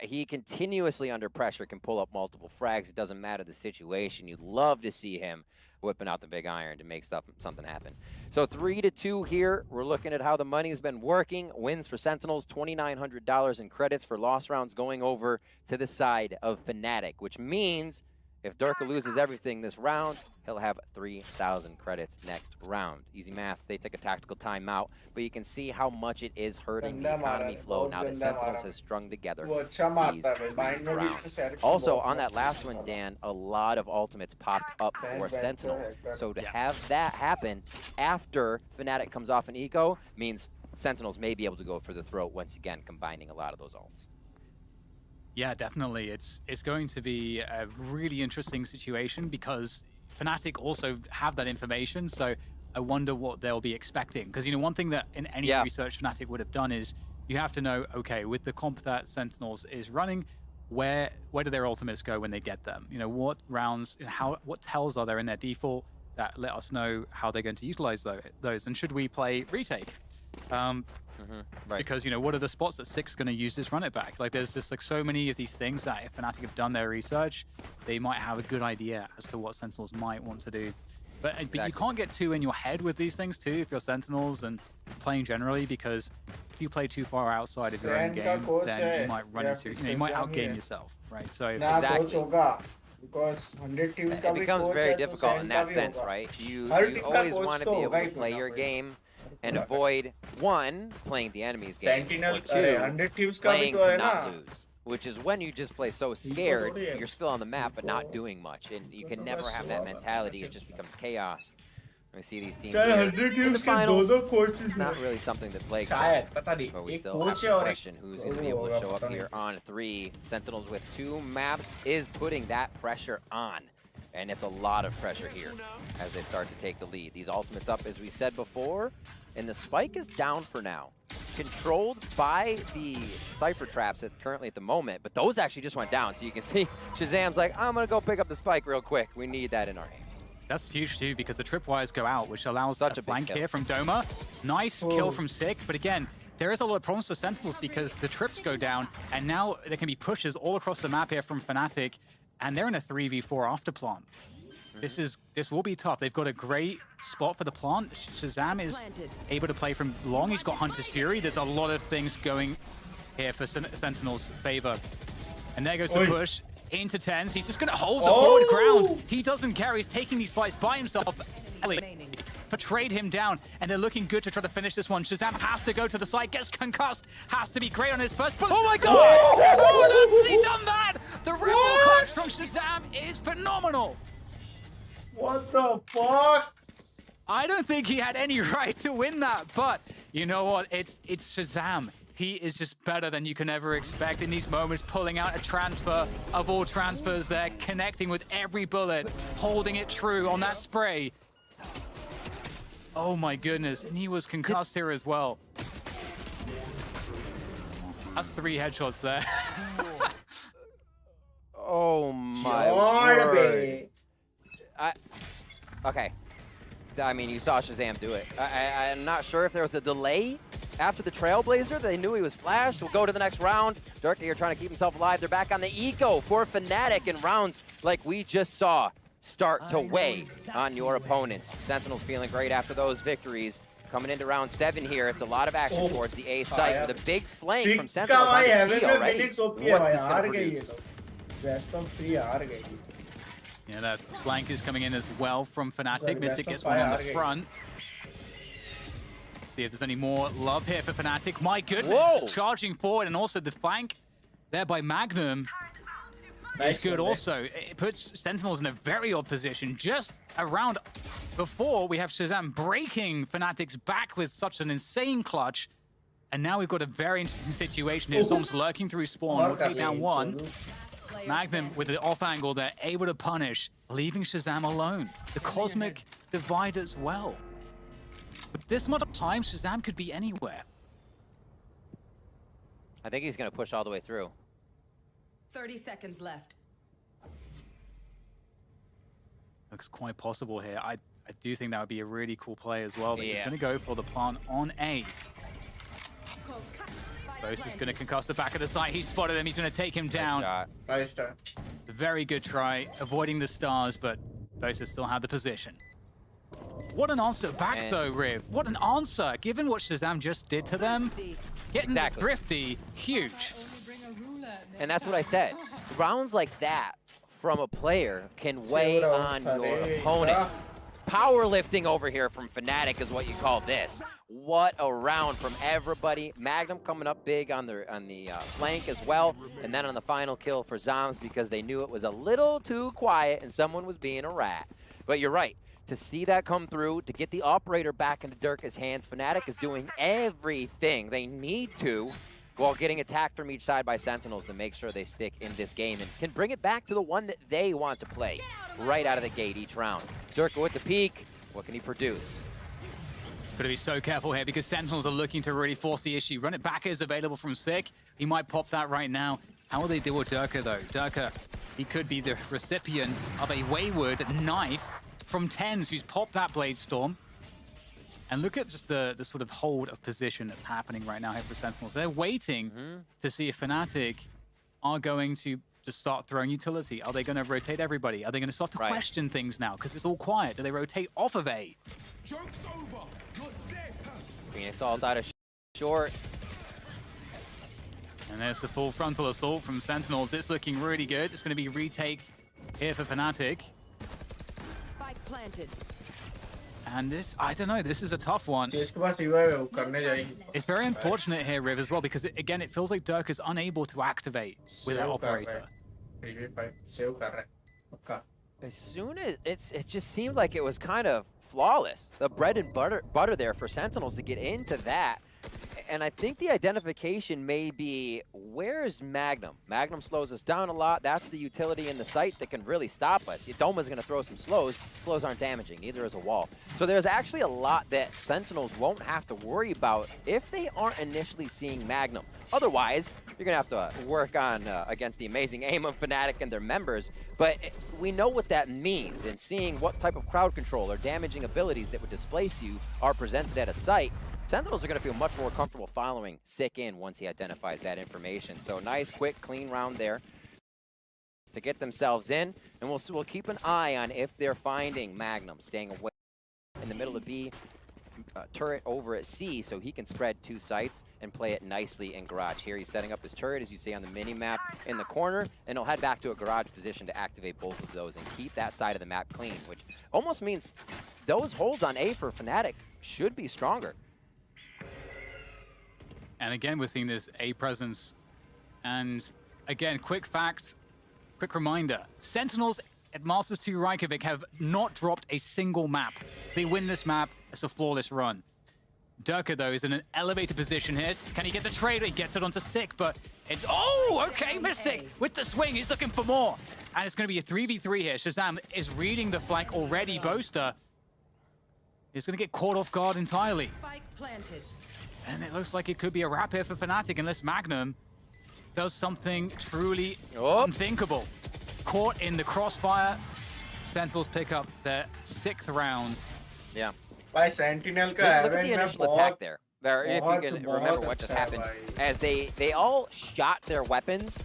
He continuously under pressure can pull up multiple frags. It doesn't matter the situation. You'd love to see him whipping out the big iron to make something happen. So 3-2 here. We're looking at how the money's been working. Wins for Sentinels, $2,900 in credits for loss rounds going over to the side of FNATIC, which means if Durka loses everything this round, he'll have 3,000 credits next round. Easy math, they take a tactical timeout, but you can see how much it is hurting the economy flow now that Sentinels has strung together these rounds. Also, on that last one, Dan, a lot of ultimates popped up for Sentinels. So to have that happen after FNATIC comes off an eco means Sentinels may be able to go for the throat once again, combining a lot of those ults. Yeah, definitely. It's going to be a really interesting situation because FNATIC also have that information, so I wonder what they'll be expecting. Because, you know, one thing that in any research FNATIC would have done is you have to know, okay, with the comp that Sentinels is running, where do their ultimates go when they get them? You know, what rounds, what tells are there in their default that let us know how they're going to utilize those? And should we play retake? Because, you know, what are the spots that Sick's going to use this run it back? Like, there's just like so many of these things that if FNATIC have done their research, they might have a good idea as to what Sentinels might want to do. But you can't get too in your head with these things too if you're Sentinels and playing generally, because if you play too far outside of your own game, then you might run into, you know, you might outgame yourself, right? So exactly. Because 100 teams It becomes very difficult in that sense, right? You always want to be able to play your game and avoid, one, playing the enemy's game, or two, playing to not lose. Which is when you just play so scared, you're still on the map but not doing much, and you can never have that mentality. It just becomes chaos. We see these teams here in the finals. It's not really something that plagues them, but we still have to question who's going to be able to show up here on 3. Sentinels with 2 maps is putting that pressure on, and it's a lot of pressure here as they start to take the lead. These ultimates up, as we said before, and the spike is down for now. Controlled by the Cypher traps currently at the moment, but those actually just went down. So you can see Shazam's like, I'm going to go pick up the spike real quick. We need that in our hands. That's huge too, because the tripwires go out, which allows such a flank here from Doma. Nice kill from Sick, but again, there is a lot of problems for Sentinels because the trips go down, and now there can be pushes all across the map here from FNATIC, and they're in a 3v4 after plant. This will be tough. They've got a great spot for the plant. Shazam is able to play from long. He's got Hunter's Fury. There's a lot of things going here for Sentinel's favor. And there goes the push into tens. He's just going to hold the forward ground. He doesn't care. He's taking these fights by himself. Portrayed him down, and they're looking good to try to finish this one. Shazam has to go to the side, gets concussed, has to be great on his first push. Oh my god! How has he done that? The rebel clutch from Shazam is phenomenal. What the fuck? I don't think he had any right to win that, but you know what? It's Shazam. He is just better than you can ever expect in these moments, pulling out a transfer of all transfers there, connecting with every bullet, holding it true on that spray. Oh my goodness, and he was concussed here as well. That's 3 headshots there. Oh my word. Okay. I mean, you saw Shazam do it. I'm not sure if there was a delay after the Trailblazer. They knew he was flashed. We'll go to the next round. Dirk here trying to keep himself alive. They're back on the eco for FNATIC, and rounds like we just saw start to weigh on your opponents. Sentinels feeling great after those victories. Coming into round 7 here, it's a lot of action towards the A site with a big flank from Sentinels on the C already. What's this going to produce? Yeah, that flank is coming in as well from FNATIC. Mystic gets one on the front. Let's see if there's any more love here for FNATIC. My goodness, charging forward, and also the flank there by Magnum is good also. It puts Sentinels in a very odd position. Just a round before, we have Shazam breaking FNATIC's back with such an insane clutch. And now we've got a very interesting situation here. Storm's lurking through spawn. We'll take down one. Magnum with the off angle, they're able to punish, leaving Shazam alone. The Cosmic Divide as well. But this much time, Shazam could be anywhere. I think he's going to push all the way through. 30 seconds left. Looks quite possible here. I do think that would be a really cool play as well. But he's going to go for the plant on A. Bose is going to concuss the back of the site. He spotted him. He's going to take him down. Nice try. Very good try, avoiding the stars, but Bose still had the position. What an answer back, though, Riv. What an answer, given what Shazam just did to them. Getting thrifty, huge. And that's what I said. Rounds like that from a player can weigh on your opponents. Powerlifting over here from FNATIC is what you call this. What a round from everybody. Magnum coming up big on the flank as well. And then on the final kill for Zombs because they knew it was a little too quiet and someone was being a rat. But you're right. To see that come through, to get the operator back into Dirk's hands, FNATIC is doing everything they need to while getting attacked from each side by Sentinels to make sure they stick in this game and can bring it back to the one that they want to play right out of the gate each round. Dirk with the peak. What can he produce? Got to be so careful here because Sentinels are looking to really force the issue. Run it back is available from Sick. He might pop that right now. How will they deal with Durka, though? Durka, he could be the recipient of a wayward knife from Tens, who's popped that Blade Storm. And look at just the sort of hold of position that's happening right now here for Sentinels. They're waiting to see if FNATIC are going to just start throwing utility. Are they going to rotate everybody? Are they going to start to question things now? Because it's all quiet. Do they rotate off of A? Phoenix ult out of short. And there's the full frontal assault from Sentinels. It's looking really good. It's going to be retake here for FNATIC. Spike planted. And this, I don't know, this is a tough one. जिसके पास revive है वो करने जाएगी. It's very unfortunate here, Riv, as well, because again, it feels like Dirk is unable to activate with that operator. Save कर रहा है. पक्का. As soon as it just seemed like it was kind of flawless. The bread and butter there for Sentinels to get into that. And I think the identification may be, where's Magnum? Magnum slows us down a lot. That's the utility in the site that can really stop us. Doma's going to throw some slows. Slows aren't damaging, neither is a wall. So there's actually a lot that Sentinels won't have to worry about if they aren't initially seeing Magnum. Otherwise, you're going to have to work on against the amazing aim of FNATIC and their members. But we know what that means, and seeing what type of crowd control or damaging abilities that would displace you are presented at a site, Sentinels are going to feel much more comfortable following Sick in once he identifies that information. So nice, quick, clean round there to get themselves in. And we'll keep an eye on if they're finding Magnum, staying away in the middle of B, turret over at C, so he can spread two sites and play it nicely in garage. Here he's setting up his turret, as you see on the mini-map, in the corner, and he'll head back to a garage position to activate both of those and keep that side of the map clean, which almost means those holds on A for FNATIC should be stronger. And again, we're seeing this A presence. And again, quick fact, quick reminder, Sentinels at Masters 2 Reykjavík have not dropped a single map. They win this map, it's a flawless run. Durka, though, is in an elevated position here. Can he get the trade? He gets it onto Sick, but it's... Oh, okay, Mystic with the swing. He's looking for more. And it's going to be a 3v3 here. Shazam is reading the flank already. Boaster is going to get caught off guard entirely. Spike planted. And it looks like it could be a wrap here for FNATIC unless Magnum does something truly unthinkable. Caught in the crossfire. Sentinels pick up their 6th round. Yeah. By Sentinel look at the initial attack there. If you can remember what just happened, as they all shot their weapons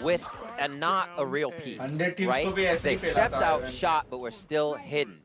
with not a real peek, right? They stepped out, shot, but were still hidden.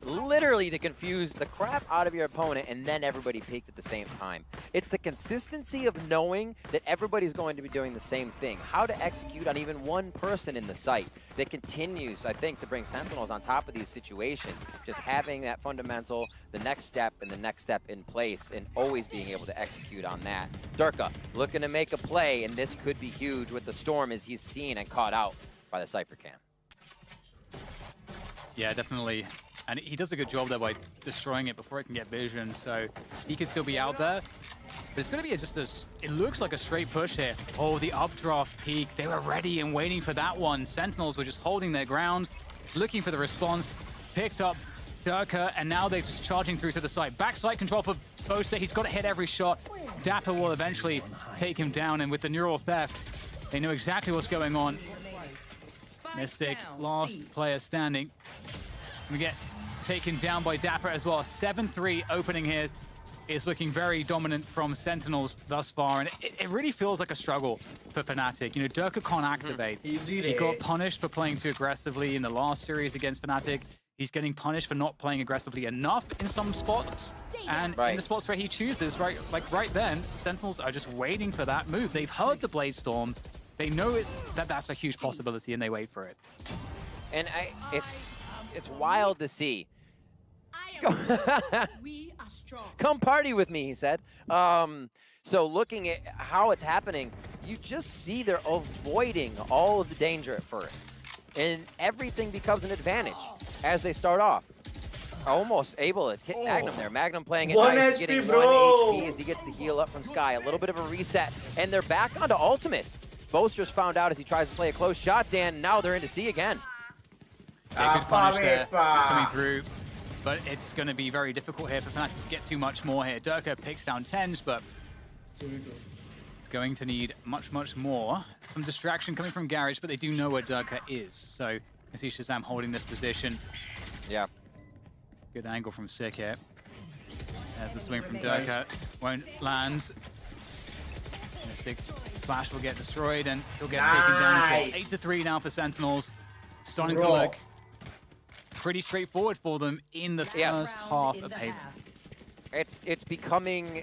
Literally to confuse the crap out of your opponent, and then everybody peeked at the same time. It's the consistency of knowing that everybody's going to be doing the same thing. How to execute on even one person in the site that continues, I think, to bring Sentinels on top of these situations. Just having that fundamental, the next step and the next step in place, and always being able to execute on that. Durka looking to make a play, and this could be huge with the Storm as he's seen and caught out by the Cypher Cam. Yeah, definitely. And he does a good job there by destroying it before it can get vision, so he could still be out there. But it's going to be it looks like a straight push here. Oh, the updraft peak. They were ready and waiting for that one. Sentinels were just holding their ground, looking for the response. Picked up Durka, and now they're just charging through to the site. Backside control for Boaster. He's got to hit every shot. Dapper will eventually take him down, and with the neural theft, they know exactly what's going on. Mystic, last player standing. So we get taken down by Dapper as well. 7-3 opening here is looking very dominant from Sentinels thus far, and it really feels like a struggle for FNATIC. You know, Durka can't activate. He got punished for playing too aggressively in the last series against FNATIC. He's getting punished for not playing aggressively enough in some spots, and in the spots where he chooses, right then, Sentinels are just waiting for that move. They've heard the Blade Storm. They know that's a huge possibility, and they wait for it. And it's wild to see. We are strong. Come party with me, he said. So looking at how it's happening, you just see they're avoiding all of the danger at first. And everything becomes an advantage as they start off. Almost able to hit Magnum there. Magnum playing it nice, getting 1 HP as he gets the heal up from Sky. A little bit of a reset, and they're back onto ultimates. Boaster's found out as he tries to play a close shot, Dan. Now they're into C again. Yeah, good punish there coming through, but it's going to be very difficult here for FNATIC to get too much more here. Durka takes down Tens, but going to need much, much more. Some distraction coming from Garage, but they do know where Durka is. So you see Shazam holding this position. Yeah. Good angle from Sick here. There's the swing from Durka. Won't land. Sick splash will get destroyed, and he'll get taken down as well. 8-3 now for Sentinels. Starting to look pretty straightforward for them in the first half of Haven. It's becoming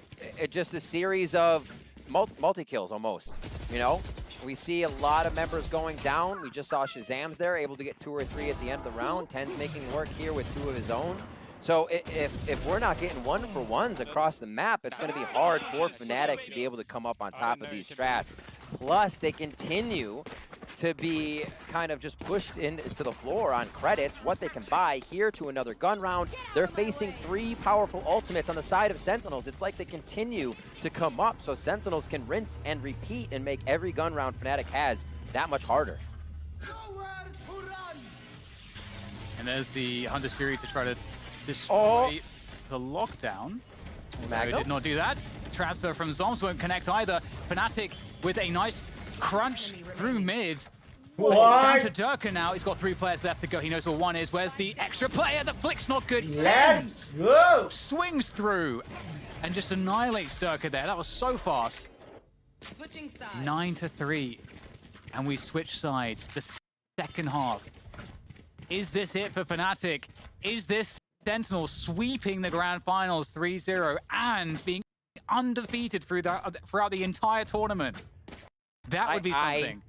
just a series of multi-kills almost, you know? We see a lot of members going down. We just saw Shazam's there, able to get 2 or 3 at the end of the round. Ten's making work here with 2 of his own. So if we're not getting 1-for-1s across the map, it's going to be hard for FNATIC to be able to come up on top of these strats. Plus, they continue to be kind of just pushed into the floor on credits, what they can buy here to another gun round. They're facing 3 powerful ultimates on the side of Sentinels. It's like they continue to come up so Sentinels can rinse and repeat and make every gun round FNATIC has that much harder. And there's the Hunter's Fury to try to destroy the lockdown. They did not do that. Transfer from Zombs won't connect either. FNATIC with a nice crunch through mid. It's down to Durka now. He's got 3 players left to go. He knows where 1 is. Where's the extra player? The flick's not good. Let's go! Swings through and just annihilates Durka there. That was so fast. 9-3. And we switch sides. The second half. Is this it for FNATIC? Is this Sentinels sweeping the grand finals 3-0 and being undefeated throughout the entire tournament? That would be something.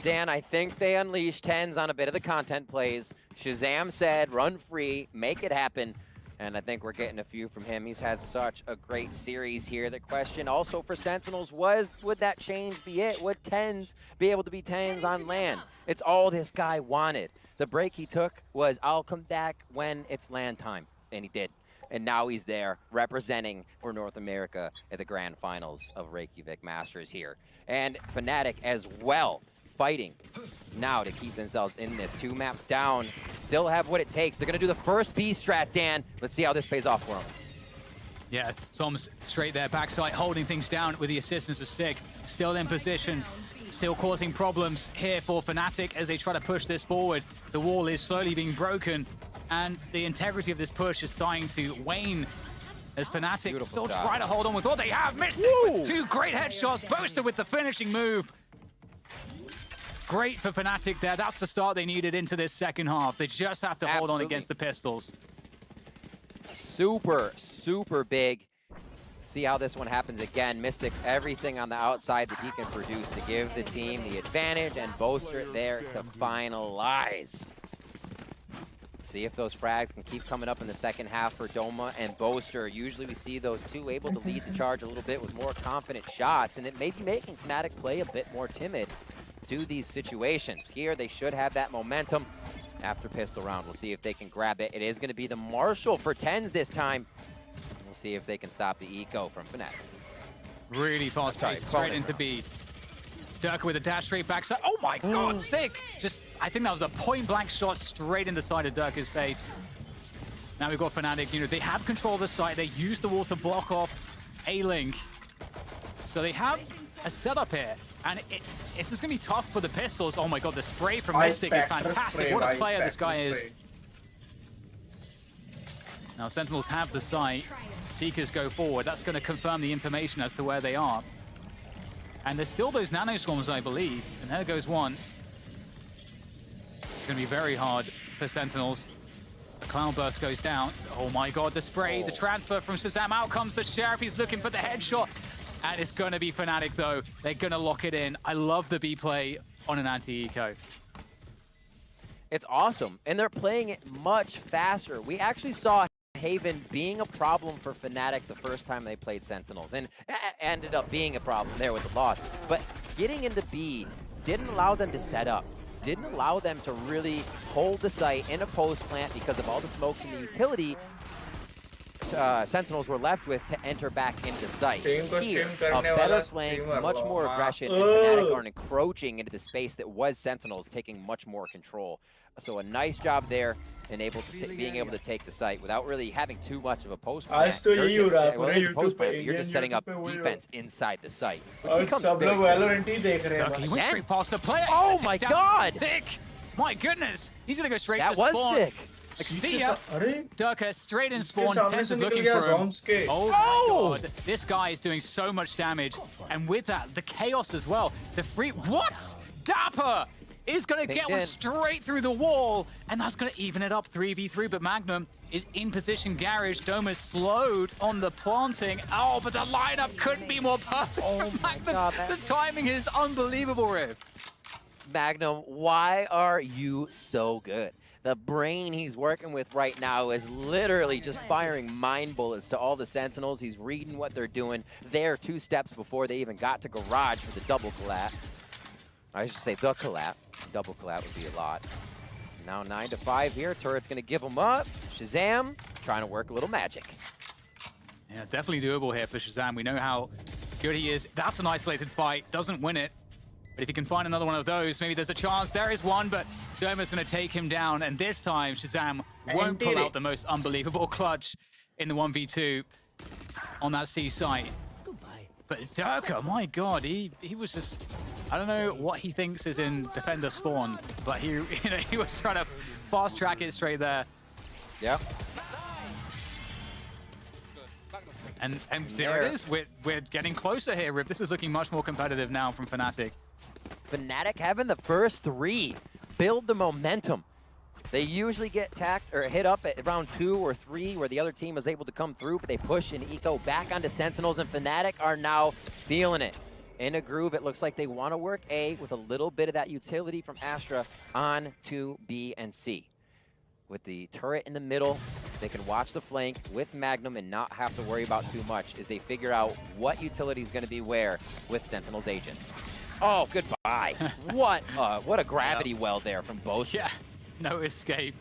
Dan, I think they unleashed Tens on a bit of the content plays. Shazam said, run free, make it happen. And I think we're getting a few from him. He's had such a great series here. The question also for Sentinels was, would that change be it? Would Tens be able to be Tens on land? It's all this guy wanted. The break he took was, I'll come back when it's land time. And he did. And now he's there representing for North America at the grand finals of Reykjavík Masters here. And FNATIC as well, fighting now to keep themselves in this. 2 maps down, still have what it takes. They're gonna do the first B strat, Dan. Let's see how this pays off for them. Yeah, Zombs straight there, backside, holding things down with the assistance of Sig. Still in position, still causing problems here for FNATIC as they try to push this forward. The wall is slowly being broken, and the integrity of this push is starting to wane as FNATIC still try to hold on with what they have. Missed it with 2 great headshots. Boaster with the finishing move. Great for FNATIC there. That's the start they needed into this second half. They just have to hold on against the pistols. Super, super big. See how this one happens again. Mystic, everything on the outside that he can produce to give the team the advantage, and Boaster there to finalize. See if those frags can keep coming up in the second half for Doma and Boaster. Usually we see those 2 able to lead the charge a little bit with more confident shots, and it may be making FNATIC play a bit more timid to these situations. Here they should have that momentum after pistol round. We'll see if they can grab it. It is going to be the Marshall for Tens this time. We'll see if they can stop the eco from FNATIC. Really fast pace, straight into B. Durka with a dash straight backside. Oh my god, sick! Just, I think that was a point-blank shot straight in the side of Durka's face. Now we've got FNATIC, you know, they have control of the site. They use the wall to block off A-Link. So they have a setup here. And it's just going to be tough for the pistols. Oh my god, the spray from Mystic is fantastic. What a player this guy is. Now Sentinels have the site. Seekers go forward. That's going to confirm the information as to where they are. And there's still those nano swarms, I believe. And there goes one. It's going to be very hard for Sentinels. The Cloudburst goes down. Oh my god, the spray, the transfer from Shazam. Out comes the Sheriff. He's looking for the headshot. And it's going to be FNATIC, though. They're going to lock it in. I love the B play on an anti-eco. It's awesome. And they're playing it much faster. We actually saw Haven being a problem for FNATIC the first time they played Sentinels, and ended up being a problem there with the loss. But getting into B didn't allow them to set up, didn't allow them to really hold the site in a post plant because of all the smoke from the utility. Sentinels were left with to enter back into sight. Here, a better flank, much more aggression, and FNATIC are encroaching into the space that was Sentinels, taking much more control. So a nice job there, and being able to take the site without really having too much of a post plant. You're just setting up defense inside the site. He went straight past the player. Oh my god! Sick! My goodness! He's gonna go straight for spawn. That was sick. Like, see ya. Durka straight in spawn. Tens is looking for him. Oh my god. This guy is doing so much damage. And with that, the chaos as well. The free... What? Dapper is going to get one straight through the wall, and that's going to even it up 3v3, but Magnum is in position. Garage, Dome is slowed on the planting. Oh, but the lineup couldn't be more perfect. Oh my Magnum. God, the timing is unbelievable, Riv. Magnum, why are you so good? The brain he's working with right now is literally just firing mind bullets to all the Sentinels. He's reading what they're doing. They're 2 steps before they even got to Garage for the double collab. I should say the collab. Double collab would be a lot. Now 9-5 here. Turret's going to give him up. Shazam trying to work a little magic. Yeah, definitely doable here for Shazam. We know how good he is. That's an isolated fight. Doesn't win it. But if he can find another one of those, maybe there's a chance. There is one, but Doma's going to take him down. And this time, Shazam won't pull out the most unbelievable clutch in the 1v2 on that C site. But Durka, my God, he was just... I don't know what he thinks is in defender spawn, but he was trying to fast track it straight there. Yep. And there it is. We're getting closer here, Rip. This is looking much more competitive now from FNATIC. FNATIC having the first 3. Build the momentum. They usually get tacked or hit up at round 2 or 3 where the other team is able to come through, but they push an eco back onto Sentinels, and FNATIC are now feeling it. In a groove, it looks like they want to work A with a little bit of that utility from Astra on to B and C. With the turret in the middle, they can watch the flank with Magnum and not have to worry about too much as they figure out what utility is going to be where with Sentinels agents. Oh, goodbye. What a gravity well there from both. Yeah, no escape.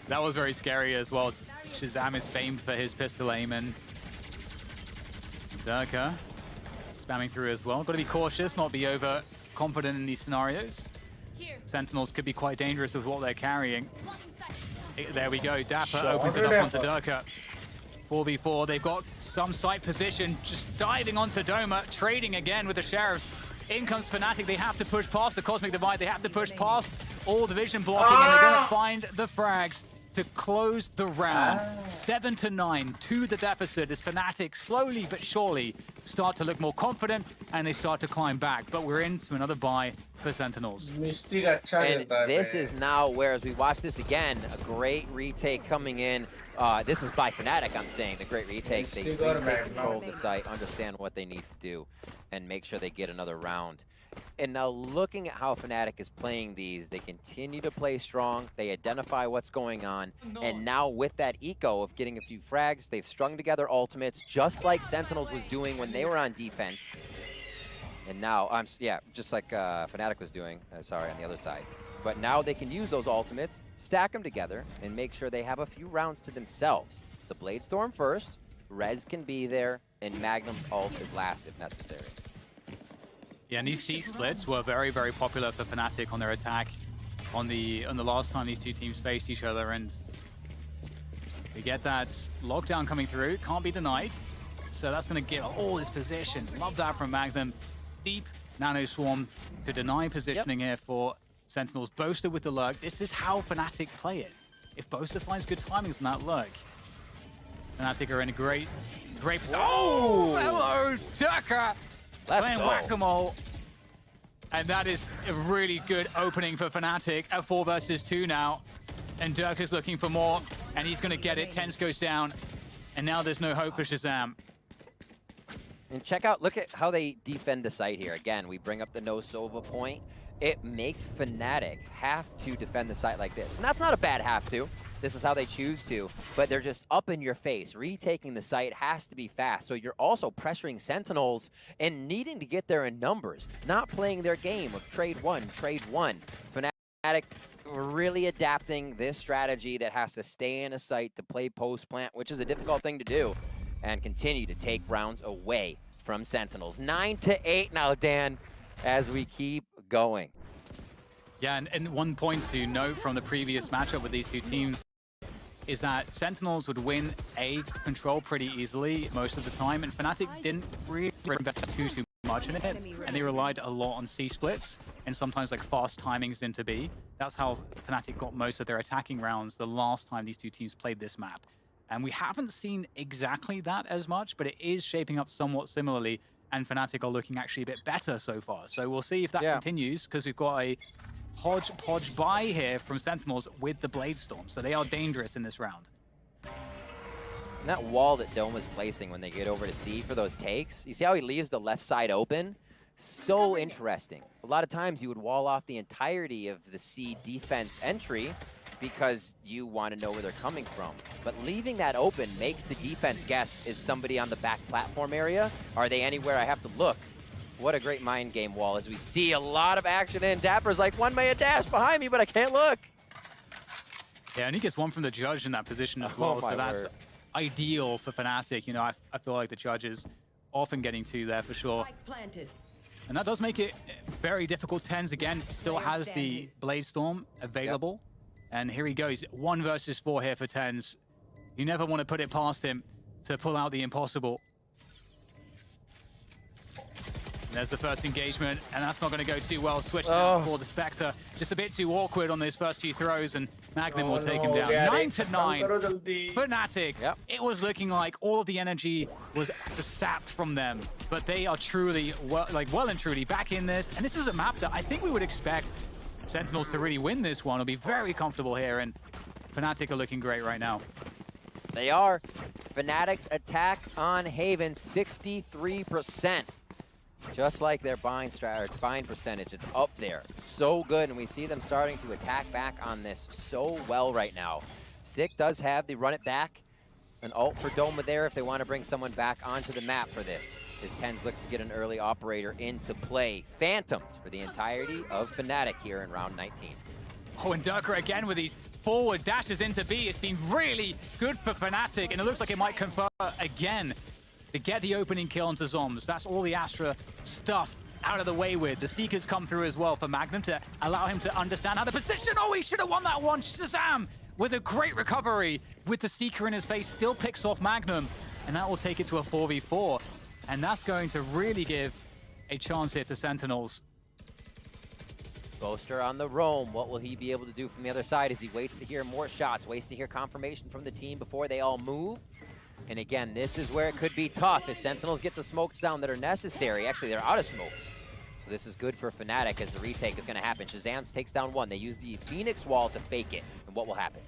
That was very scary as well. Shazam is famed for his pistol aim, and Durka spamming through as well. Got to be cautious, not be overconfident in these scenarios. Sentinels could be quite dangerous with what they're carrying. There we go. Dapper opens it up onto Durka. 4v4. They've got some site position, just diving onto Doma, trading again with the Sheriffs. In comes FNATIC. They have to push past the Cosmic Divide. They have to push past all the vision blocking, and they're going to find the frags to close the round. 7-9 to the deficit as FNATIC slowly but surely start to look more confident and they start to climb back. But we're into another bye for Sentinels. And this is now where, as we watch this again, a great retake coming in. This is by FNATIC, I'm saying. The great retake. They take control of the site, understand what they need to do, and make sure they get another round. And now looking at how FNATIC is playing these, they continue to play strong, they identify what's going on, and now with that eco of getting a few frags, they've strung together ultimates, just like Sentinels was doing when they were on defense. And now, just like FNATIC was doing, sorry, on the other side. But now they can use those ultimates, stack them together, and make sure they have a few rounds to themselves. It's the Bladestorm first, Rez can be there, and Magnum's ult is last if necessary. Yeah, and these C-splits were very, very popular for FNATIC on their attack on the last time these two teams faced each other, and we get that lockdown coming through, can't be denied. So that's going to give all this position. Love that from Magnum. Deep Nano Swarm to deny positioning here for Sentinels. Boaster with the lurk. This is how FNATIC play it. If Boaster finds good timings on that lurk, FNATIC are in a great position. Oh, hello, Durka! Playing whack-a-mole. And that is a really good opening for FNATIC at 4 versus 2 now. And Durka's looking for more, and he's going to get it. Tense goes down, and now there's no hope for Shazam. And check out, look at how they defend the site here. Again, we bring up the no Sova point. It makes FNATIC have to defend the site like this. And that's not a bad have to. This is how they choose to, but they're just up in your face. Retaking the site has to be fast. So you're also pressuring Sentinels and needing to get there in numbers, not playing their game of trade one. FNATIC really adapting this strategy that has to stay in a site to play post-plant, which is a difficult thing to do, and continue to take rounds away from Sentinels. 9-8 now, Dan, as we keep going. Yeah, and one point to note from the previous matchup with these two teams is that Sentinels would win A control pretty easily most of the time, and FNATIC didn't really invest too much in it, and they relied a lot on C splits and sometimes like fast timings into B. That's how FNATIC got most of their attacking rounds the last time these two teams played this map. And we haven't seen exactly that as much, but it is shaping up somewhat similarly, and FNATIC are looking actually a bit better so far. So we'll see if that continues, because we've got a hodgepodge by here from Sentinels with the Blade Storm, so they are dangerous in this round. And that wall that Dome is placing when they get over to C for those takes, you see how he leaves the left side open? So interesting. A lot of times you would wall off the entirety of the C defense entry because you want to know where they're coming from. But leaving that open makes the defense guess, is somebody on the back platform area? Are they anywhere I have to look? What a great mind game wall as we see a lot of action in. Dapper's like, one may dash behind me, but I can't look. Yeah, and he gets one from the judge in that position as well, so that's ideal for FNATIC. You know, I feel like the judge is often getting to there for sure. And that does make it very difficult. TenZ, again, still has the Blade Storm available. Yep. And here he goes, 1 versus 4 here for TenZ. You never want to put it past him to pull out the impossible. And there's the first engagement, and that's not going to go too well. Switch now for the Spectre. Just a bit too awkward on those first few throws, and Magnum will take him down. 9-9. FNATIC. Yep. It was looking like all of the energy was just sapped from them, but they are truly, well and truly back in this. And this is a map that I think we would expect Sentinels to really win this one. It'll be very comfortable here, and FNATIC are looking great right now. They are. FNATIC's attack on Haven, 63%. Just like their bind percentage, it's up there. It's so good, and we see them starting to attack back on this so well right now. Sick does have the run it back, an ult for Doma there if they want to bring someone back onto the map for this. As TenZ looks to get an early operator into play. Phantoms for the entirety of FNATIC here in round 19. Oh, and Durka again with these forward dashes into B. It's been really good for FNATIC, and it looks like it might convert again to get the opening kill onto Zombs. That's all the Astra stuff out of the way with. The Seekers come through as well for Magnum to allow him to understand how the position. Oh, he should have won that one. Shazam with a great recovery with the Seeker in his face, still picks off Magnum, and that will take it to a 4v4. And that's going to really give a chance here to Sentinels. Boaster on the roam. What will he be able to do from the other side as he waits to hear more shots, waits to hear confirmation from the team before they all move? And again, this is where it could be tough if Sentinels get the smokes down that are necessary. Actually, they're out of smokes. So this is good for FNATIC as the retake is going to happen. Shazams takes down one. They use the Phoenix wall to fake it. And what will happen?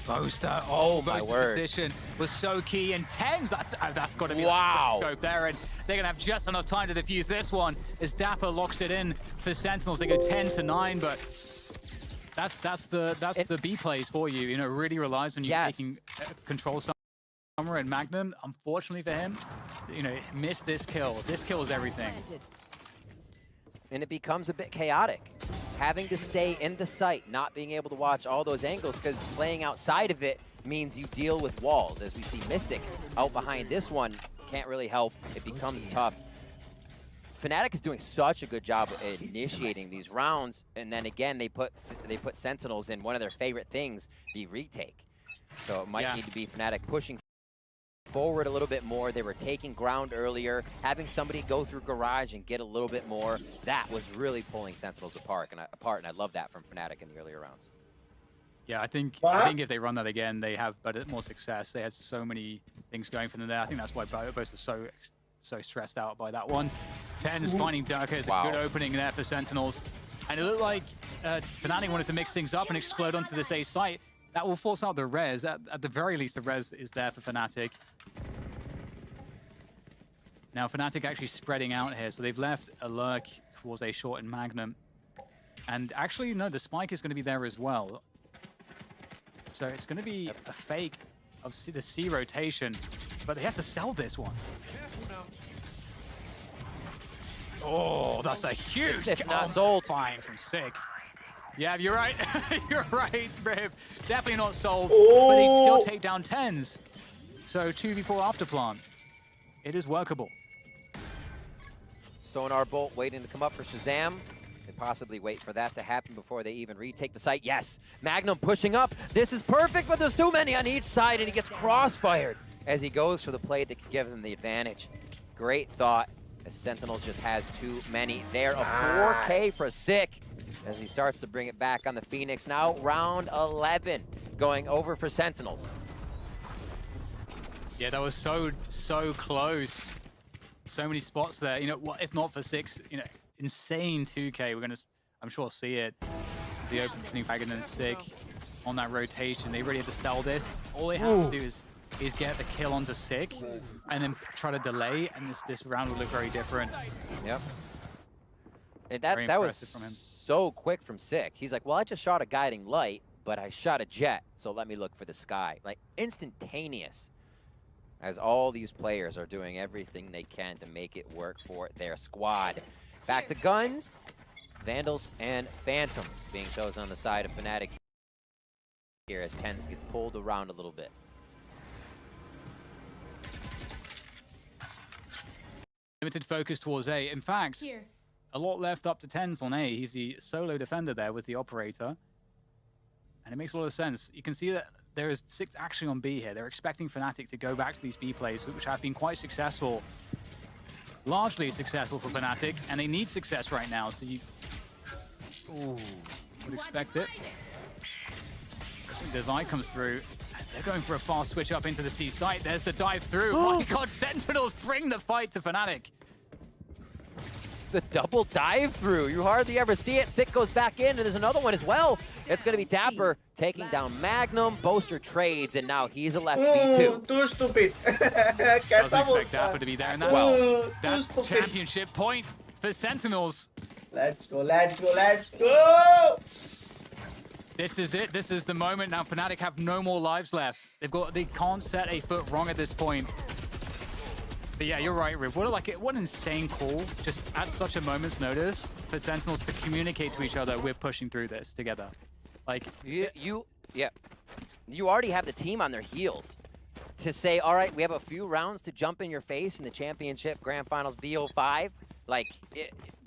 Boaster, Boaster's position was so key, and TenZ, that's got to be wow. The scope there, and they're going to have just enough time to defuse this one as Dapper locks it in for Sentinels. They go 10-9, but that's the B plays for you. You know, really relies on you taking control somewhere, and Magnum, unfortunately for him, you know, missed this kill. This kills everything. And it becomes a bit chaotic. Having to stay in the site, not being able to watch all those angles, because playing outside of it means you deal with walls. As we see Mystic out behind this one, can't really help. It becomes tough. FNATIC is doing such a good job at initiating these rounds, and then again, they put Sentinels in one of their favorite things, the retake. So it might need to be FNATIC pushing forward a little bit more. They were taking ground earlier, having somebody go through garage and get a little bit more. That was really pulling Sentinels apart, and I love that from FNATIC in the earlier rounds. Yeah, I think if they run that again, they have more success. They had so many things going for them there. I think that's why both are so stressed out by that one. TenZ finding Durka is a good opening there for Sentinels, and it looked like FNATIC wanted to mix things up and explode onto this A site. That will force out the res. At the very least, the res is there for FNATIC. Now, FNATIC actually spreading out here, so they've left a lurk towards A short and Magnum. And actually, no, the spike is going to be there as well. So it's going to be a fake of the C rotation, but they have to sell this one. Oh, that's a huge it's not sold. Fine from Sick. Yeah, you're right. You're right, Rib. Definitely not sold, but he still take down TenZ. So 2v4 afterplant. It is workable. Sonar Bolt waiting to come up for Shazam. They possibly wait for that to happen before they even retake the site. Yes, Magnum pushing up. This is perfect, but there's too many on each side, and he gets crossfired as he goes for the play that can give them the advantage. Great thought, as Sentinels just has too many there. A 4K for Sick as he starts to bring it back on the Phoenix. Now round 11 going over for Sentinels. Yeah, that was so close. So many spots there. You know, what if not for 6? You know, insane 2K. I'm sure see it. As he opens New Dragon and Sick on that rotation. They really have to sell this. All they have to do is get the kill onto Sick and then try to delay, and this round will look very different. Yep. And that was from him. So quick from Sick. He's like, well, I just shot a guiding light, but I shot a jet, so let me look for the sky. Like, instantaneous. As all these players are doing everything they can to make it work for their squad. Back to guns. Vandals and Phantoms being chosen on the side of FNATIC here as Tens get pulled around a little bit. Limited focus towards A. In fact, a lot left up to Tens on A. He's the solo defender there with the operator. And it makes a lot of sense. You can see that there is 6 actually on B here. They're expecting FNATIC to go back to these B plays, which have been quite successful. Largely successful for FNATIC, and they need success right now, so you would expect it. The Divide comes through. They're going for a fast switch up into the C site. There's the dive through. Oh my god, Sentinels bring the fight to FNATIC. The double dive through. You hardly ever see it. Sick goes back in, and there's another one as well. It's going to be Dapper taking down Magnum. Boaster trades, and now he's a left B2. Too stupid. Doesn't expect Dapper to be there, and that's championship point for Sentinels. Let's go, let's go, let's go! This is it. This is the moment. Now FNATIC have no more lives left. They can't set a foot wrong at this point. But yeah, you're right, Riv. What an insane call, just at such a moment's notice, for Sentinels to communicate to each other, we're pushing through this together. Like, you already have the team on their heels to say, all right, we have a few rounds to jump in your face in the championship grand finals BO5. Like,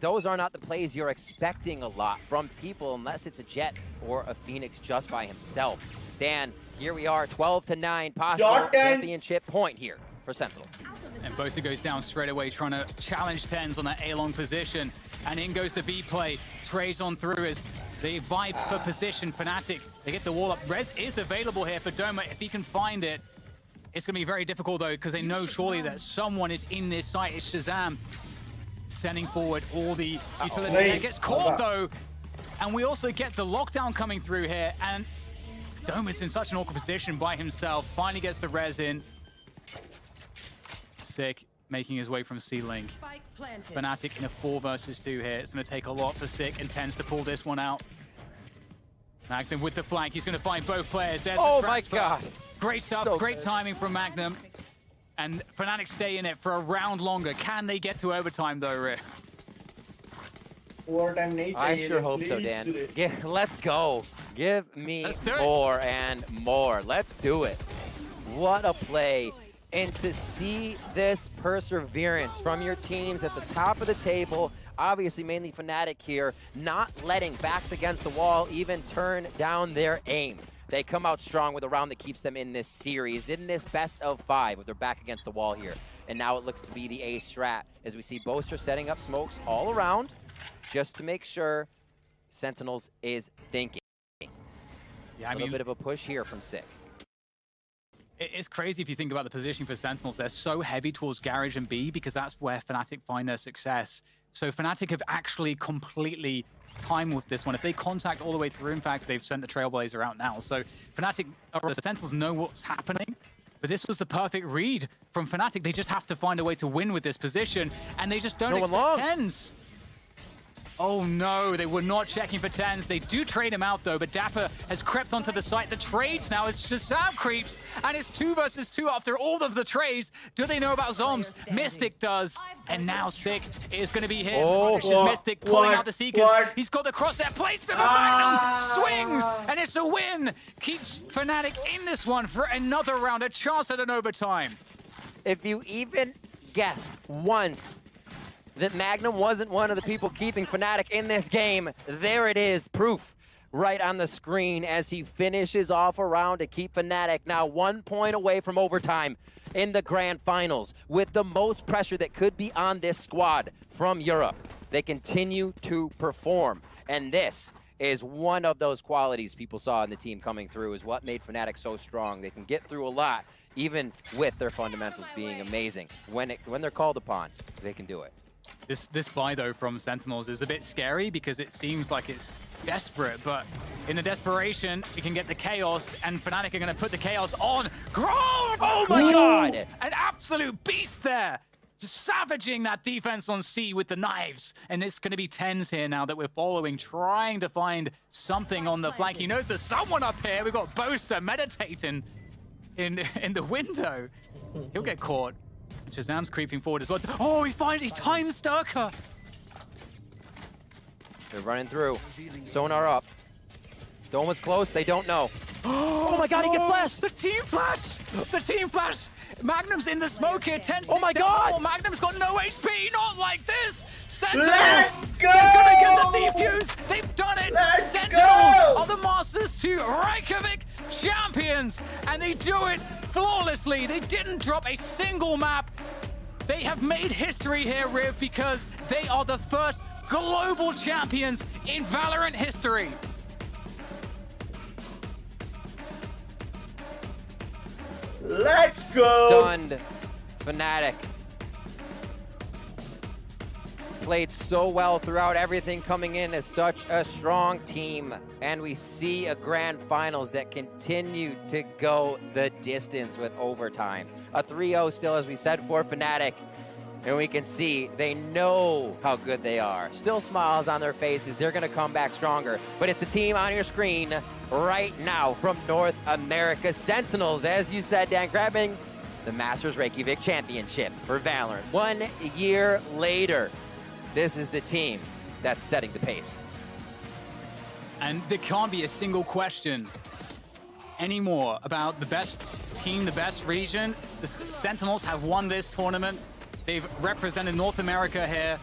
those are not the plays you're expecting a lot from people unless it's a Jet or a Phoenix just by himself. Dan, here we are, 12-9, possible championship point here for Sentinels. And Bosa goes down straight away, trying to challenge Tens on that A-long position. And in goes the B play. Trades on through as they vibe for position. FNATIC, they get the wall up. Res is available here for Doma if he can find it. It's going to be very difficult, though, because they know surely that someone is in this site. It's Shazam sending forward all the utility. It gets caught, though. And we also get the lockdown coming through here. And Doma's in such an awkward position by himself. Finally gets the res in. Sick making his way from C-Link. FNATIC in a 4 versus 2 here. It's going to take a lot for Sick and Tends to pull this one out. Magnum with the flank. He's going to find both players. There's oh my god. Great stuff. So great timing from Magnum. And FNATIC stay in it for a round longer. Can they get to overtime though, Rick? I sure hope so, Dan. Let's go. Give me more and more. Let's do it. What a play. And to see this perseverance from your teams at the top of the table, obviously mainly FNATIC here, not letting backs against the wall even turn down their aim. They come out strong with a round that keeps them in this series, in this best of 5 with their back against the wall here. And now it looks to be the A strat as we see Boaster setting up smokes all around just to make sure Sentinels is thinking. Yeah, a little bit of a push here from Sick. It's crazy if you think about the positioning for Sentinels. They're so heavy towards Garage and B because that's where FNATIC find their success. So FNATIC have actually completely timed with this one. If they contact all the way through, in fact, they've sent the Trailblazer out now. So FNATIC, or the Sentinels know what's happening. But this was the perfect read from FNATIC. They just have to find a way to win with this position. And they just don't expect Tens. Oh no, they were not checking for Tens. They do trade him out though, but Dapper has crept onto the site. The trades now as Shazam creeps, and it's 2 versus 2 after all of the trades. Do they know about Zombs? Mystic does, and now Sick is going to be hit. Mystic pulling out the Seekers. He's got the crosshair placement, Magnum swings, and it's a win. Keeps FNATIC in this one for another round, a chance at an overtime. If you even guessed once that Magnum wasn't one of the people keeping FNATIC in this game, there it is, proof right on the screen as he finishes off a round to keep FNATIC now 1 point away from overtime in the grand finals with the most pressure that could be on this squad from Europe. They continue to perform, and this is one of those qualities people saw in the team coming through, is what made FNATIC so strong. They can get through a lot, even with their fundamentals being amazing. When they're called upon, they can do it. This buy, though, from Sentinels is a bit scary because it seems like it's desperate, but in the desperation, we can get the chaos, and Fnatic are going to put the chaos on Grove! Oh my god! An absolute beast there! Just savaging that defense on C with the knives. And it's going to be TenZ here now that we're following, trying to find something on the flank. He knows there's someone up here. We've got Boaster meditating in the window. He'll get caught. Shazam's creeping forward as well. Oh, he timed Sturker. They're running through. Sonar up. Dome was close. They don't know. Oh my god, he gets flashed! The team flash! The team flash! Magnum's in the smoke here. TenZ. Oh my god! Magnum's got no HP. Not like this. Sentinels. Let's go! They're gonna get the defuse. They've done it. Let's Sentinels go! are the Masters 2 Reykjavík champions, and they do it flawlessly. They didn't drop a single map. They have made history here, Riv, because they are the first global champions in Valorant history. Let's go! Stunned. FNATIC played so well throughout everything, coming in as such a strong team. And we see a grand finals that continue to go the distance with overtime. A 3-0 still, as we said, for FNATIC. And we can see they know how good they are. Still smiles on their faces. They're going to come back stronger. But it's the team on your screen right now from North America, Sentinels, as you said, Dan, grabbing the Masters Reykjavík Championship for Valorant. 1 year later, this is the team that's setting the pace. And there can't be a single question anymore about the best team, the best region. The Sentinels have won this tournament. They've represented North America here.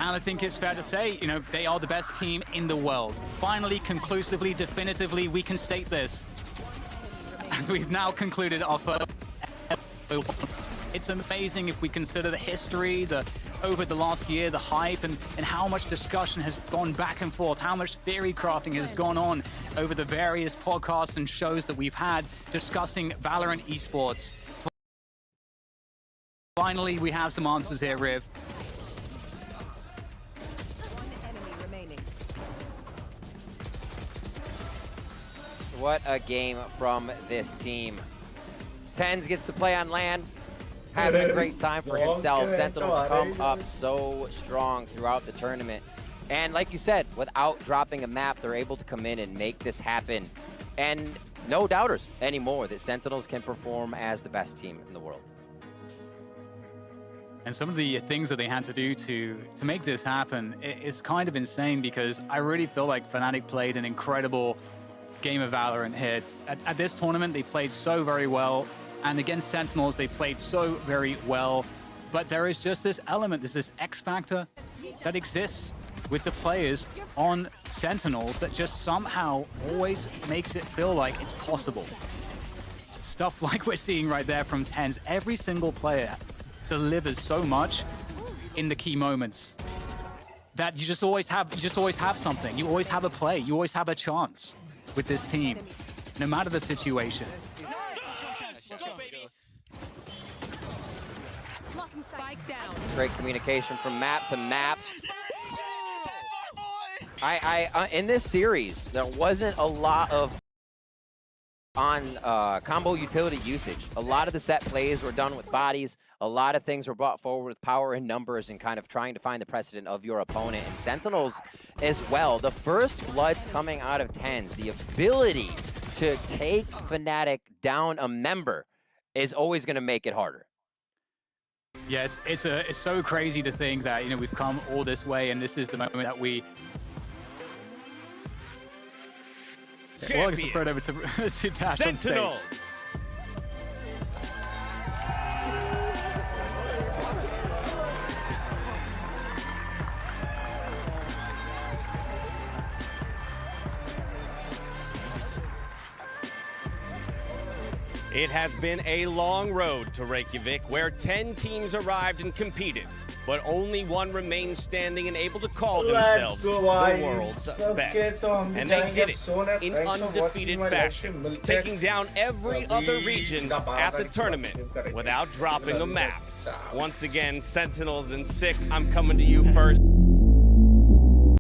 And I think it's fair to say, you know, they are the best team in the world. Finally, conclusively, definitively, we can state this. As we've now concluded our first. It's amazing if we consider the history, over the last year, the hype, and how much discussion has gone back and forth, how much theory crafting has gone on over the various podcasts and shows that we've had discussing Valorant esports. Finally, we have some answers here, Riv. What a game from this team. TenZ gets to play on land, having a great time for himself. Sentinels come up so strong throughout the tournament. And like you said, without dropping a map, they're able to come in and make this happen. And no doubters anymore that Sentinels can perform as the best team in the world. And some of the things that they had to do to make this happen is kind of insane, because I really feel like FNATIC played an incredible game of Valorant here. At this tournament, they played so very well. And against Sentinels, they played so very well. But there is just this element, there's this X factor that exists with the players on Sentinels that just somehow always makes it feel like it's possible. Stuff like we're seeing right there from TenZ. Every single player delivers so much in the key moments that you just always have something. You always have a play. You always have a chance with this team, no matter the situation. Spike down. Great communication from map to map. In this series, there wasn't a lot of combo utility usage. A lot of the set plays were done with bodies. A lot of things were brought forward with power and numbers and kind of trying to find the precedent of your opponent. And Sentinels as well. The first bloods coming out of TenZ, the ability to take FNATIC down a member is always going to make it harder. Yes, it's so crazy to think that, you know, we've come all this way, and this is the moment that we. Well, I guess we'll throw it over to Dash on stage. It has been a long road to Reykjavík, where 10 teams arrived and competed. but only one remains standing and able to call Let's themselves go, the guys. world's सबके best. तो हम भी And they जाएंगे did अब it सोने। in Thanks for undefeated watching my fashion, reaction. मिलते हैं taking down every other अभी region सीधा बारह at the तारीख को tournament stream करेंगे। without dropping a अभी map. तक। Once again, Sentinels and Sick, I'm coming to you first.